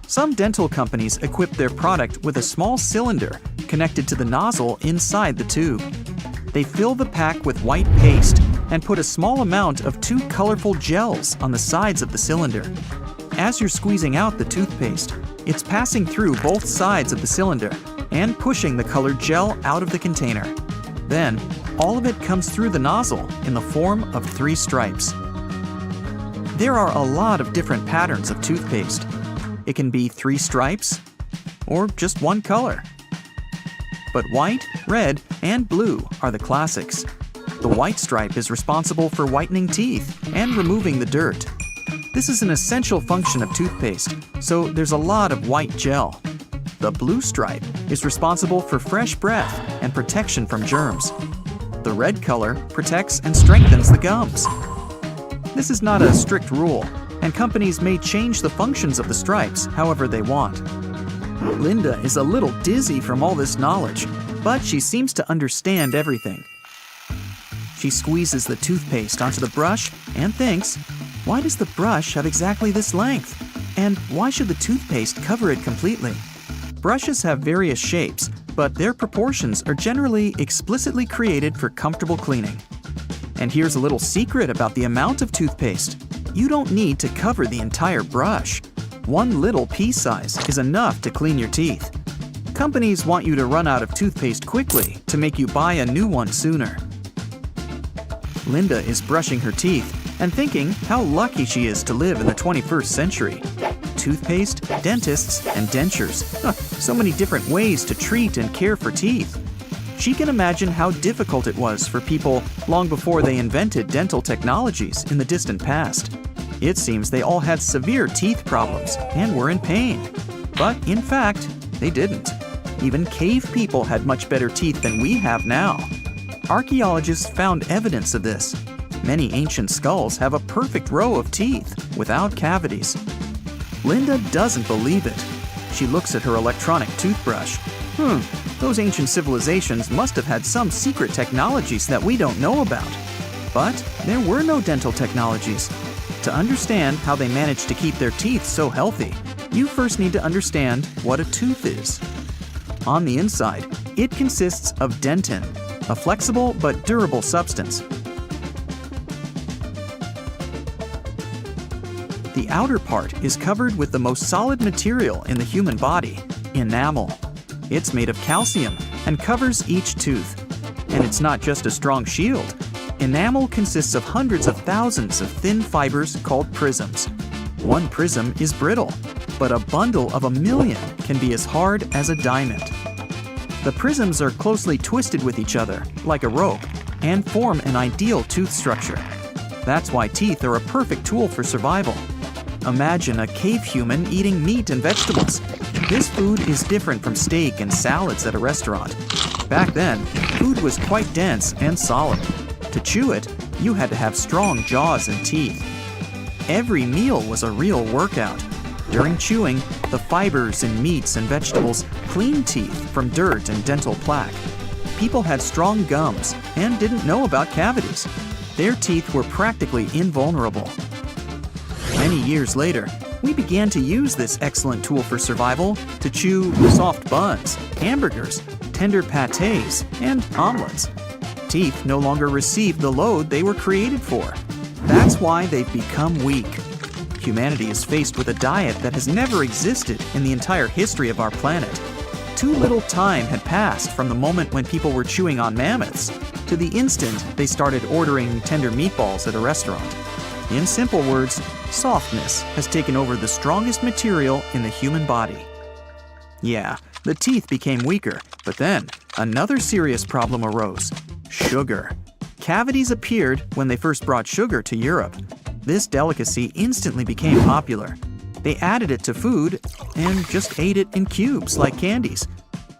Some dental companies equip their product with a small cylinder connected to the nozzle inside the tube. They fill the pack with white paste and put a small amount of 2 colorful gels on the sides of the cylinder. As you're squeezing out the toothpaste, it's passing through both sides of the cylinder and pushing the colored gel out of the container. Then, all of it comes through the nozzle in the form of 3 stripes. There are a lot of different patterns of toothpaste. It can be 3 stripes or just 1 color. But white, red, and blue are the classics. The white stripe is responsible for whitening teeth and removing the dirt. This is an essential function of toothpaste, so there's a lot of white gel. The blue stripe is responsible for fresh breath and protection from germs. The red color protects and strengthens the gums. This is not a strict rule, and companies may change the functions of the stripes however they want. Linda is a little dizzy from all this knowledge, but she seems to understand everything. She squeezes the toothpaste onto the brush and thinks, why does the brush have exactly this length? And why should the toothpaste cover it completely? Brushes have various shapes, but their proportions are generally explicitly created for comfortable cleaning. And here's a little secret about the amount of toothpaste. You don't need to cover the entire brush. 1 little pea size is enough to clean your teeth. Companies want you to run out of toothpaste quickly to make you buy a new one sooner. Linda is brushing her teeth and thinking how lucky she is to live in the 21st century. Toothpaste, dentists, and dentures. So many different ways to treat and care for teeth. She can imagine how difficult it was for people long before they invented dental technologies in the distant past. It seems they all had severe teeth problems and were in pain. But in fact, they didn't. Even cave people had much better teeth than we have now. Archaeologists found evidence of this. Many ancient skulls have a perfect row of teeth without cavities. Linda doesn't believe it. She looks at her electronic toothbrush. Those ancient civilizations must have had some secret technologies that we don't know about. But there were no dental technologies. To understand how they managed to keep their teeth so healthy, you first need to understand what a tooth is. On the inside, it consists of dentin, a flexible but durable substance. The outer part is covered with the most solid material in the human body, enamel. It's made of calcium and covers each tooth. And it's not just a strong shield. Enamel consists of hundreds of thousands of thin fibers called prisms. One prism is brittle, but a bundle of 1,000,000 can be as hard as a diamond. The prisms are closely twisted with each other, like a rope, and form an ideal tooth structure. That's why teeth are a perfect tool for survival. Imagine a cave human eating meat and vegetables. This food is different from steak and salads at a restaurant. Back then, food was quite dense and solid. To chew it, you had to have strong jaws and teeth. Every meal was a real workout. During chewing, the fibers in meats and vegetables cleaned teeth from dirt and dental plaque. People had strong gums and didn't know about cavities. Their teeth were practically invulnerable. Many years later, we began to use this excellent tool for survival to chew soft buns, hamburgers, tender pâtés, and omelets. Teeth no longer received the load they were created for. That's why they've become weak. Humanity is faced with a diet that has never existed in the entire history of our planet. Too little time had passed from the moment when people were chewing on mammoths to the instant they started ordering tender meatballs at a restaurant. In simple words, softness has taken over the strongest material in the human body. Yeah, the teeth became weaker, but then another serious problem arose: sugar. Cavities appeared when they first brought sugar to Europe. This delicacy instantly became popular. They added it to food and just ate it in cubes like candies.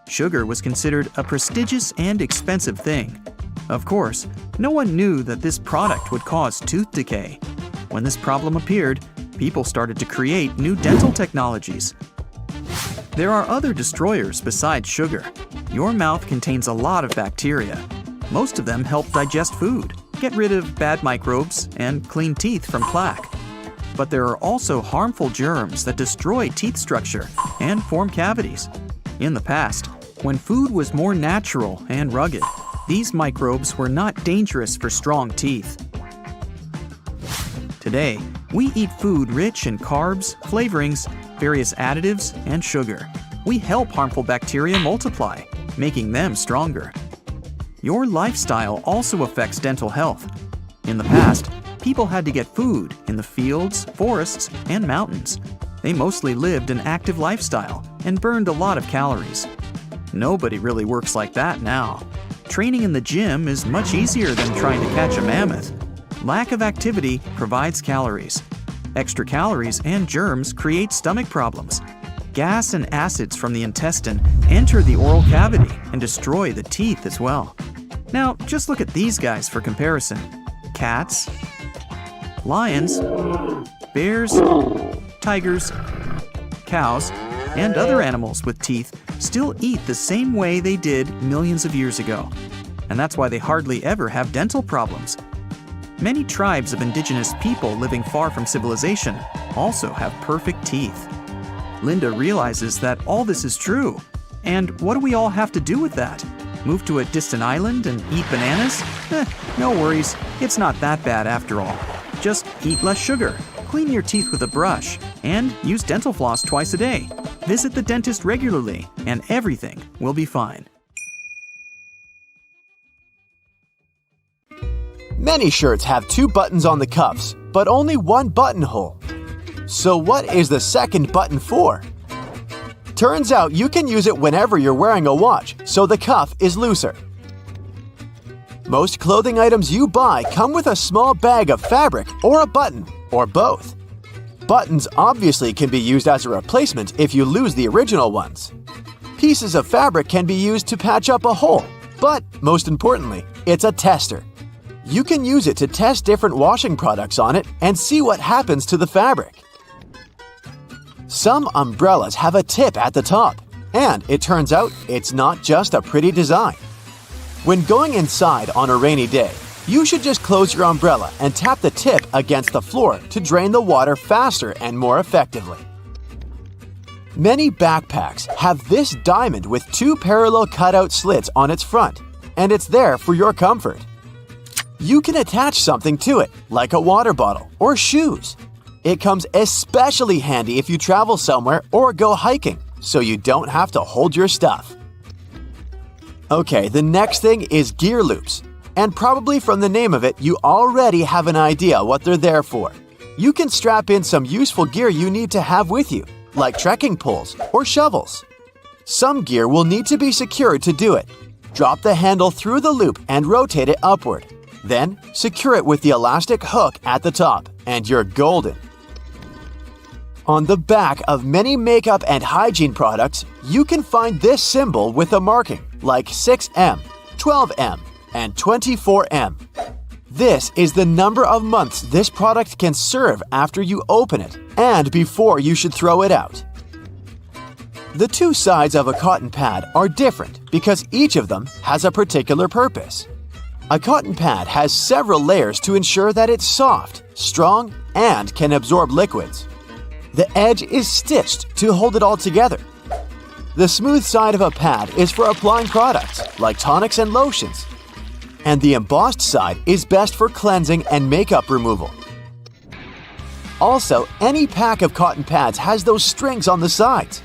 Sugar was considered a prestigious and expensive thing. Of course, no one knew that this product would cause tooth decay. When this problem appeared, people started to create new dental technologies. There are other destroyers besides sugar. Your mouth contains a lot of bacteria. Most of them help digest food, get rid of bad microbes, and clean teeth from plaque. But there are also harmful germs that destroy teeth structure and form cavities. In the past, when food was more natural and rugged, these microbes were not dangerous for strong teeth. Today, we eat food rich in carbs, flavorings, various additives, and sugar. We help harmful bacteria multiply, making them stronger. Your lifestyle also affects dental health. In the past, people had to get food in the fields, forests, and mountains. They mostly lived an active lifestyle and burned a lot of calories. Nobody really works like that now. Training in the gym is much easier than trying to catch a mammoth. Lack of activity provides calories. Extra calories and germs create stomach problems. Gas and acids from the intestine enter the oral cavity and destroy the teeth as well. Now, just look at these guys for comparison. Cats, lions, bears, tigers, cows, and other animals with teeth still eat the same way they did millions of years ago. And that's why they hardly ever have dental problems. Many tribes of indigenous people living far from civilization also have perfect teeth. Linda realizes that all this is true. And what do we all have to do with that? Move to a distant island and eat bananas? No worries, it's not that bad after all. Just eat less sugar, clean your teeth with a brush, and use dental floss twice a day. Visit the dentist regularly, and everything will be fine. Many shirts have 2 buttons on the cuffs, but only 1 buttonhole. So what is the second button for? Turns out you can use it whenever you're wearing a watch, so the cuff is looser. Most clothing items you buy come with a small bag of fabric or a button, or both. Buttons obviously can be used as a replacement if you lose the original ones. Pieces of fabric can be used to patch up a hole, but most importantly, it's a tester. You can use it to test different washing products on it and see what happens to the fabric. Some umbrellas have a tip at the top, and it turns out it's not just a pretty design. When going inside on a rainy day, you should just close your umbrella and tap the tip against the floor to drain the water faster and more effectively. Many backpacks have this diamond with 2 parallel cutout slits on its front, and it's there for your comfort. You can attach something to it, like a water bottle or shoes. It comes especially handy if you travel somewhere or go hiking, so you don't have to hold your stuff. Okay, the next thing is gear loops. And probably from the name of it, you already have an idea what they're there for. You can strap in some useful gear you need to have with you, like trekking poles or shovels. Some gear will need to be secured to do it. Drop the handle through the loop and rotate it upward. Then, secure it with the elastic hook at the top, and you're golden. On the back of many makeup and hygiene products, you can find this symbol with a marking, like 6M, 12M, and 24M. This is the number of months this product can serve after you open it and before you should throw it out. The 2 sides of a cotton pad are different because each of them has a particular purpose. A cotton pad has several layers to ensure that it's soft, strong, and can absorb liquids. The edge is stitched to hold it all together. The smooth side of a pad is for applying products like tonics and lotions, and the embossed side is best for cleansing and makeup removal. Also, any pack of cotton pads has those strings on the sides.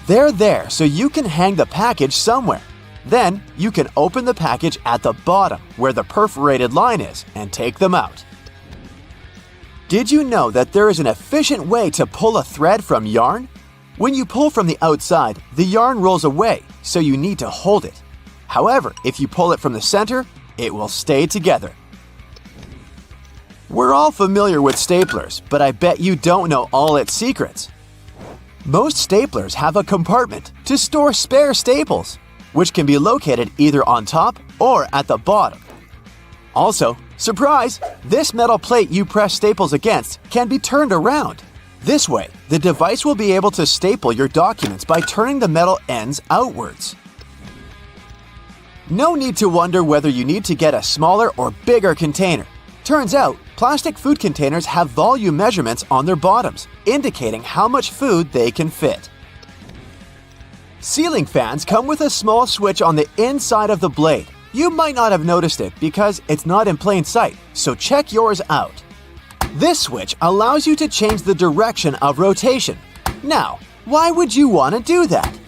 They're there so you can hang the package somewhere. Then, you can open the package at the bottom where the perforated line is and take them out. Did you know that there is an efficient way to pull a thread from yarn? When you pull from the outside, the yarn rolls away, so you need to hold it. However, if you pull it from the center, it will stay together. We're all familiar with staplers, but I bet you don't know all its secrets. Most staplers have a compartment to store spare staples, which can be located either on top or at the bottom. Also, surprise! This metal plate you press staples against can be turned around. This way, the device will be able to staple your documents by turning the metal ends outwards. No need to wonder whether you need to get a smaller or bigger container. Turns out, plastic food containers have volume measurements on their bottoms, indicating how much food they can fit. Ceiling fans come with a small switch on the inside of the blade. You might not have noticed it because it's not in plain sight, so check yours out. This switch allows you to change the direction of rotation. Now, why would you want to do that?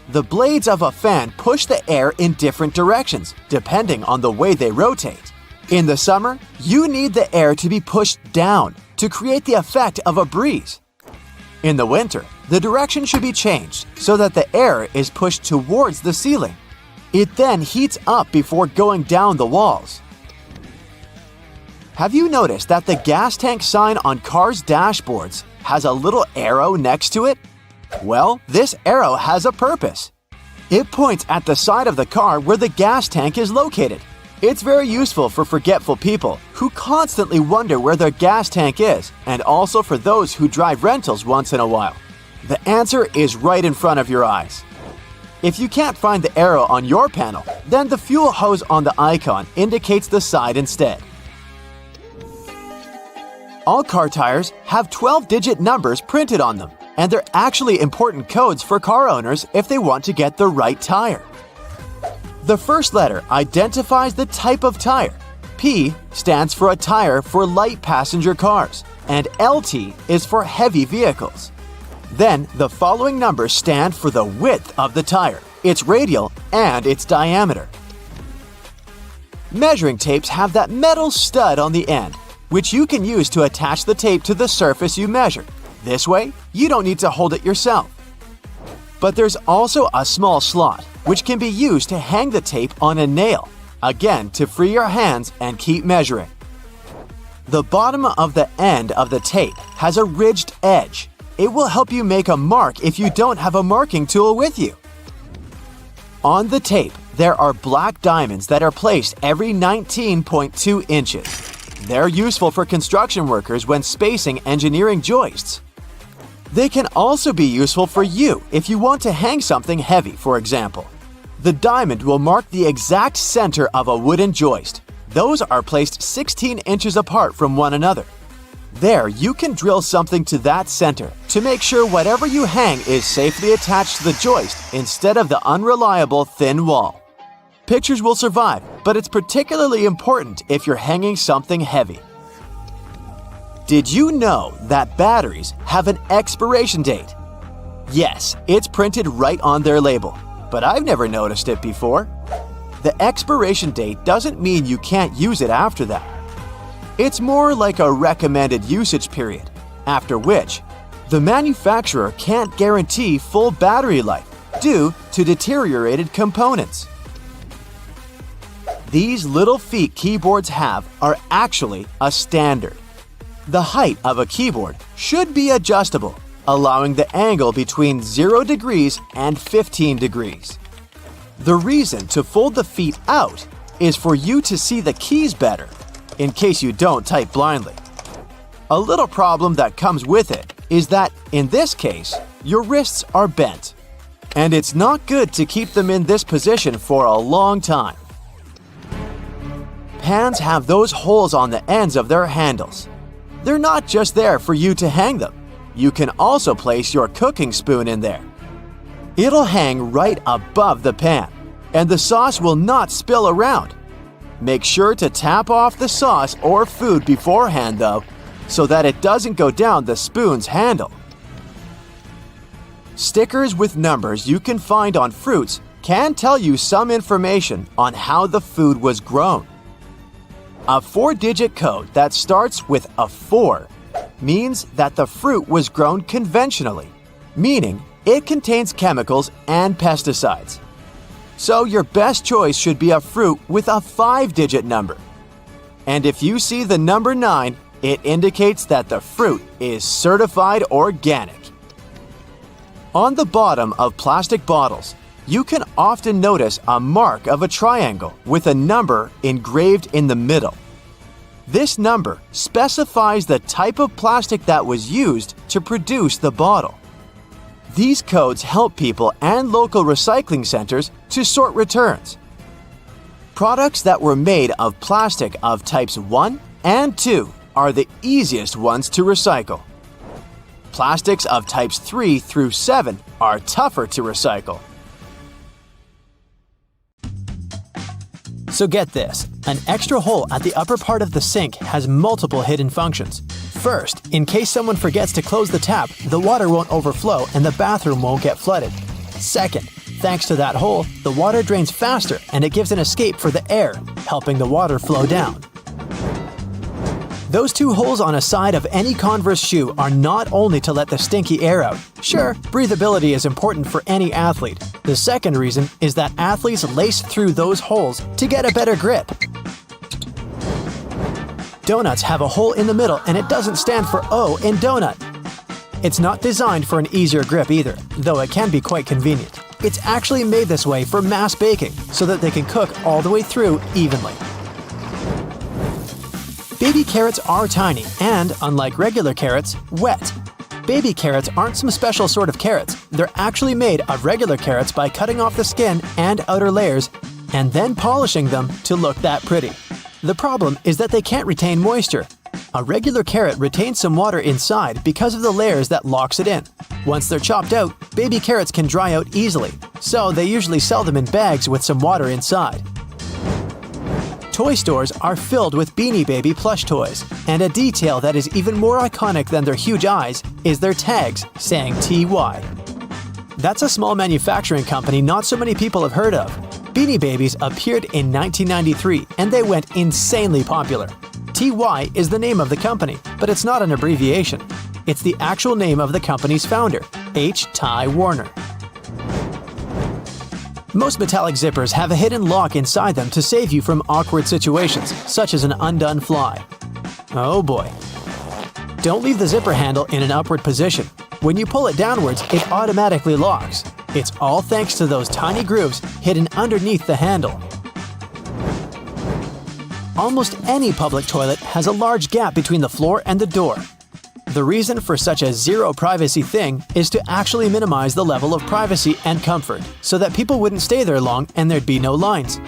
The blades of a fan push the air in different directions, depending on the way they rotate. In the summer, you need the air to be pushed down to create the effect of a breeze. In the winter, the direction should be changed so that the air is pushed towards the ceiling. It then heats up before going down the walls. Have you noticed that the gas tank sign on cars' dashboards has a little arrow next to it? Well, this arrow has a purpose. It points at the side of the car where the gas tank is located. It's very useful for forgetful people who constantly wonder where their gas tank is, and also for those who drive rentals once in a while. The answer is right in front of your eyes. If you can't find the arrow on your panel, then the fuel hose on the icon indicates the side instead. All car tires have 12-digit numbers printed on them, and they're actually important codes for car owners if they want to get the right tire. The first letter identifies the type of tire. P stands for a tire for light passenger cars, and LT is for heavy vehicles. Then, the following numbers stand for the width of the tire, its radial, and its diameter. Measuring tapes have that metal stud on the end, which you can use to attach the tape to the surface you measure. This way, you don't need to hold it yourself. But there's also a small slot, which can be used to hang the tape on a nail. again to free your hands and keep measuring. The bottom of the end of the tape has a ridged edge. It will help you make a mark if you don't have a marking tool with you. On the tape, there are black diamonds that are placed every 19.2 inches. They're useful for construction workers when spacing engineering joists. They can also be useful for you if you want to hang something heavy, for example. The diamond will mark the exact center of a wooden joist. Those are placed 16 inches apart from one another. There, you can drill something to that center to make sure whatever you hang is safely attached to the joist instead of the unreliable thin wall. Pictures will survive, but it's particularly important if you're hanging something heavy. Did you know that batteries have an expiration date? Yes, it's printed right on their label, but I've never noticed it before. The expiration date doesn't mean you can't use it after that. It's more like a recommended usage period, after which the manufacturer can't guarantee full battery life due to deteriorated components. These little feet keyboards have are actually a standard. The height of a keyboard should be adjustable, allowing the angle between 0 degrees and 15 degrees. The reason to fold the feet out is for you to see the keys better, in case you don't type blindly. A little problem that comes with it is that, in this case, your wrists are bent, and it's not good to keep them in this position for a long time. Pans have those holes on the ends of their handles. They're not just there for you to hang them. You can also place your cooking spoon in there. It'll hang right above the pan, and the sauce will not spill around. Make sure to tap off the sauce or food beforehand, though, so that it doesn't go down the spoon's handle. Stickers with numbers you can find on fruits can tell you some information on how the food was grown. A 4-digit code that starts with a 4 means that the fruit was grown conventionally, meaning it contains chemicals and pesticides. So your best choice should be a fruit with a 5-digit number. And if you see the number 9, it indicates that the fruit is certified organic. On the bottom of plastic bottles, you can often notice a mark of a triangle with a number engraved in the middle. This number specifies the type of plastic that was used to produce the bottle. These codes help people and local recycling centers to sort returns. Products that were made of plastic of types 1 and 2 are the easiest ones to recycle. Plastics of types 3 through 7 are tougher to recycle. So get this, an extra hole at the upper part of the sink has multiple hidden functions. First, in case someone forgets to close the tap, the water won't overflow and the bathroom won't get flooded. Second, thanks to that hole, the water drains faster and it gives an escape for the air, helping the water flow down. Those 2 holes on a side of any Converse shoe are not only to let the stinky air out. Sure, breathability is important for any athlete. The second reason is that athletes lace through those holes to get a better grip. Donuts have a hole in the middle and it doesn't stand for O in donut. It's not designed for an easier grip either, though it can be quite convenient. It's actually made this way for mass baking so that they can cook all the way through evenly. Baby carrots are tiny and, unlike regular carrots, wet. Baby carrots aren't some special sort of carrots. They're actually made of regular carrots by cutting off the skin and outer layers and then polishing them to look that pretty. The problem is that they can't retain moisture. A regular carrot retains some water inside because of the layers that locks it in. Once they're chopped out, baby carrots can dry out easily, so they usually sell them in bags with some water inside. Toy stores are filled with Beanie Baby plush toys, and a detail that is even more iconic than their huge eyes is their tags saying TY. That's a small manufacturing company not so many people have heard of. Beanie Babies appeared in 1993 and they went insanely popular. TY is the name of the company, but it's not an abbreviation. It's the actual name of the company's founder, H. Ty Warner. Most metallic zippers have a hidden lock inside them to save you from awkward situations, such as an undone fly. Oh boy. Don't leave the zipper handle in an upward position. When you pull it downwards, it automatically locks. It's all thanks to those tiny grooves hidden underneath the handle. Almost any public toilet has a large gap between the floor and the door. The reason for such a zero privacy thing is to actually minimize the level of privacy and comfort, so that people wouldn't stay there long and there'd be no lines.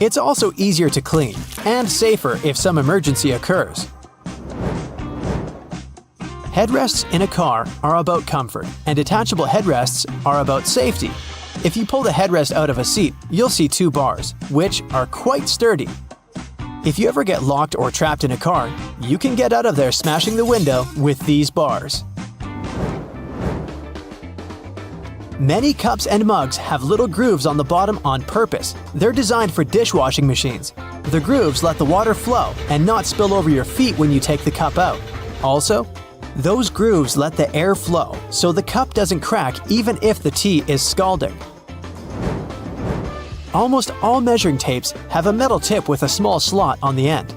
It's also easier to clean, and safer if some emergency occurs. Headrests in a car are about comfort, and detachable headrests are about safety. If you pull the headrest out of a seat, you'll see two bars, which are quite sturdy. If you ever get locked or trapped in a car, you can get out of there smashing the window with these bars. Many cups and mugs have little grooves on the bottom on purpose. They're designed for dishwashing machines. The grooves let the water flow and not spill over your feet when you take the cup out. Also, those grooves let the air flow, so the cup doesn't crack even if the tea is scalding. Almost all measuring tapes have a metal tip with a small slot on the end.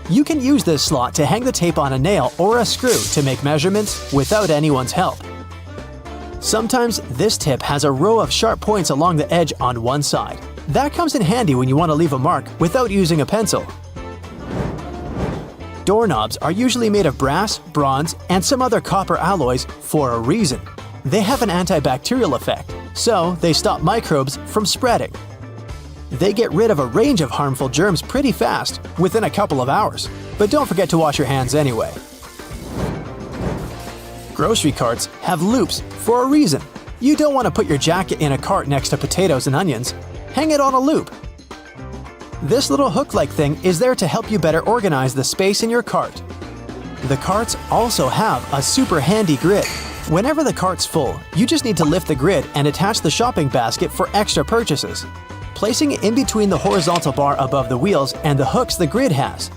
You can use this slot to hang the tape on a nail or a screw to make measurements without anyone's help. Sometimes this tip has a row of sharp points along the edge on one side. That comes in handy when you want to leave a mark without using a pencil. Doorknobs are usually made of brass, bronze, and some other copper alloys for a reason. They have an antibacterial effect, so they stop microbes from spreading. They get rid of a range of harmful germs pretty fast, within a couple of hours. But don't forget to wash your hands anyway. Grocery carts have loops for a reason. You don't want to put your jacket in a cart next to potatoes and onions. Hang it on a loop. This little hook-like thing is there to help you better organize the space in your cart. The carts also have a super handy grid. Whenever the cart's full, you just need to lift the grid and attach the shopping basket for extra purchases, placing it in between the horizontal bar above the wheels and the hooks the grid has.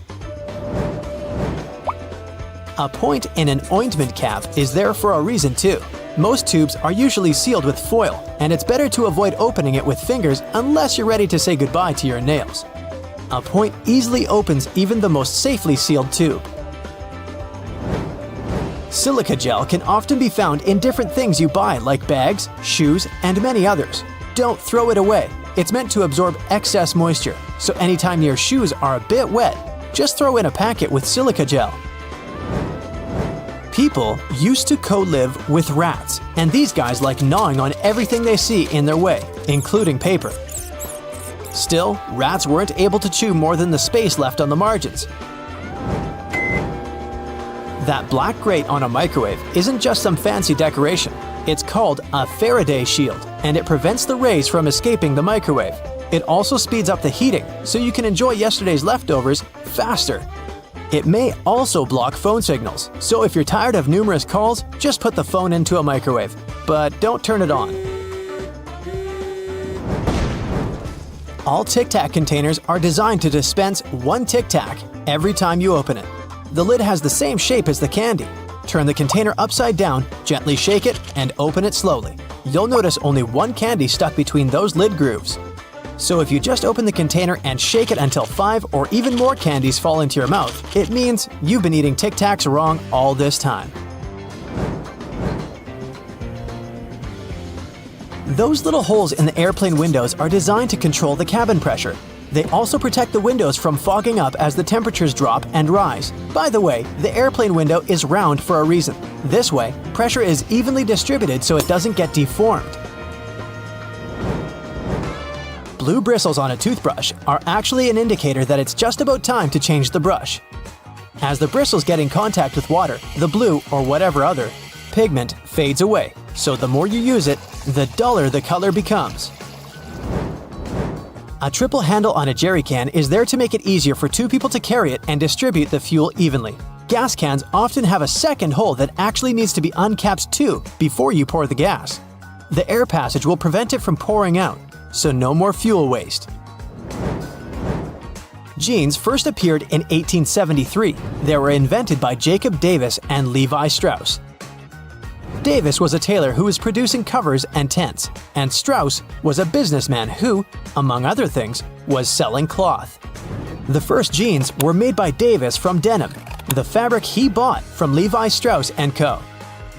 A point in an ointment cap is there for a reason too. Most tubes are usually sealed with foil, and it's better to avoid opening it with fingers unless you're ready to say goodbye to your nails. A point easily opens even the most safely sealed tube. Silica gel can often be found in different things you buy, like bags, shoes, and many others. Don't throw it away. It's meant to absorb excess moisture, so anytime your shoes are a bit wet, just throw in a packet with silica gel. People used to co-live with rats, and these guys like gnawing on everything they see in their way, including paper. Still, rats weren't able to chew more than the space left on the margins. That black grate on a microwave isn't just some fancy decoration. It's called a Faraday shield, and it prevents the rays from escaping the microwave. It also speeds up the heating, so you can enjoy yesterday's leftovers faster. It may also block phone signals, so if you're tired of numerous calls, just put the phone into a microwave. But don't turn it on. All Tic Tac containers are designed to dispense one Tic Tac every time you open it. The lid has the same shape as the candy. Turn the container upside down, gently shake it, and open it slowly. You'll notice only one candy stuck between those lid grooves. So if you just open the container and shake it until 5 or even more candies fall into your mouth, it means you've been eating Tic Tacs wrong all this time. Those little holes in the airplane windows are designed to control the cabin pressure. They also protect the windows from fogging up as the temperatures drop and rise. By the way, the airplane window is round for a reason. This way, pressure is evenly distributed so it doesn't get deformed. Blue bristles on a toothbrush are actually an indicator that it's just about time to change the brush. As the bristles get in contact with water, the blue, or whatever other, pigment fades away, so the more you use it, the duller the color becomes. A triple handle on a jerry can is there to make it easier for two people to carry it and distribute the fuel evenly. Gas cans often have a second hole that actually needs to be uncapped too before you pour the gas. The air passage will prevent it from pouring out, so no more fuel waste. Jeans first appeared in 1873. They were invented by Jacob Davis and Levi Strauss. Davis was a tailor who was producing covers and tents, and Strauss was a businessman who, among other things, was selling cloth. The first jeans were made by Davis from denim, the fabric he bought from Levi Strauss & Co.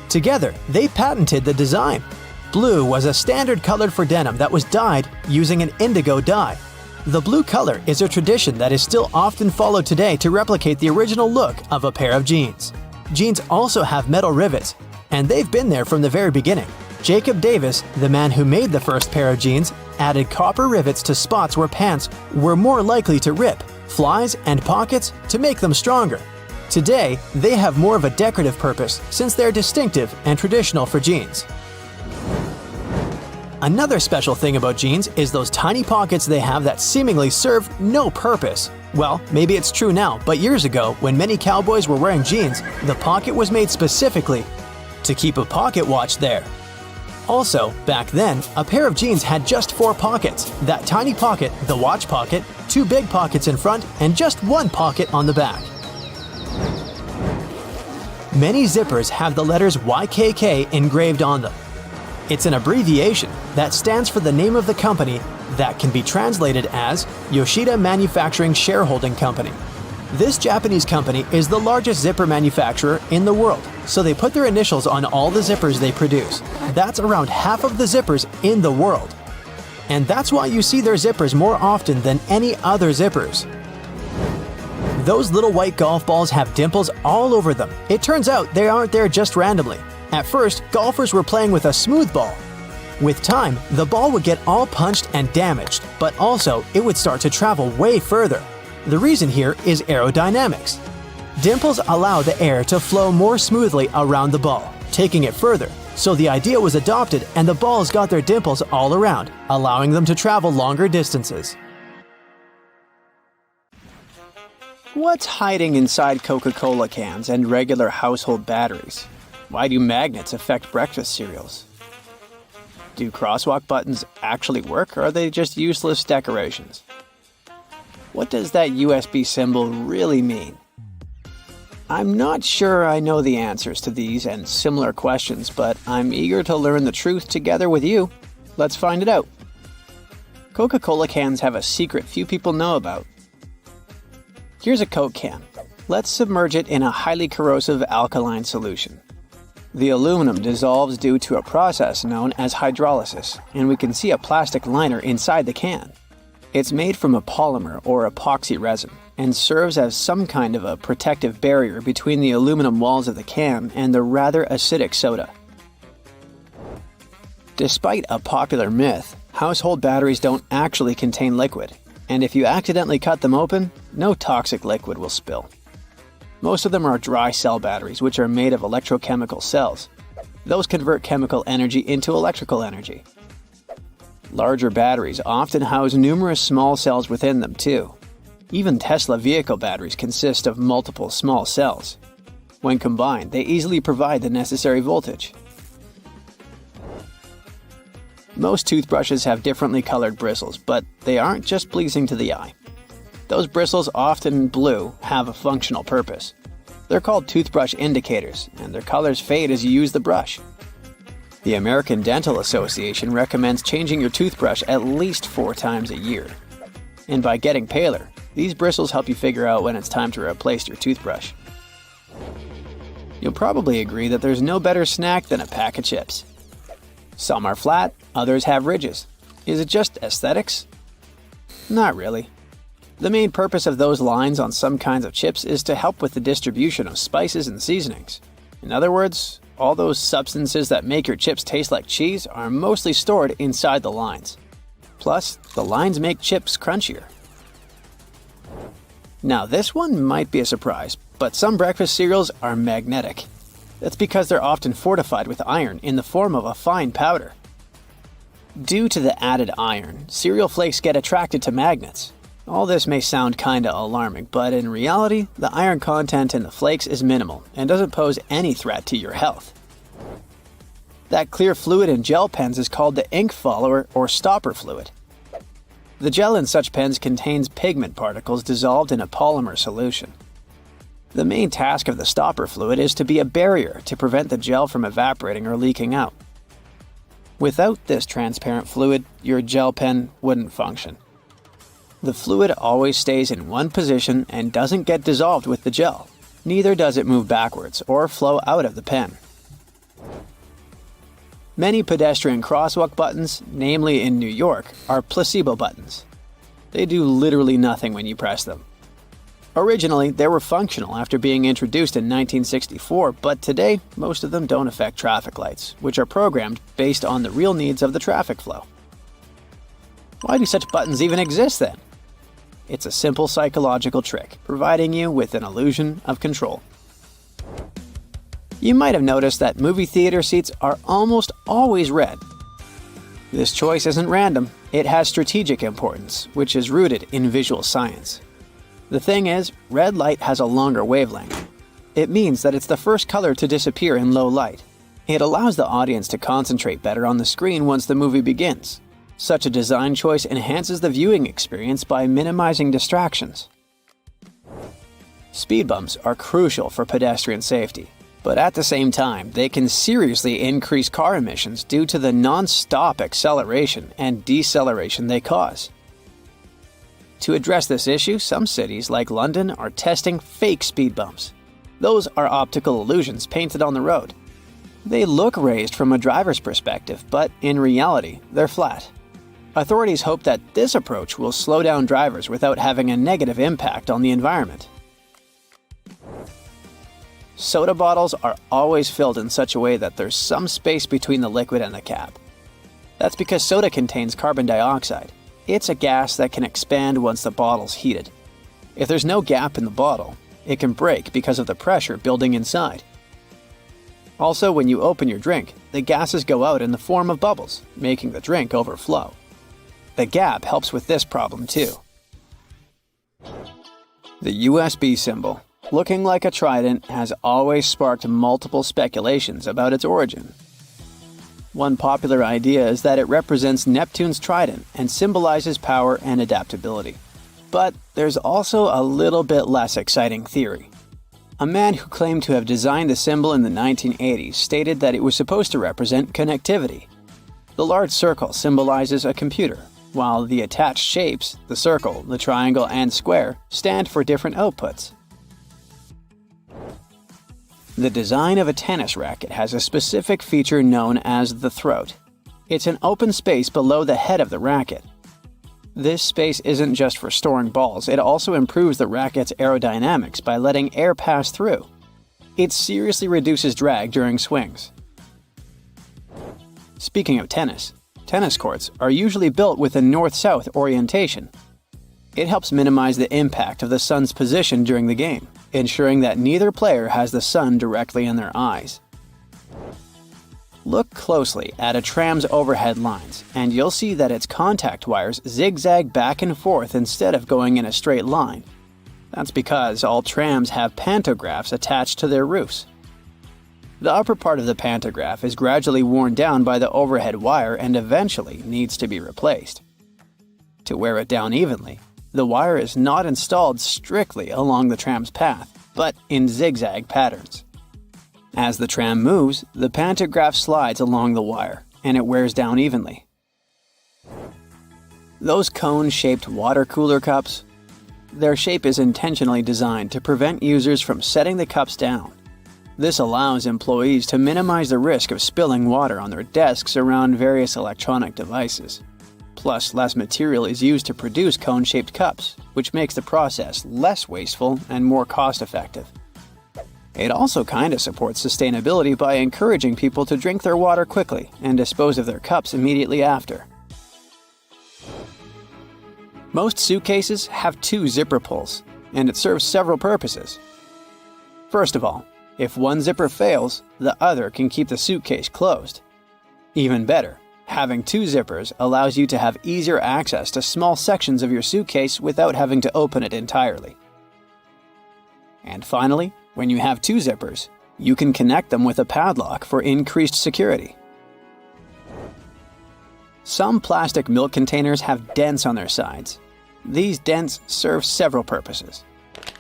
Together, they patented the design. Blue was a standard color for denim that was dyed using an indigo dye. The blue color is a tradition that is still often followed today to replicate the original look of a pair of jeans. Jeans also have metal rivets, and they've been there from the very beginning. Jacob Davis, the man who made the first pair of jeans, added copper rivets to spots where pants were more likely to rip, flies, and pockets to make them stronger. Today, they have more of a decorative purpose since they're distinctive and traditional for jeans. Another special thing about jeans is those tiny pockets they have that seemingly serve no purpose. Well, maybe it's true now, but years ago, when many cowboys were wearing jeans, the pocket was made specifically to keep a pocket watch there. Also, back then, a pair of jeans had just 4 pockets. That tiny pocket, the watch pocket, 2 big pockets in front, and just 1 pocket on the back. Many zippers have the letters YKK engraved on them. It's an abbreviation that stands for the name of the company that can be translated as Yoshida Manufacturing Shareholding Company. This Japanese company is the largest zipper manufacturer in the world, so they put their initials on all the zippers they produce. That's around half of the zippers in the world. And that's why you see their zippers more often than any other zippers. Those little white golf balls have dimples all over them. It turns out they aren't there just randomly. At first, golfers were playing with a smooth ball. With time, the ball would get all punched and damaged, but also it would start to travel way further. The reason here is aerodynamics. Dimples allow the air to flow more smoothly around the ball, taking it further. So the idea was adopted and the balls got their dimples all around, allowing them to travel longer distances. What's hiding inside Coca-Cola cans and regular household batteries? Why do magnets affect breakfast cereals? Do crosswalk buttons actually work, or are they just useless decorations? What does that USB symbol really mean? I'm not sure I know the answers to these and similar questions, but I'm eager to learn the truth together with you. Let's find it out. Coca-Cola cans have a secret few people know about. Here's a Coke can. Let's submerge it in a highly corrosive alkaline solution. The aluminum dissolves due to a process known as hydrolysis, and we can see a plastic liner inside the can. It's made from a polymer or epoxy resin and serves as some kind of a protective barrier between the aluminum walls of the can and the rather acidic soda. Despite a popular myth, household batteries don't actually contain liquid, and if you accidentally cut them open, no toxic liquid will spill. Most of them are dry cell batteries, which are made of electrochemical cells. Those convert chemical energy into electrical energy. Larger batteries often house numerous small cells within them too. Even Tesla vehicle batteries consist of multiple small cells. When combined, they easily provide the necessary voltage. Most toothbrushes have differently colored bristles, but they aren't just pleasing to the eye. Those bristles, often blue, have a functional purpose. They're called toothbrush indicators, and their colors fade as you use the brush. The American Dental Association recommends changing your toothbrush at least 4 times a year. And by getting paler, these bristles help you figure out when it's time to replace your toothbrush. You'll probably agree that there's no better snack than a pack of chips. Some are flat, others have ridges. Is it just aesthetics? Not really. The main purpose of those lines on some kinds of chips is to help with the distribution of spices and seasonings. In other words, all those substances that make your chips taste like cheese are mostly stored inside the lines. Plus, the lines make chips crunchier. Now this one might be a surprise, but some breakfast cereals are magnetic. That's because they're often fortified with iron in the form of a fine powder. Due to the added iron, cereal flakes get attracted to magnets. All this may sound kinda alarming, but in reality, the iron content in the flakes is minimal and doesn't pose any threat to your health. That clear fluid in gel pens is called the ink follower or stopper fluid. The gel in such pens contains pigment particles dissolved in a polymer solution. The main task of the stopper fluid is to be a barrier to prevent the gel from evaporating or leaking out. Without this transparent fluid, your gel pen wouldn't function. The fluid always stays in one position and doesn't get dissolved with the gel. Neither does it move backwards or flow out of the pen. Many pedestrian crosswalk buttons, namely in New York, are placebo buttons. They do literally nothing when you press them. Originally, they were functional after being introduced in 1964, but today, most of them don't affect traffic lights, which are programmed based on the real needs of the traffic flow. Why do such buttons even exist then? It's a simple psychological trick, providing you with an illusion of control. You might have noticed that movie theater seats are almost always red. This choice isn't random, it has strategic importance, which is rooted in visual science. The thing is, red light has a longer wavelength. It means that it's the first color to disappear in low light. It allows the audience to concentrate better on the screen once the movie begins. Such a design choice enhances the viewing experience by minimizing distractions. Speed bumps are crucial for pedestrian safety, but at the same time, they can seriously increase car emissions due to the non-stop acceleration and deceleration they cause. To address this issue, some cities like London are testing fake speed bumps. Those are optical illusions painted on the road. They look raised from a driver's perspective, but in reality, they're flat. Authorities hope that this approach will slow down drivers without having a negative impact on the environment. Soda bottles are always filled in such a way that there's some space between the liquid and the cap. That's because soda contains carbon dioxide. It's a gas that can expand once the bottle's heated. If there's no gap in the bottle, it can break because of the pressure building inside. Also, when you open your drink, the gases go out in the form of bubbles, making the drink overflow. The gap helps with this problem too. The USB symbol, looking like a trident, has always sparked multiple speculations about its origin. One popular idea is that it represents Neptune's trident and symbolizes power and adaptability. But there's also a little bit less exciting theory. A man who claimed to have designed the symbol in the 1980s stated that it was supposed to represent connectivity. The large circle symbolizes a computer, while the attached shapes, the circle, the triangle, and square, stand for different outputs. The design of a tennis racket has a specific feature known as the throat. It's an open space below the head of the racket. This space isn't just for storing balls, it also improves the racket's aerodynamics by letting air pass through. It seriously reduces drag during swings. Speaking of tennis courts are usually built with a north-south orientation. It helps minimize the impact of the sun's position during the game, ensuring that neither player has the sun directly in their eyes. Look closely at a tram's overhead lines, and you'll see that its contact wires zigzag back and forth instead of going in a straight line. That's because all trams have pantographs attached to their roofs. The upper part of the pantograph is gradually worn down by the overhead wire and eventually needs to be replaced. To wear it down evenly, the wire is not installed strictly along the tram's path, but in zigzag patterns. As the tram moves, the pantograph slides along the wire, and it wears down evenly. Those cone-shaped water cooler cups? Their shape is intentionally designed to prevent users from setting the cups down. This allows employees to minimize the risk of spilling water on their desks around various electronic devices. Plus, less material is used to produce cone-shaped cups, which makes the process less wasteful and more cost-effective. It also kinda supports sustainability by encouraging people to drink their water quickly and dispose of their cups immediately after. Most suitcases have 2 zipper pulls, and it serves several purposes. First of all, if one zipper fails, the other can keep the suitcase closed. Even better, having 2 zippers allows you to have easier access to small sections of your suitcase without having to open it entirely. And finally, when you have 2 zippers, you can connect them with a padlock for increased security. Some plastic milk containers have dents on their sides. These dents serve several purposes.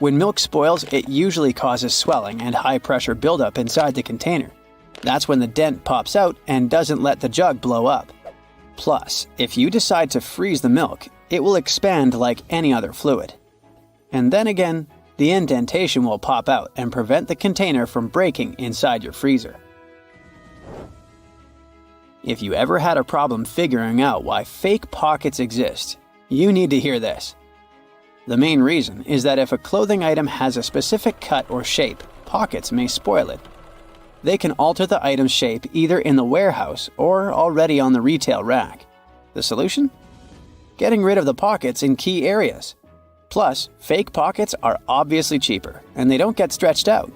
When milk spoils, it usually causes swelling and high-pressure buildup inside the container. That's when the dent pops out and doesn't let the jug blow up. Plus, if you decide to freeze the milk, it will expand like any other fluid. And then again, the indentation will pop out and prevent the container from breaking inside your freezer. If you ever had a problem figuring out why fake pockets exist, you need to hear this. The main reason is that if a clothing item has a specific cut or shape, pockets may spoil it. They can alter the item's shape either in the warehouse or already on the retail rack. The solution? Getting rid of the pockets in key areas. Plus, fake pockets are obviously cheaper, and they don't get stretched out.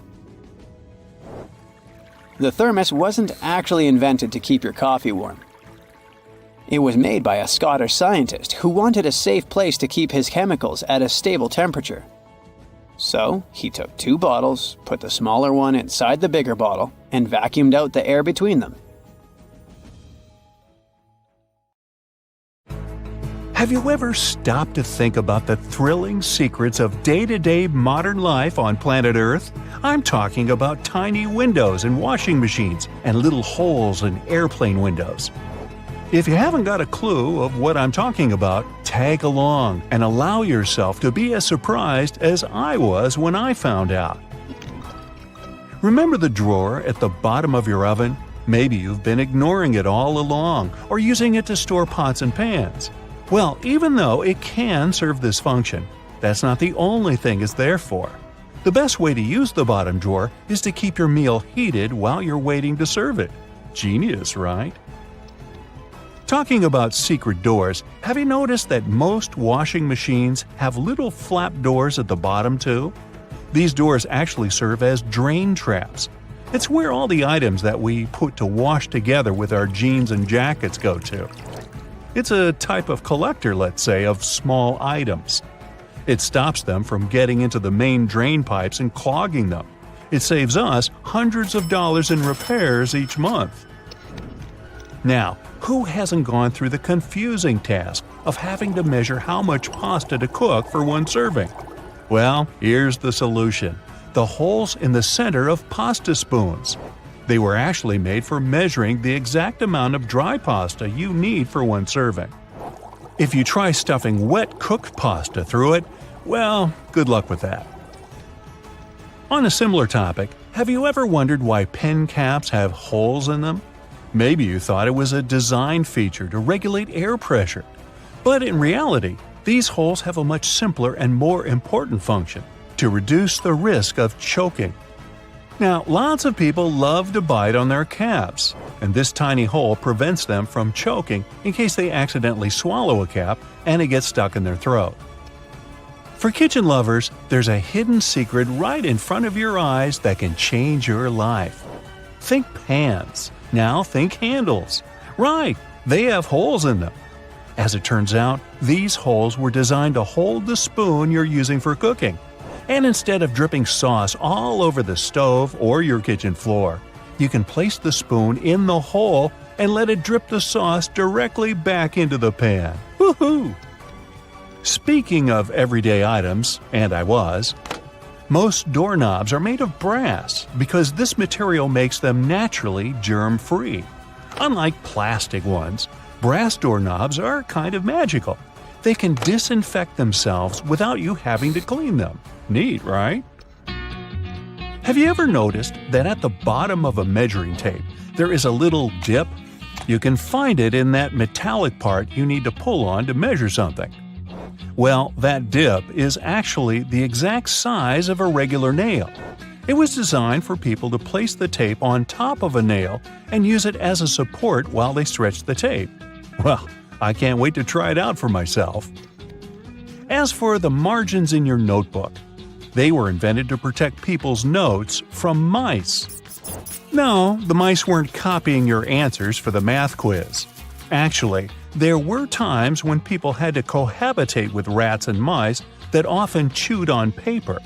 The thermos wasn't actually invented to keep your coffee warm. It was made by a Scottish scientist who wanted a safe place to keep his chemicals at a stable temperature. So, he took 2 bottles, put the smaller one inside the bigger bottle, and vacuumed out the air between them. Have you ever stopped to think about the thrilling secrets of day-to-day modern life on planet Earth? I'm talking about tiny windows in washing machines and little holes in airplane windows. If you haven't got a clue of what I'm talking about, tag along and allow yourself to be as surprised as I was when I found out. Remember the drawer at the bottom of your oven? Maybe you've been ignoring it all along or using it to store pots and pans. Well, even though it can serve this function, that's not the only thing it's there for. The best way to use the bottom drawer is to keep your meal heated while you're waiting to serve it. Genius, right? Talking about secret doors, have you noticed that most washing machines have little flap doors at the bottom too? These doors actually serve as drain traps. It's where all the items that we put to wash together with our jeans and jackets go to. It's a type of collector, let's say, of small items. It stops them from getting into the main drain pipes and clogging them. It saves us hundreds of dollars in repairs each month. Now, who hasn't gone through the confusing task of having to measure how much pasta to cook for one serving? Well, here's the solution: the holes in the center of pasta spoons. They were actually made for measuring the exact amount of dry pasta you need for one serving. If you try stuffing wet cooked pasta through it, well, good luck with that. On a similar topic, have you ever wondered why pen caps have holes in them? Maybe you thought it was a design feature to regulate air pressure. But in reality, these holes have a much simpler and more important function: to reduce the risk of choking. Now, lots of people love to bite on their caps, and this tiny hole prevents them from choking in case they accidentally swallow a cap and it gets stuck in their throat. For kitchen lovers, there's a hidden secret right in front of your eyes that can change your life. Think pans. Now think handles. Right, they have holes in them. As it turns out, these holes were designed to hold the spoon you're using for cooking. And instead of dripping sauce all over the stove or your kitchen floor, you can place the spoon in the hole and let it drip the sauce directly back into the pan. Woohoo! Speaking of everyday items, and I was, most doorknobs are made of brass because this material makes them naturally germ-free. Unlike plastic ones, brass doorknobs are kind of magical. They can disinfect themselves without you having to clean them. Neat, right? Have you ever noticed that at the bottom of a measuring tape there is a little dip? You can find it in that metallic part you need to pull on to measure something. Well, that dip is actually the exact size of a regular nail. It was designed for people to place the tape on top of a nail and use it as a support while they stretch the tape. Well, I can't wait to try it out for myself. As for the margins in your notebook, they were invented to protect people's notes from mice. No, the mice weren't copying your answers for the math quiz. Actually, there were times when people had to cohabitate with rats and mice that often chewed on paper.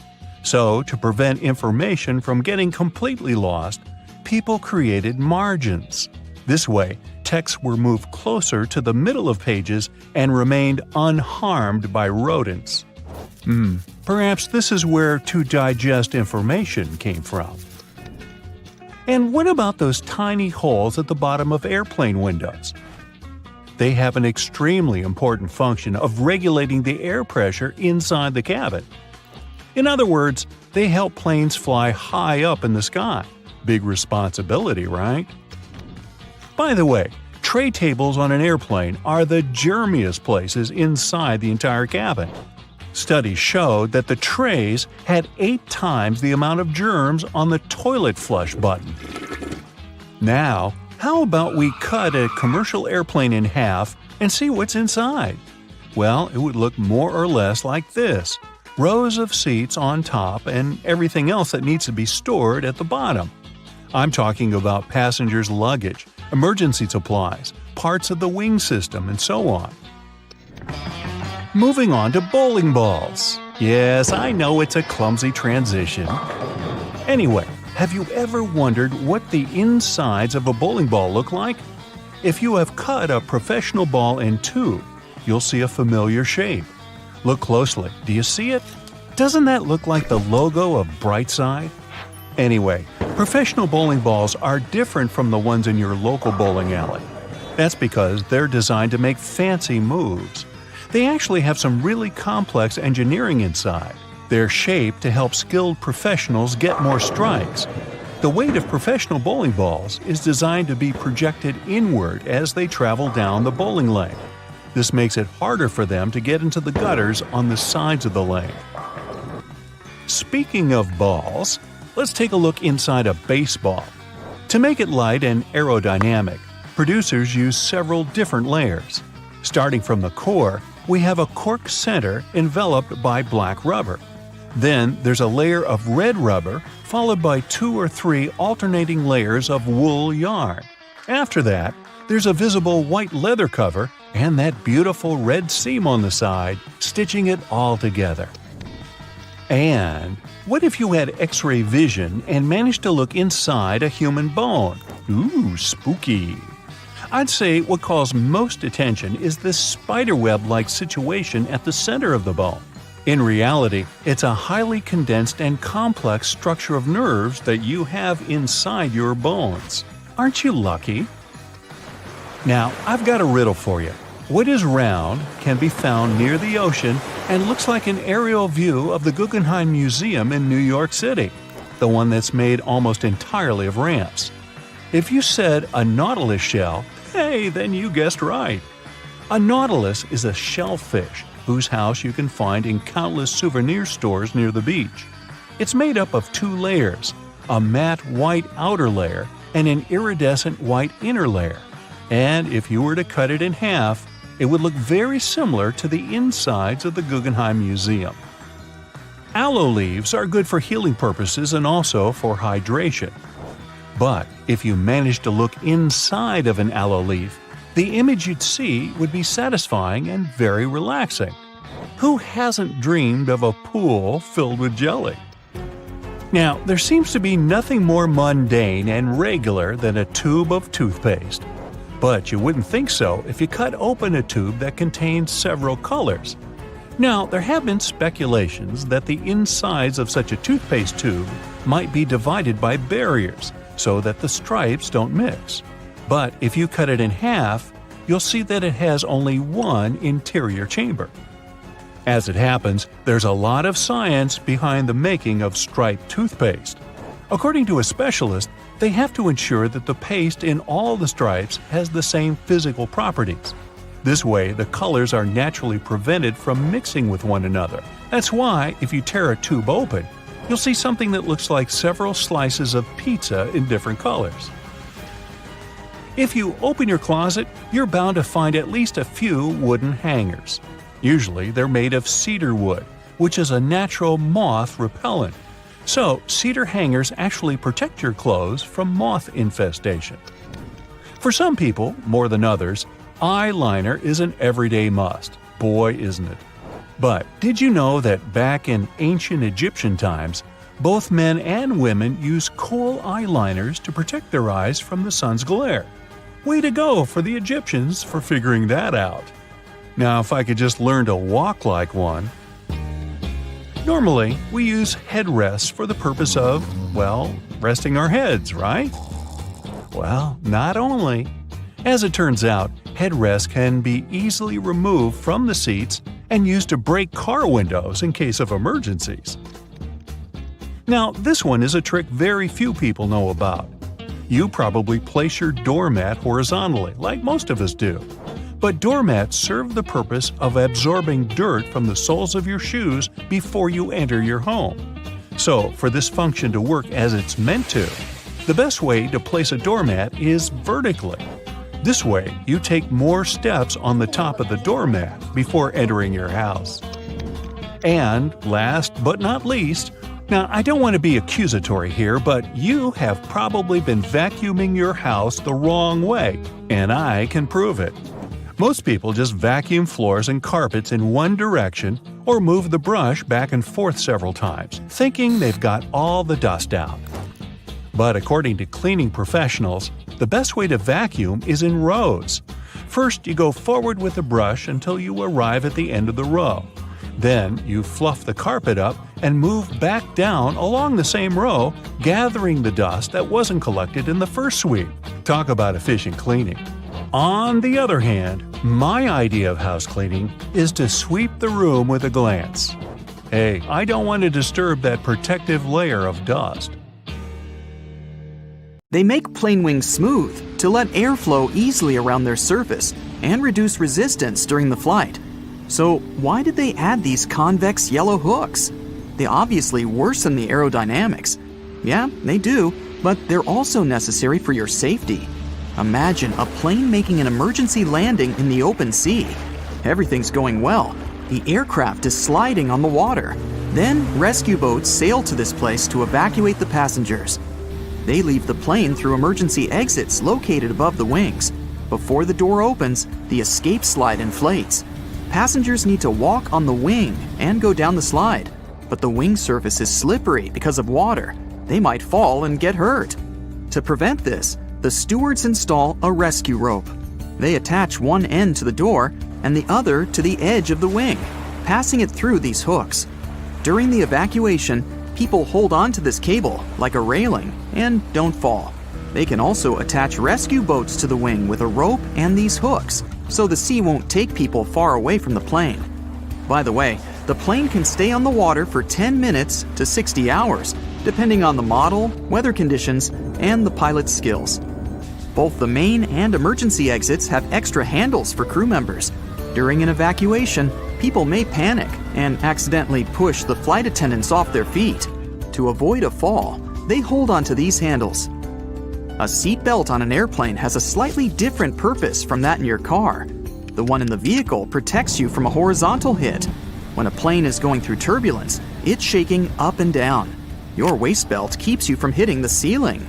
So, to prevent information from getting completely lost, people created margins. This way, texts were moved closer to the middle of pages and remained unharmed by rodents. Perhaps this is where to digest information came from. And what about those tiny holes at the bottom of airplane windows? They have an extremely important function of regulating the air pressure inside the cabin. In other words, they help planes fly high up in the sky. Big responsibility, right? By the way, tray tables on an airplane are the germiest places inside the entire cabin. Studies showed that the trays had 8 times the amount of germs on the toilet flush button. Now, how about we cut a commercial airplane in half and see what's inside? Well, it would look more or less like this: rows of seats on top and everything else that needs to be stored at the bottom. I'm talking about passengers' luggage, emergency supplies, parts of the wing system, and so on. Moving on to bowling balls. Yes, I know it's a clumsy transition. Anyway, have you ever wondered what the insides of a bowling ball look like? If you have cut a professional ball in two, you'll see a familiar shape. Look closely. Do you see it? Doesn't that look like the logo of Brightside? Anyway, professional bowling balls are different from the ones in your local bowling alley. That's because they're designed to make fancy moves. They actually have some really complex engineering inside. They're shaped to help skilled professionals get more strikes. The weight of professional bowling balls is designed to be projected inward as they travel down the bowling lane. This makes it harder for them to get into the gutters on the sides of the lane. Speaking of balls, let's take a look inside a baseball. To make it light and aerodynamic, producers use several different layers. Starting from the core, we have a cork center enveloped by black rubber. Then there's a layer of red rubber, followed by 2 or 3 alternating layers of wool yarn. After that, there's a visible white leather cover and that beautiful red seam on the side, stitching it all together. And what if you had X-ray vision and managed to look inside a human bone? Ooh, spooky! I'd say what calls most attention is this spiderweb-like situation at the center of the bone. In reality, it's a highly condensed and complex structure of nerves that you have inside your bones. Aren't you lucky? Now, I've got a riddle for you. What is round, can be found near the ocean, and looks like an aerial view of the Guggenheim Museum in New York City, the one that's made almost entirely of ramps? If you said a nautilus shell, hey, then you guessed right. A nautilus is a shellfish whose house you can find in countless souvenir stores near the beach. It's made up of 2 layers, a matte white outer layer and an iridescent white inner layer. And if you were to cut it in half, it would look very similar to the insides of the Guggenheim Museum. Aloe leaves are good for healing purposes and also for hydration. But if you managed to look inside of an aloe leaf, the image you'd see would be satisfying and very relaxing. Who hasn't dreamed of a pool filled with jelly? Now, there seems to be nothing more mundane and regular than a tube of toothpaste. But you wouldn't think so if you cut open a tube that contains several colors. Now, there have been speculations that the insides of such a toothpaste tube might be divided by barriers so that the stripes don't mix. But if you cut it in half, you'll see that it has only one interior chamber. As it happens, there's a lot of science behind the making of striped toothpaste. According to a specialist, they have to ensure that the paste in all the stripes has the same physical properties. This way, the colors are naturally prevented from mixing with one another. That's why, if you tear a tube open, you'll see something that looks like several slices of pizza in different colors. If you open your closet, you're bound to find at least a few wooden hangers. Usually, they're made of cedar wood, which is a natural moth repellent. So, cedar hangers actually protect your clothes from moth infestation. For some people, more than others, eyeliner is an everyday must. Boy, isn't it. But did you know that back in ancient Egyptian times, both men and women used kohl eyeliners to protect their eyes from the sun's glare? Way to go for the Egyptians for figuring that out. Now, if I could just learn to walk like one. Normally, we use headrests for the purpose of, well, resting our heads, right? Well, not only. As it turns out, headrests can be easily removed from the seats and used to break car windows in case of emergencies. Now, this one is a trick very few people know about. You probably place your doormat horizontally, like most of us do. But doormats serve the purpose of absorbing dirt from the soles of your shoes before you enter your home. So, for this function to work as it's meant to, the best way to place a doormat is vertically. This way, you take more steps on the top of the doormat before entering your house. And last but not least, now I don't want to be accusatory here, but you have probably been vacuuming your house the wrong way, and I can prove it. Most people just vacuum floors and carpets in one direction or move the brush back and forth several times, thinking they've got all the dust out. But according to cleaning professionals, the best way to vacuum is in rows. First, you go forward with the brush until you arrive at the end of the row. Then, you fluff the carpet up and move back down along the same row, gathering the dust that wasn't collected in the first sweep. Talk about efficient cleaning. On the other hand, my idea of house cleaning is to sweep the room with a glance. Hey, I don't want to disturb that protective layer of dust. They make plane wings smooth to let air flow easily around their surface and reduce resistance during the flight. So why did they add these convex yellow hooks? They obviously worsen the aerodynamics. Yeah, they do, but they're also necessary for your safety. Imagine a plane making an emergency landing in the open sea. Everything's going well. The aircraft is sliding on the water. Then rescue boats sail to this place to evacuate the passengers. They leave the plane through emergency exits located above the wings. Before the door opens, the escape slide inflates. Passengers need to walk on the wing and go down the slide. But the wing surface is slippery because of water. They might fall and get hurt. To prevent this, the stewards install a rescue rope. They attach one end to the door and the other to the edge of the wing, passing it through these hooks. During the evacuation, people hold on to this cable like a railing and don't fall. They can also attach rescue boats to the wing with a rope and these hooks, so the sea won't take people far away from the plane. By the way, the plane can stay on the water for 10 minutes to 60 hours, depending on the model, weather conditions, and the pilot's skills. Both the main and emergency exits have extra handles for crew members. During an evacuation, people may panic and accidentally push the flight attendants off their feet. To avoid a fall, they hold onto these handles. A seat belt on an airplane has a slightly different purpose from that in your car. The one in the vehicle protects you from a horizontal hit. When a plane is going through turbulence, it's shaking up and down. Your waist belt keeps you from hitting the ceiling.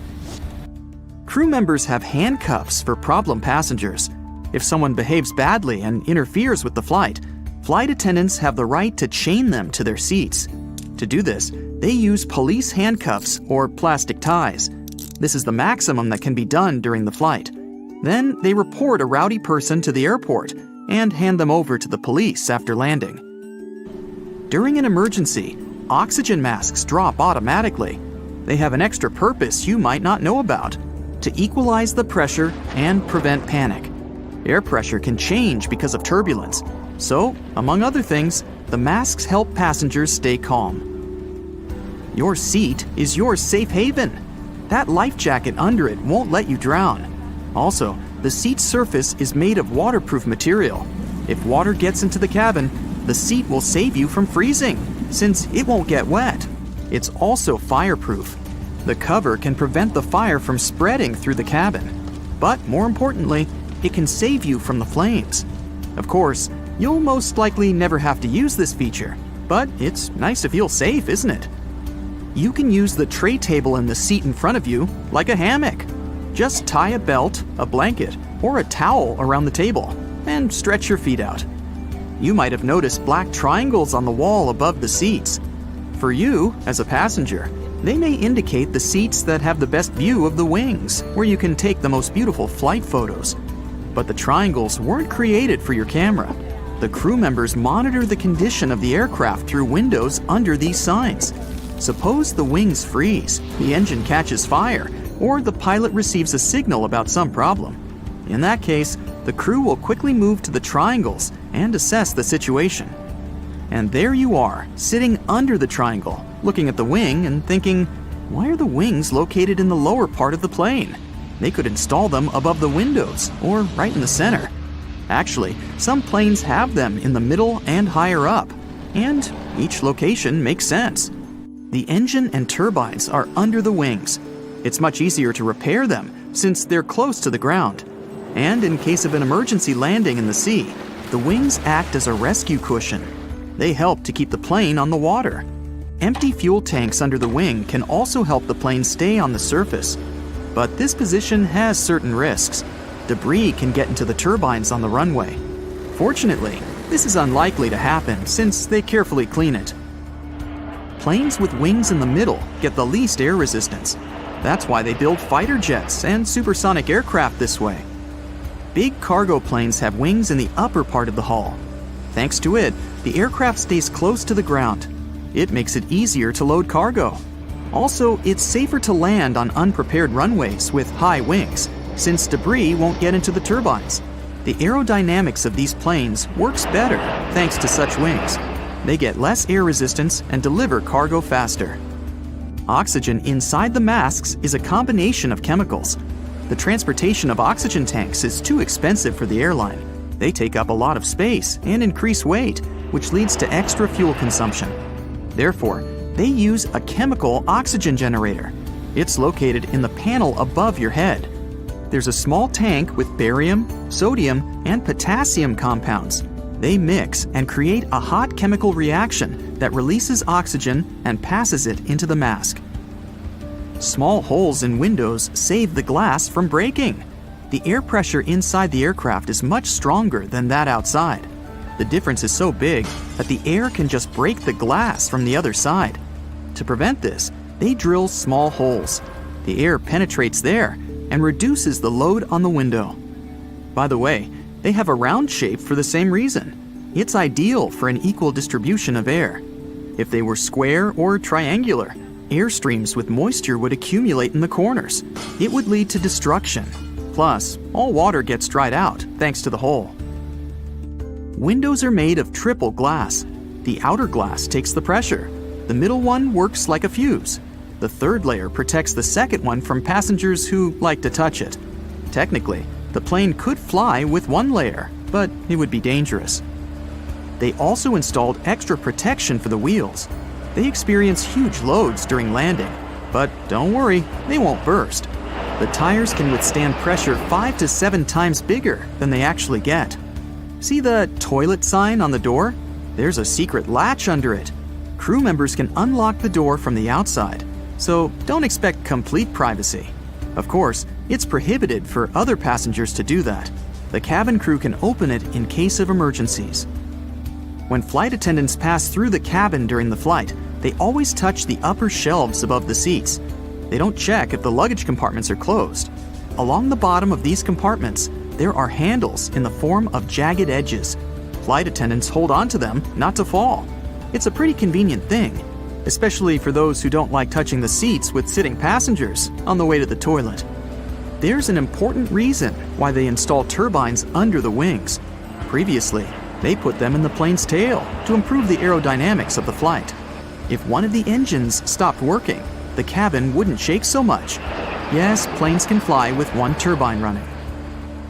Crew members have handcuffs for problem passengers. If someone behaves badly and interferes with the flight attendants have the right to chain them to their seats. To do this, they use police handcuffs or plastic ties. This is the maximum that can be done during the flight. Then they report a rowdy person to the airport and hand them over to the police after landing. During an emergency, oxygen masks drop automatically. They have an extra purpose you might not know about: to equalize the pressure and prevent panic. Air pressure can change because of turbulence. So, among other things, the masks help passengers stay calm. Your seat is your safe haven. That life jacket under it won't let you drown. Also, the seat's surface is made of waterproof material. If water gets into the cabin, the seat will save you from freezing, since it won't get wet. It's also fireproof. The cover can prevent the fire from spreading through the cabin. But more importantly, it can save you from the flames. Of course, you'll most likely never have to use this feature, but it's nice to feel safe, isn't it? You can use the tray table in the seat in front of you like a hammock. Just tie a belt, a blanket, or a towel around the table and stretch your feet out. You might have noticed black triangles on the wall above the seats. For you, as a passenger, they may indicate the seats that have the best view of the wings, where you can take the most beautiful flight photos. But the triangles weren't created for your camera. The crew members monitor the condition of the aircraft through windows under these signs. Suppose the wings freeze, the engine catches fire, or the pilot receives a signal about some problem. In that case, the crew will quickly move to the triangles and assess the situation. And there you are, sitting under the triangle, looking at the wing and thinking, why are the wings located in the lower part of the plane? They could install them above the windows or right in the center. Actually, some planes have them in the middle and higher up, and each location makes sense. The engine and turbines are under the wings. It's much easier to repair them since they're close to the ground. And in case of an emergency landing in the sea, the wings act as a rescue cushion. They help to keep the plane on the water. Empty fuel tanks under the wing can also help the plane stay on the surface. But this position has certain risks. Debris can get into the turbines on the runway. Fortunately, this is unlikely to happen since they carefully clean it. Planes with wings in the middle get the least air resistance. That's why they build fighter jets and supersonic aircraft this way. Big cargo planes have wings in the upper part of the hull. Thanks to it, the aircraft stays close to the ground. It makes it easier to load cargo. Also, it's safer to land on unprepared runways with high wings, since debris won't get into the turbines. The aerodynamics of these planes works better thanks to such wings. They get less air resistance and deliver cargo faster. Oxygen inside the masks is a combination of chemicals. The transportation of oxygen tanks is too expensive for the airline. They take up a lot of space and increase weight, which leads to extra fuel consumption. Therefore, they use a chemical oxygen generator. It's located in the panel above your head. There's a small tank with barium, sodium, and potassium compounds. They mix and create a hot chemical reaction that releases oxygen and passes it into the mask. Small holes in windows save the glass from breaking. The air pressure inside the aircraft is much stronger than that outside. The difference is so big that the air can just break the glass from the other side. To prevent this, they drill small holes. The air penetrates there and reduces the load on the window. By the way, they have a round shape for the same reason. It's ideal for an equal distribution of air. If they were square or triangular, air streams with moisture would accumulate in the corners. It would lead to destruction. Plus, all water gets dried out thanks to the hole. Windows are made of triple glass. The outer glass takes the pressure. The middle one works like a fuse. The third layer protects the second one from passengers who like to touch it. Technically, the plane could fly with one layer, but it would be dangerous. They also installed extra protection for the wheels. They experience huge loads during landing, but don't worry, they won't burst. The tires can withstand pressure 5 to 7 times bigger than they actually get. See the toilet sign on the door? There's a secret latch under it. Crew members can unlock the door from the outside, so don't expect complete privacy. Of course, it's prohibited for other passengers to do that. The cabin crew can open it in case of emergencies. When flight attendants pass through the cabin during the flight, they always touch the upper shelves above the seats. They don't check if the luggage compartments are closed. Along the bottom of these compartments, there are handles in the form of jagged edges. Flight attendants hold on to them not to fall. It's a pretty convenient thing, especially for those who don't like touching the seats with sitting passengers on the way to the toilet. There's an important reason why they install turbines under the wings. Previously, they put them in the plane's tail to improve the aerodynamics of the flight. If one of the engines stopped working, the cabin wouldn't shake so much. Yes, planes can fly with one turbine running.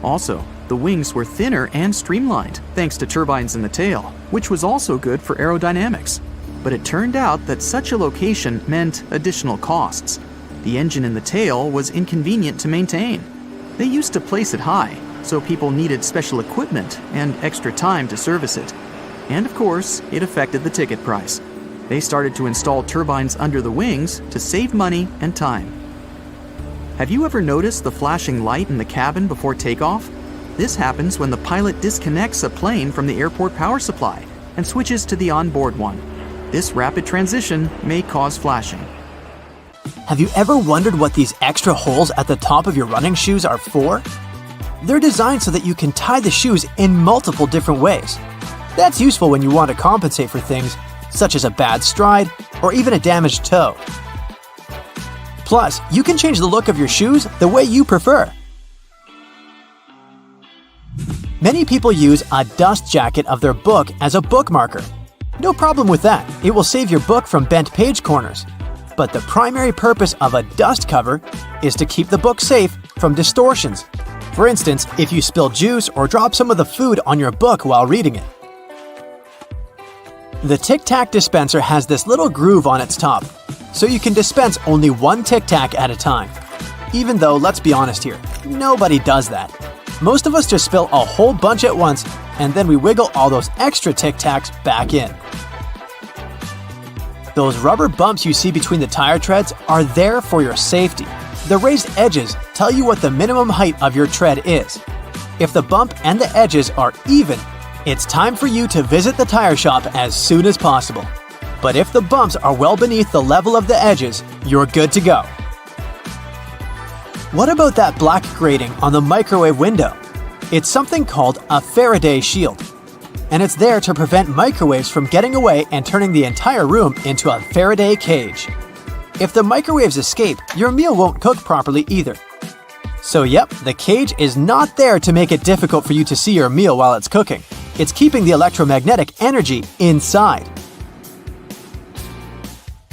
Also, the wings were thinner and streamlined thanks to turbines in the tail, which was also good for aerodynamics. But it turned out that such a location meant additional costs. The engine in the tail was inconvenient to maintain. They used to place it high, so people needed special equipment and extra time to service it. And of course, it affected the ticket price. They started to install turbines under the wings to save money and time. Have you ever noticed the flashing light in the cabin before takeoff? This happens when the pilot disconnects a plane from the airport power supply and switches to the onboard one. This rapid transition may cause flashing. Have you ever wondered what these extra holes at the top of your running shoes are for? They're designed so that you can tie the shoes in multiple different ways. That's useful when you want to compensate for things such as a bad stride or even a damaged toe. Plus, you can change the look of your shoes the way you prefer. Many people use a dust jacket of their book as a bookmarker. No problem with that, it will save your book from bent page corners. But the primary purpose of a dust cover is to keep the book safe from distortions. For instance, if you spill juice or drop some of the food on your book while reading it. The Tic Tac dispenser has this little groove on its top, so you can dispense only one Tic Tac at a time. Even though, let's be honest here, nobody does that. Most of us just spill a whole bunch at once, and then we wiggle all those extra Tic Tacs back in. Those rubber bumps you see between the tire treads are there for your safety. The raised edges tell you what the minimum height of your tread is. If the bump and the edges are even, it's time for you to visit the tire shop as soon as possible. But if the bumps are well beneath the level of the edges, you're good to go. What about that black grating on the microwave window? It's something called a Faraday shield. And it's there to prevent microwaves from getting away and turning the entire room into a Faraday cage. If the microwaves escape, your meal won't cook properly either. So yep, the cage is not there to make it difficult for you to see your meal while it's cooking. It's keeping the electromagnetic energy inside.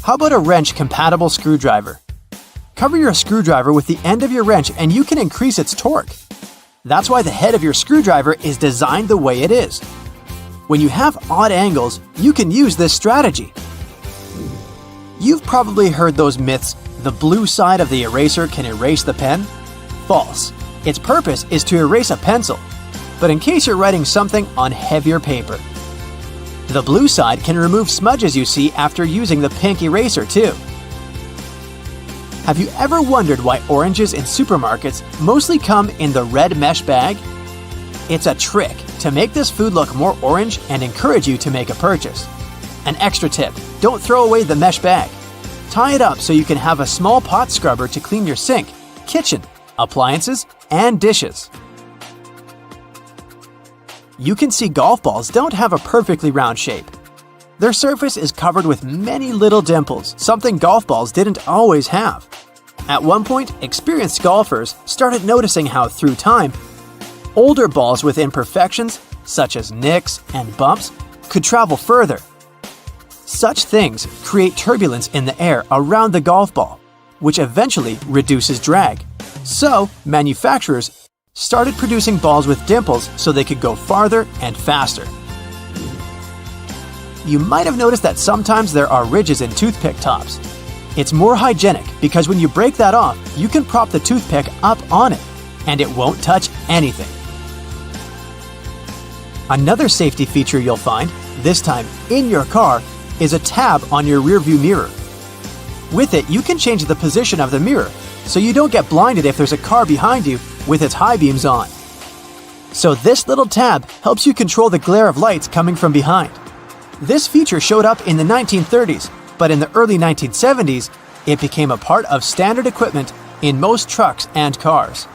How about a wrench-compatible screwdriver? Cover your screwdriver with the end of your wrench and you can increase its torque. That's why the head of your screwdriver is designed the way it is. When you have odd angles, you can use this strategy. You've probably heard those myths, the blue side of the eraser can erase the pen? False. Its purpose is to erase a pencil, but in case you're writing something on heavier paper. The blue side can remove smudges you see after using the pink eraser too. Have you ever wondered why oranges in supermarkets mostly come in the red mesh bag? It's a trick to make this food look more orange and encourage you to make a purchase. An extra tip, don't throw away the mesh bag. Tie it up so you can have a small pot scrubber to clean your sink, kitchen, appliances, and dishes. You can see golf balls don't have a perfectly round shape. Their surface is covered with many little dimples, something golf balls didn't always have. At one point, experienced golfers started noticing how, through time, older balls with imperfections, such as nicks and bumps, could travel further. Such things create turbulence in the air around the golf ball, which eventually reduces drag. So, manufacturers started producing balls with dimples so they could go farther and faster. You might have noticed that sometimes there are ridges in toothpick tops. It's more hygienic because when you break that off, you can prop the toothpick up on it, and it won't touch anything. Another safety feature you'll find, this time in your car, is a tab on your rearview mirror. With it, you can change the position of the mirror so you don't get blinded if there's a car behind you with its high beams on. So this little tab helps you control the glare of lights coming from behind. This feature showed up in the 1930s, but in the early 1970s, it became a part of standard equipment in most trucks and cars.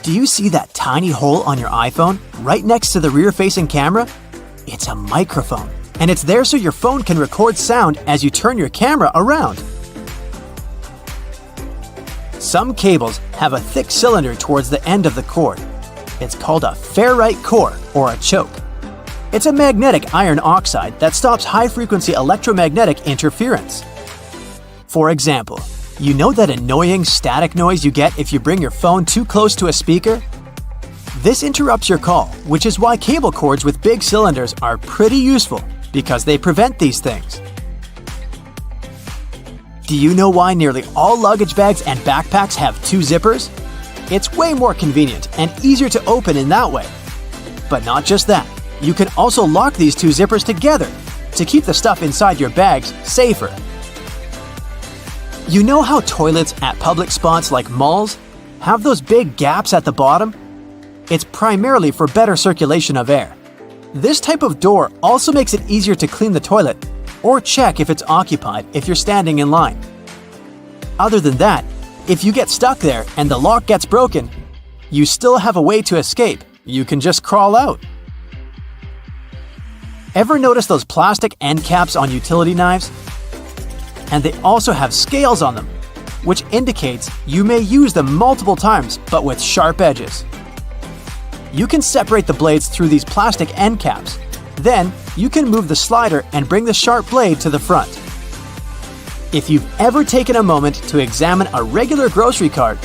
Do you see that tiny hole on your iPhone right next to the rear-facing camera? It's a microphone, and it's there so your phone can record sound as you turn your camera around. Some cables have a thick cylinder towards the end of the cord. It's called a ferrite core or a choke. It's a magnetic iron oxide that stops high-frequency electromagnetic interference. For example, you know that annoying static noise you get if you bring your phone too close to a speaker? This interrupts your call, which is why cable cords with big cylinders are pretty useful because they prevent these things. Do you know why nearly all luggage bags and backpacks have two zippers? It's way more convenient and easier to open in that way. But not just that. You can also lock these two zippers together to keep the stuff inside your bags safer. You know how toilets at public spots like malls have those big gaps at the bottom? It's primarily for better circulation of air. This type of door also makes it easier to clean the toilet or check if it's occupied if you're standing in line. Other than that, if you get stuck there and the lock gets broken, you still have a way to escape. You can just crawl out. Ever notice those plastic end caps on utility knives? And they also have scales on them, which indicates you may use them multiple times but with sharp edges. You can separate the blades through these plastic end caps. Then, you can move the slider and bring the sharp blade to the front. If you've ever taken a moment to examine a regular grocery cart,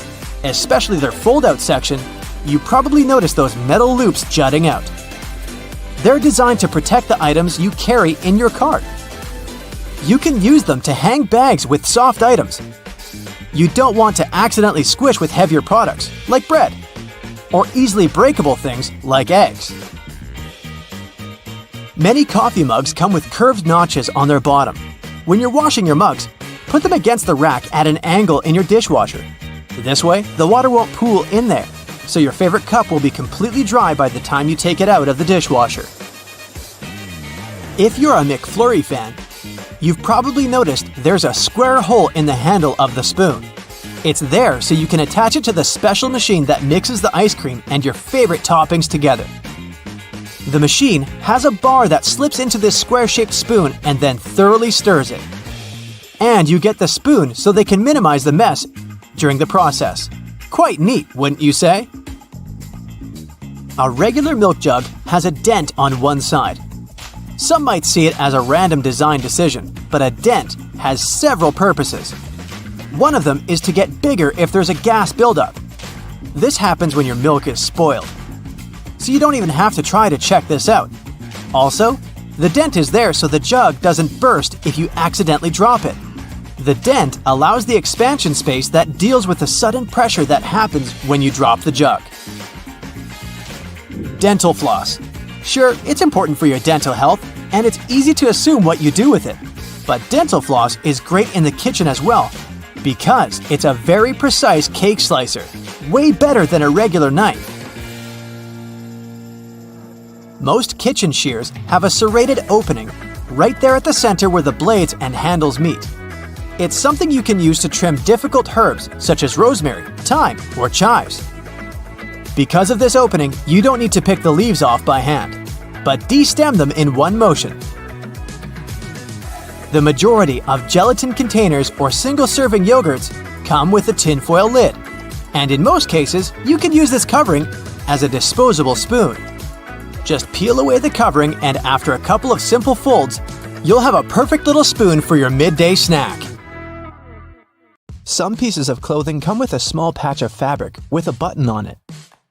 especially their fold-out section, you probably noticed those metal loops jutting out. They're designed to protect the items you carry in your cart. You can use them to hang bags with soft items. You don't want to accidentally squish with heavier products, like bread, or easily breakable things like eggs. Many coffee mugs come with curved notches on their bottom. When you're washing your mugs, put them against the rack at an angle in your dishwasher. This way, the water won't pool in there, so your favorite cup will be completely dry by the time you take it out of the dishwasher. If you're a McFlurry fan, you've probably noticed there's a square hole in the handle of the spoon. It's there so you can attach it to the special machine that mixes the ice cream and your favorite toppings together. The machine has a bar that slips into this square-shaped spoon and then thoroughly stirs it. And you get the spoon so they can minimize the mess during the process. Quite neat, wouldn't you say? A regular milk jug has a dent on one side. Some might see it as a random design decision, but a dent has several purposes. One of them is to get bigger if there's a gas buildup. This happens when your milk is spoiled. So you don't even have to try to check this out. Also, the dent is there so the jug doesn't burst if you accidentally drop it. The dent allows the expansion space that deals with the sudden pressure that happens when you drop the jug. Dental floss. Sure, it's important for your dental health, and it's easy to assume what you do with it. But dental floss is great in the kitchen as well, because it's a very precise cake slicer, way better than a regular knife. Most kitchen shears have a serrated opening right there at the center where the blades and handles meet. It's something you can use to trim difficult herbs such as rosemary, thyme, or chives. Because of this opening, you don't need to pick the leaves off by hand, but de-stem them in one motion. The majority of gelatin containers or single-serving yogurts come with a tinfoil lid, and in most cases, you can use this covering as a disposable spoon. Just peel away the covering, and after a couple of simple folds, you'll have a perfect little spoon for your midday snack. Some pieces of clothing come with a small patch of fabric with a button on it.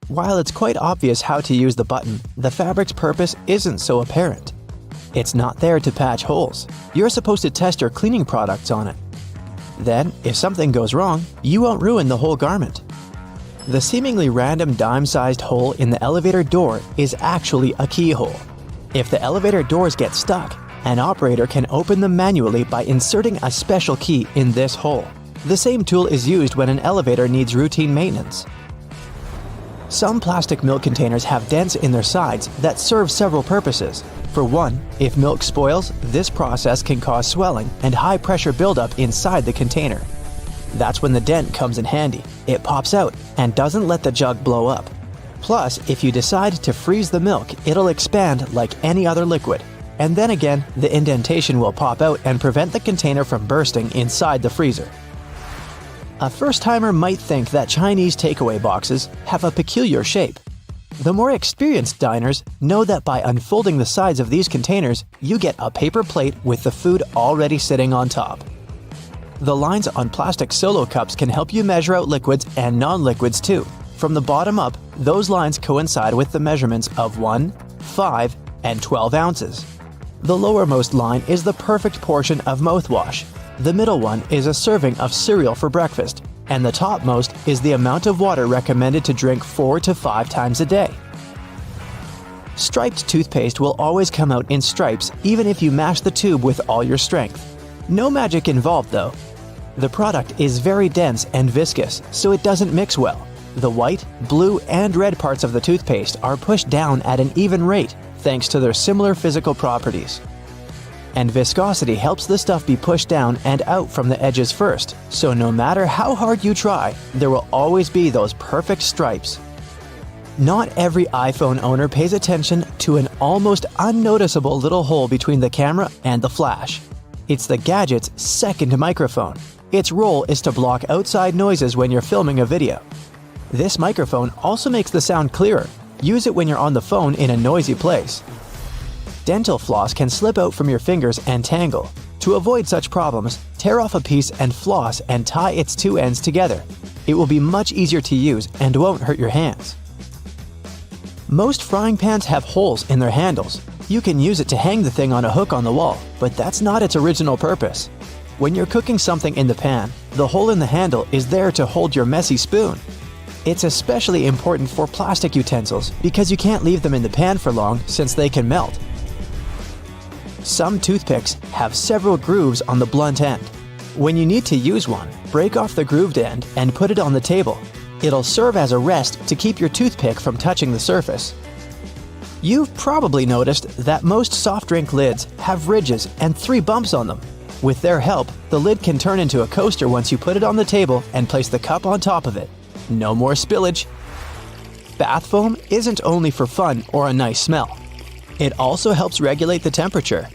While it's quite obvious how to use the button, the fabric's purpose isn't so apparent. It's not there to patch holes. You're supposed to test your cleaning products on it. Then, if something goes wrong, you won't ruin the whole garment. The seemingly random dime-sized hole in the elevator door is actually a keyhole. If the elevator doors get stuck, an operator can open them manually by inserting a special key in this hole. The same tool is used when an elevator needs routine maintenance. Some plastic milk containers have dents in their sides that serve several purposes. For one, if milk spoils, this process can cause swelling and high-pressure buildup inside the container. That's when the dent comes in handy. It pops out and doesn't let the jug blow up. Plus, if you decide to freeze the milk, it'll expand like any other liquid. And then again, the indentation will pop out and prevent the container from bursting inside the freezer. A first-timer might think that Chinese takeaway boxes have a peculiar shape. The more experienced diners know that by unfolding the sides of these containers, you get a paper plate with the food already sitting on top. The lines on plastic solo cups can help you measure out liquids and non-liquids too. From the bottom up, those lines coincide with the measurements of 1, 5, and 12 ounces. The lowermost line is the perfect portion of mouthwash. The middle one is a serving of cereal for breakfast, and the topmost is the amount of water recommended to drink 4 to 5 times a day. Striped toothpaste will always come out in stripes even if you mash the tube with all your strength. No magic involved though. The product is very dense and viscous, so it doesn't mix well. The white, blue, and red parts of the toothpaste are pushed down at an even rate thanks to their similar physical properties. And viscosity helps the stuff be pushed down and out from the edges first, so no matter how hard you try, there will always be those perfect stripes. Not every iPhone owner pays attention to an almost unnoticeable little hole between the camera and the flash. It's the gadget's second microphone. Its role is to block outside noises when you're filming a video. This microphone also makes the sound clearer. Use it when you're on the phone in a noisy place. Dental floss can slip out from your fingers and tangle. To avoid such problems, tear off a piece and floss and tie its two ends together. It will be much easier to use and won't hurt your hands. Most frying pans have holes in their handles. You can use it to hang the thing on a hook on the wall, but that's not its original purpose. When you're cooking something in the pan, the hole in the handle is there to hold your messy spoon. It's especially important for plastic utensils because you can't leave them in the pan for long since they can melt. Some toothpicks have several grooves on the blunt end. When you need to use one, break off the grooved end and put it on the table. It'll serve as a rest to keep your toothpick from touching the surface. You've probably noticed that most soft drink lids have ridges and 3 bumps on them. With their help, the lid can turn into a coaster once you put it on the table and place the cup on top of it. No more spillage. Bath foam isn't only for fun or a nice smell. It also helps regulate the temperature.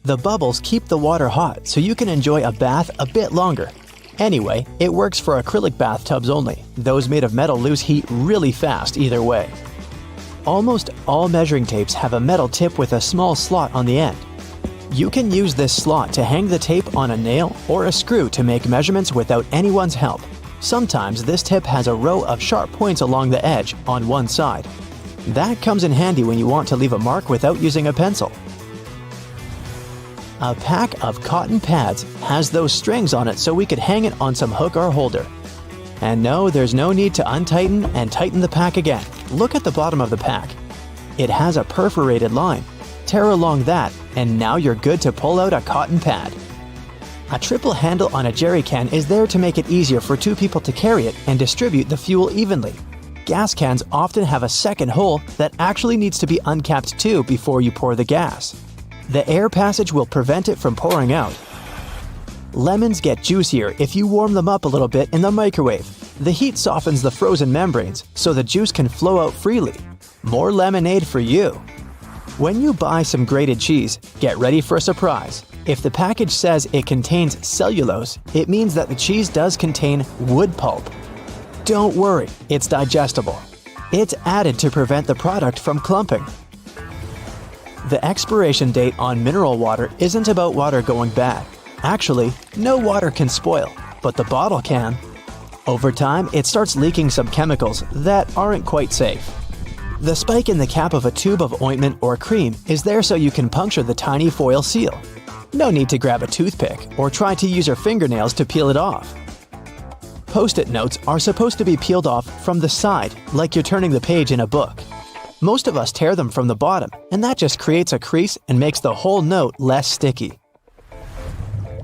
The bubbles keep the water hot so you can enjoy a bath a bit longer. Anyway, it works for acrylic bathtubs only. Those made of metal lose heat really fast either way. Almost all measuring tapes have a metal tip with a small slot on the end. You can use this slot to hang the tape on a nail or a screw to make measurements without anyone's help. Sometimes this tip has a row of sharp points along the edge on one side. That comes in handy when you want to leave a mark without using a pencil. A pack of cotton pads has those strings on it so we could hang it on some hook or holder. And no, there's no need to untighten and tighten the pack again. Look at the bottom of the pack. It has a perforated line. Tear along that, and now you're good to pull out a cotton pad. A triple handle on a jerry can is there to make it easier for 2 people to carry it and distribute the fuel evenly. Gas cans often have a second hole that actually needs to be uncapped too before you pour the gas. The air passage will prevent it from pouring out. Lemons get juicier if you warm them up a little bit in the microwave. The heat softens the frozen membranes so the juice can flow out freely. More lemonade for you. When you buy some grated cheese, get ready for a surprise. If the package says it contains cellulose, it means that the cheese does contain wood pulp. Don't worry, it's digestible. It's added to prevent the product from clumping. The expiration date on mineral water isn't about water going bad. Actually, no water can spoil, but the bottle can. Over time, it starts leaking some chemicals that aren't quite safe. The spike in the cap of a tube of ointment or cream is there so you can puncture the tiny foil seal. No need to grab a toothpick or try to use your fingernails to peel it off. Post-it notes are supposed to be peeled off from the side, like you're turning the page in a book. Most of us tear them from the bottom, and that just creates a crease and makes the whole note less sticky.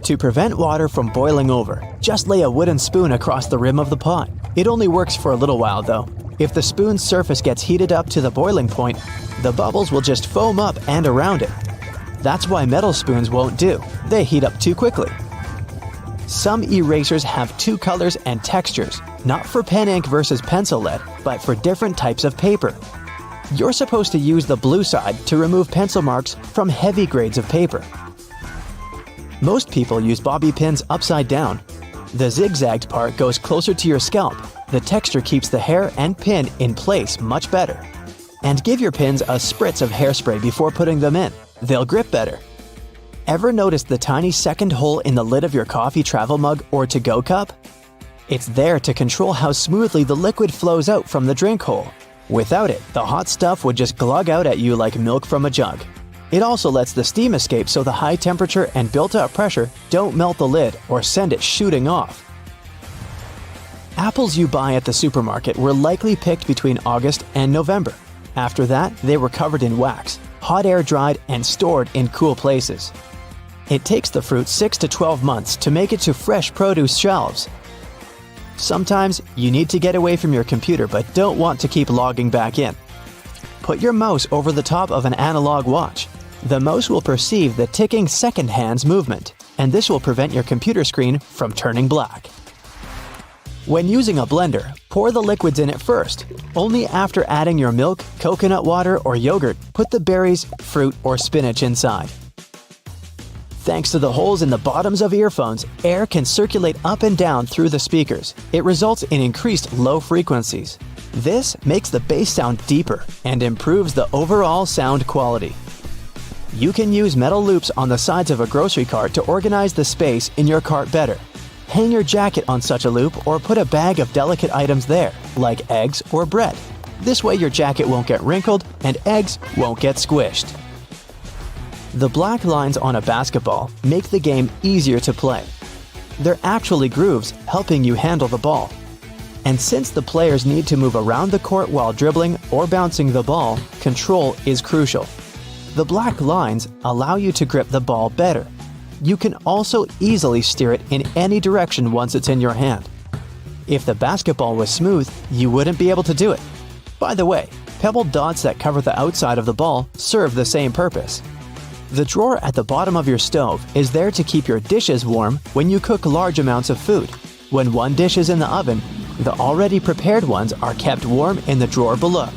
To prevent water from boiling over, just lay a wooden spoon across the rim of the pot. It only works for a little while though. If the spoon's surface gets heated up to the boiling point, the bubbles will just foam up and around it. That's why metal spoons won't do. They heat up too quickly. Some erasers have 2 colors and textures, not for pen ink versus pencil lead, but for different types of paper. You're supposed to use the blue side to remove pencil marks from heavy grades of paper. Most people use bobby pins upside down. The zigzagged part goes closer to your scalp. The texture keeps the hair and pin in place much better. And give your pins a spritz of hairspray before putting them in. They'll grip better. Ever noticed the tiny second hole in the lid of your coffee travel mug or to-go cup? It's there to control how smoothly the liquid flows out from the drink hole. Without it, the hot stuff would just glug out at you like milk from a jug. It also lets the steam escape so the high temperature and built-up pressure don't melt the lid or send it shooting off. Apples you buy at the supermarket were likely picked between August and November. After that, they were covered in wax, hot air dried, and stored in cool places. It takes the fruit 6 to 12 months to make it to fresh produce shelves. Sometimes you need to get away from your computer but don't want to keep logging back in. Put your mouse over the top of an analog watch. The mouse will perceive the ticking second hand's movement, and this will prevent your computer screen from turning black. When using a blender, pour the liquids in it first. Only after adding your milk, coconut water, or yogurt, put the berries, fruit, or spinach inside. Thanks to the holes in the bottoms of earphones, air can circulate up and down through the speakers. It results in increased low frequencies. This makes the bass sound deeper and improves the overall sound quality. You can use metal loops on the sides of a grocery cart to organize the space in your cart better. Hang your jacket on such a loop or put a bag of delicate items there, like eggs or bread. This way your jacket won't get wrinkled and eggs won't get squished. The black lines on a basketball make the game easier to play. They're actually grooves helping you handle the ball. And since the players need to move around the court while dribbling or bouncing the ball, control is crucial. The black lines allow you to grip the ball better. You can also easily steer it in any direction once it's in your hand. If the basketball was smooth, you wouldn't be able to do it. By the way, pebbled dots that cover the outside of the ball serve the same purpose. The drawer at the bottom of your stove is there to keep your dishes warm when you cook large amounts of food. When one dish is in the oven, the already prepared ones are kept warm in the drawer below.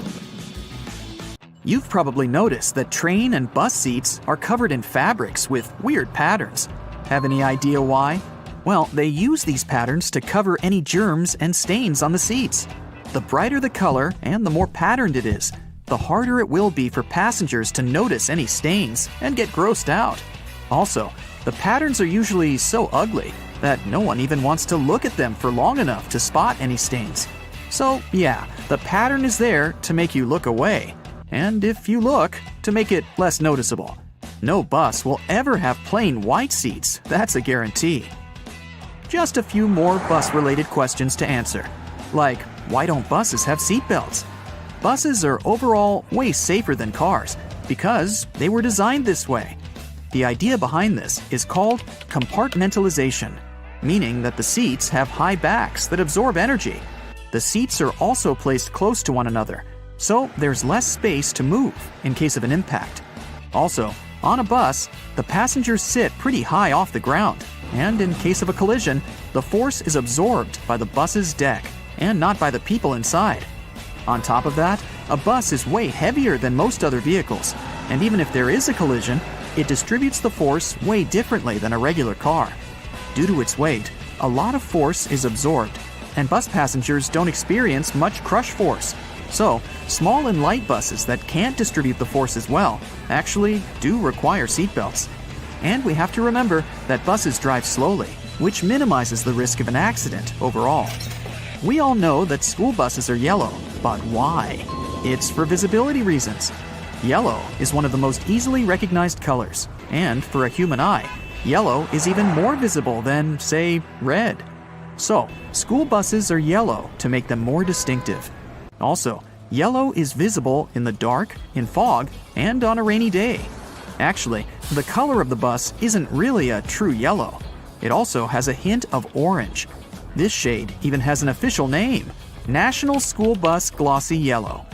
You've probably noticed that train and bus seats are covered in fabrics with weird patterns. Have any idea why? Well, they use these patterns to cover any germs and stains on the seats. The brighter the color and the more patterned it is, the harder it will be for passengers to notice any stains and get grossed out. Also, the patterns are usually so ugly that no one even wants to look at them for long enough to spot any stains. So yeah, the pattern is there to make you look away. And if you look, to make it less noticeable. No bus will ever have plain white seats, that's a guarantee. Just a few more bus-related questions to answer. Like, why don't buses have seatbelts? Buses are overall way safer than cars because they were designed this way. The idea behind this is called compartmentalization, meaning that the seats have high backs that absorb energy. The seats are also placed close to one another, so there's less space to move in case of an impact. Also, on a bus, the passengers sit pretty high off the ground, and in case of a collision, the force is absorbed by the bus's deck and not by the people inside. On top of that, a bus is way heavier than most other vehicles, and even if there is a collision, it distributes the force way differently than a regular car. Due to its weight, a lot of force is absorbed, and bus passengers don't experience much crush force. So, small and light buses that can't distribute the force as well actually do require seatbelts. And we have to remember that buses drive slowly, which minimizes the risk of an accident overall. We all know that school buses are yellow, but why? It's for visibility reasons. Yellow is one of the most easily recognized colors, and for a human eye, yellow is even more visible than, say, red. So, school buses are yellow to make them more distinctive. Also, yellow is visible in the dark, in fog, and on a rainy day. Actually, the color of the bus isn't really a true yellow. It also has a hint of orange. This shade even has an official name, National School Bus Glossy Yellow.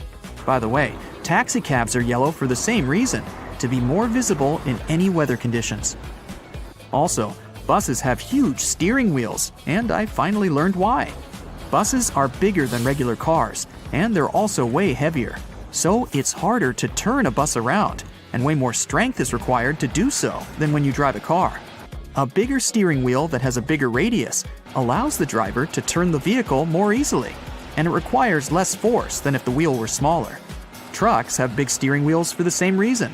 By the way, taxicabs are yellow for the same reason, to be more visible in any weather conditions. Also, buses have huge steering wheels, and I finally learned why. Buses are bigger than regular cars, and they're also way heavier. So it's harder to turn a bus around, and way more strength is required to do so than when you drive a car. A bigger steering wheel that has a bigger radius allows the driver to turn the vehicle more easily, and it requires less force than if the wheel were smaller. Trucks have big steering wheels for the same reason.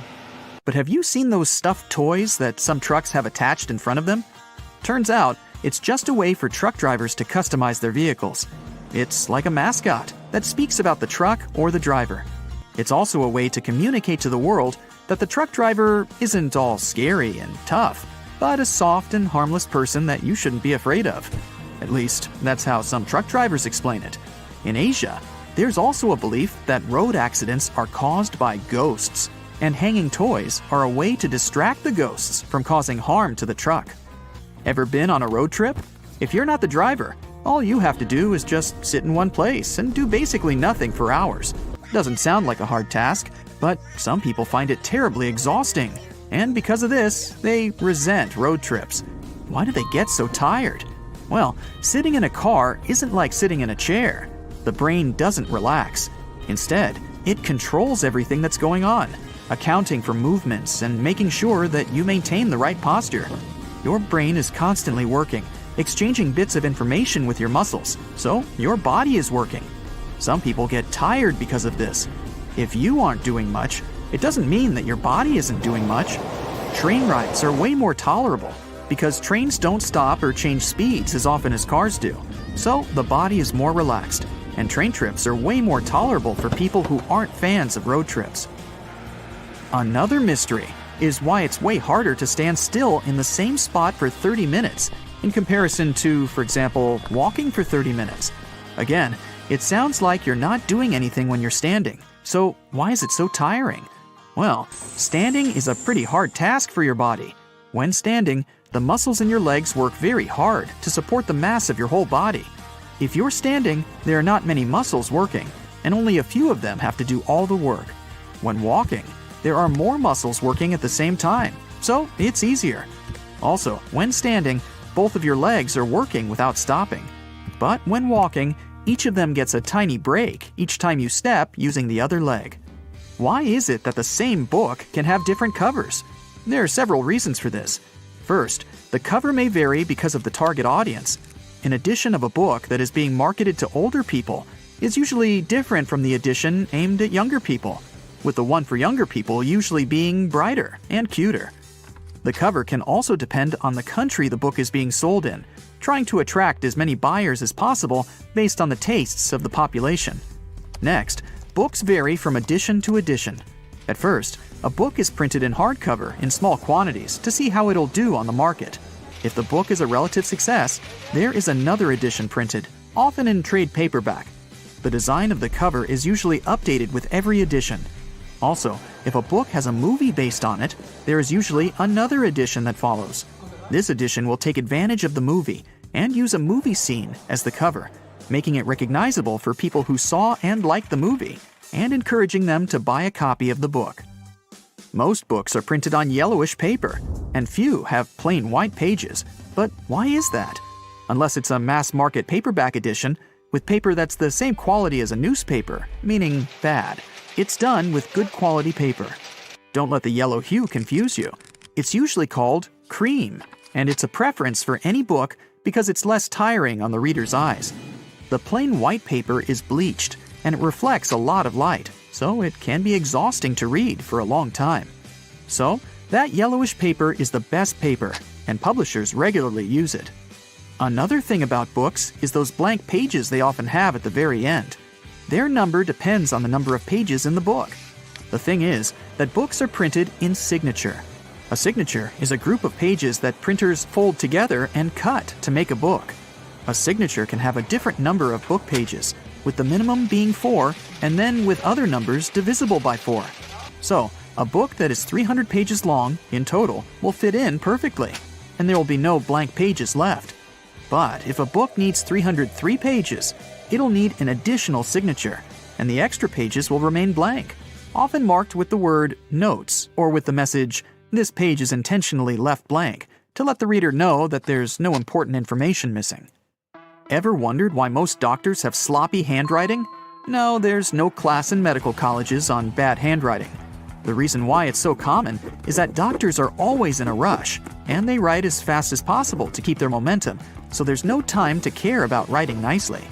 But have you seen those stuffed toys that some trucks have attached in front of them? Turns out, it's just a way for truck drivers to customize their vehicles. It's like a mascot that speaks about the truck or the driver. It's also a way to communicate to the world that the truck driver isn't all scary and tough, but a soft and harmless person that you shouldn't be afraid of. At least, that's how some truck drivers explain it. In Asia, there's also a belief that road accidents are caused by ghosts, and hanging toys are a way to distract the ghosts from causing harm to the truck. Ever been on a road trip? If you're not the driver, all you have to do is just sit in one place and do basically nothing for hours. Doesn't sound like a hard task, but some people find it terribly exhausting. And because of this, they resent road trips. Why do they get so tired? Well, sitting in a car isn't like sitting in a chair. The brain doesn't relax. Instead, it controls everything that's going on, accounting for movements and making sure that you maintain the right posture. Your brain is constantly working, exchanging bits of information with your muscles, so your body is working. Some people get tired because of this. If you aren't doing much, it doesn't mean that your body isn't doing much. Train rides are way more tolerable because trains don't stop or change speeds as often as cars do. So the body is more relaxed, and train trips are way more tolerable for people who aren't fans of road trips. Another mystery is why it's way harder to stand still in the same spot for 30 minutes in comparison to, for example, walking for 30 minutes. Again, it sounds like you're not doing anything when you're standing. So why is it so tiring? Well, standing is a pretty hard task for your body. When standing, the muscles in your legs work very hard to support the mass of your whole body. If you're standing, there are not many muscles working, and only a few of them have to do all the work. When walking, there are more muscles working at the same time, so it's easier. Also, when standing, both of your legs are working without stopping. But when walking, each of them gets a tiny break each time you step using the other leg. Why is it that the same book can have different covers? There are several reasons for this. First, the cover may vary because of the target audience. An edition of a book that is being marketed to older people is usually different from the edition aimed at younger people, with the one for younger people usually being brighter and cuter. The cover can also depend on the country the book is being sold in, trying to attract as many buyers as possible based on the tastes of the population. Next, books vary from edition to edition. At first, a book is printed in hardcover in small quantities to see how it'll do on the market. If the book is a relative success, there is another edition printed, often in trade paperback. The design of the cover is usually updated with every edition. Also, if a book has a movie based on it, there is usually another edition that follows. This edition will take advantage of the movie and use a movie scene as the cover, making it recognizable for people who saw and liked the movie, and encouraging them to buy a copy of the book. Most books are printed on yellowish paper, and few have plain white pages. But why is that? Unless it's a mass-market paperback edition, with paper that's the same quality as a newspaper, meaning bad. It's done with good quality paper. Don't let the yellow hue confuse you. It's usually called cream, and it's a preference for any book because it's less tiring on the reader's eyes. The plain white paper is bleached, and it reflects a lot of light, so it can be exhausting to read for a long time. So, that yellowish paper is the best paper, and publishers regularly use it. Another thing about books is those blank pages they often have at the very end. Their number depends on the number of pages in the book. The thing is that books are printed in signature. A signature is a group of pages that printers fold together and cut to make a book. A signature can have a different number of book pages, with the minimum being 4, and then with other numbers divisible by 4. So, a book that is 300 pages long in total will fit in perfectly, and there will be no blank pages left. But if a book needs 303 pages, it'll need an additional signature, and the extra pages will remain blank, often marked with the word notes or with the message, "This page is intentionally left blank," to let the reader know that there's no important information missing. Ever wondered why most doctors have sloppy handwriting? No, there's no class in medical colleges on bad handwriting. The reason why it's so common is that doctors are always in a rush, and they write as fast as possible to keep their momentum, so there's no time to care about writing nicely.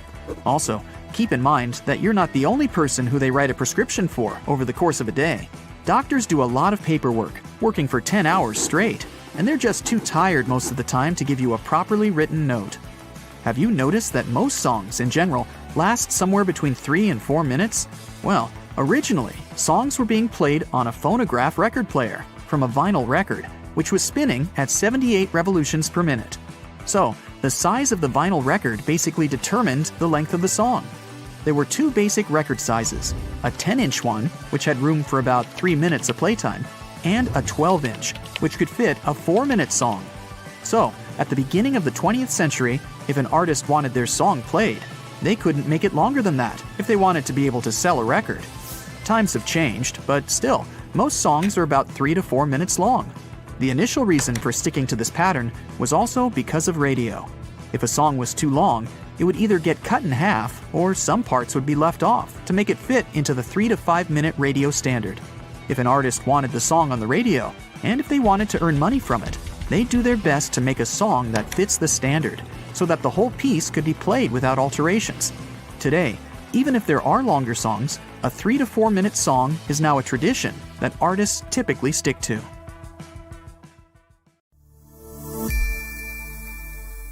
Also, keep in mind that you're not the only person who they write a prescription for over the course of a day. Doctors do a lot of paperwork, working for 10 hours straight, and they're just too tired most of the time to give you a properly written note. Have you noticed that most songs, in general, last somewhere between 3 and 4 minutes? Well, originally, songs were being played on a phonograph record player from a vinyl record, which was spinning at 78 revolutions per minute. So, the size of the vinyl record basically determined the length of the song. There were 2 basic record sizes, a 10-inch one, which had room for about 3 minutes of playtime, and a 12-inch, which could fit a 4-minute song. So, at the beginning of the 20th century, if an artist wanted their song played, they couldn't make it longer than that if they wanted to be able to sell a record. Times have changed, but still, most songs are about 3 to 4 minutes long. The initial reason for sticking to this pattern was also because of radio. If a song was too long, it would either get cut in half or some parts would be left off to make it fit into the 3 to 5 minute radio standard. If an artist wanted the song on the radio, and if they wanted to earn money from it, they'd do their best to make a song that fits the standard, so that the whole piece could be played without alterations. Today, even if there are longer songs, a 3 to 4 minute song is now a tradition that artists typically stick to.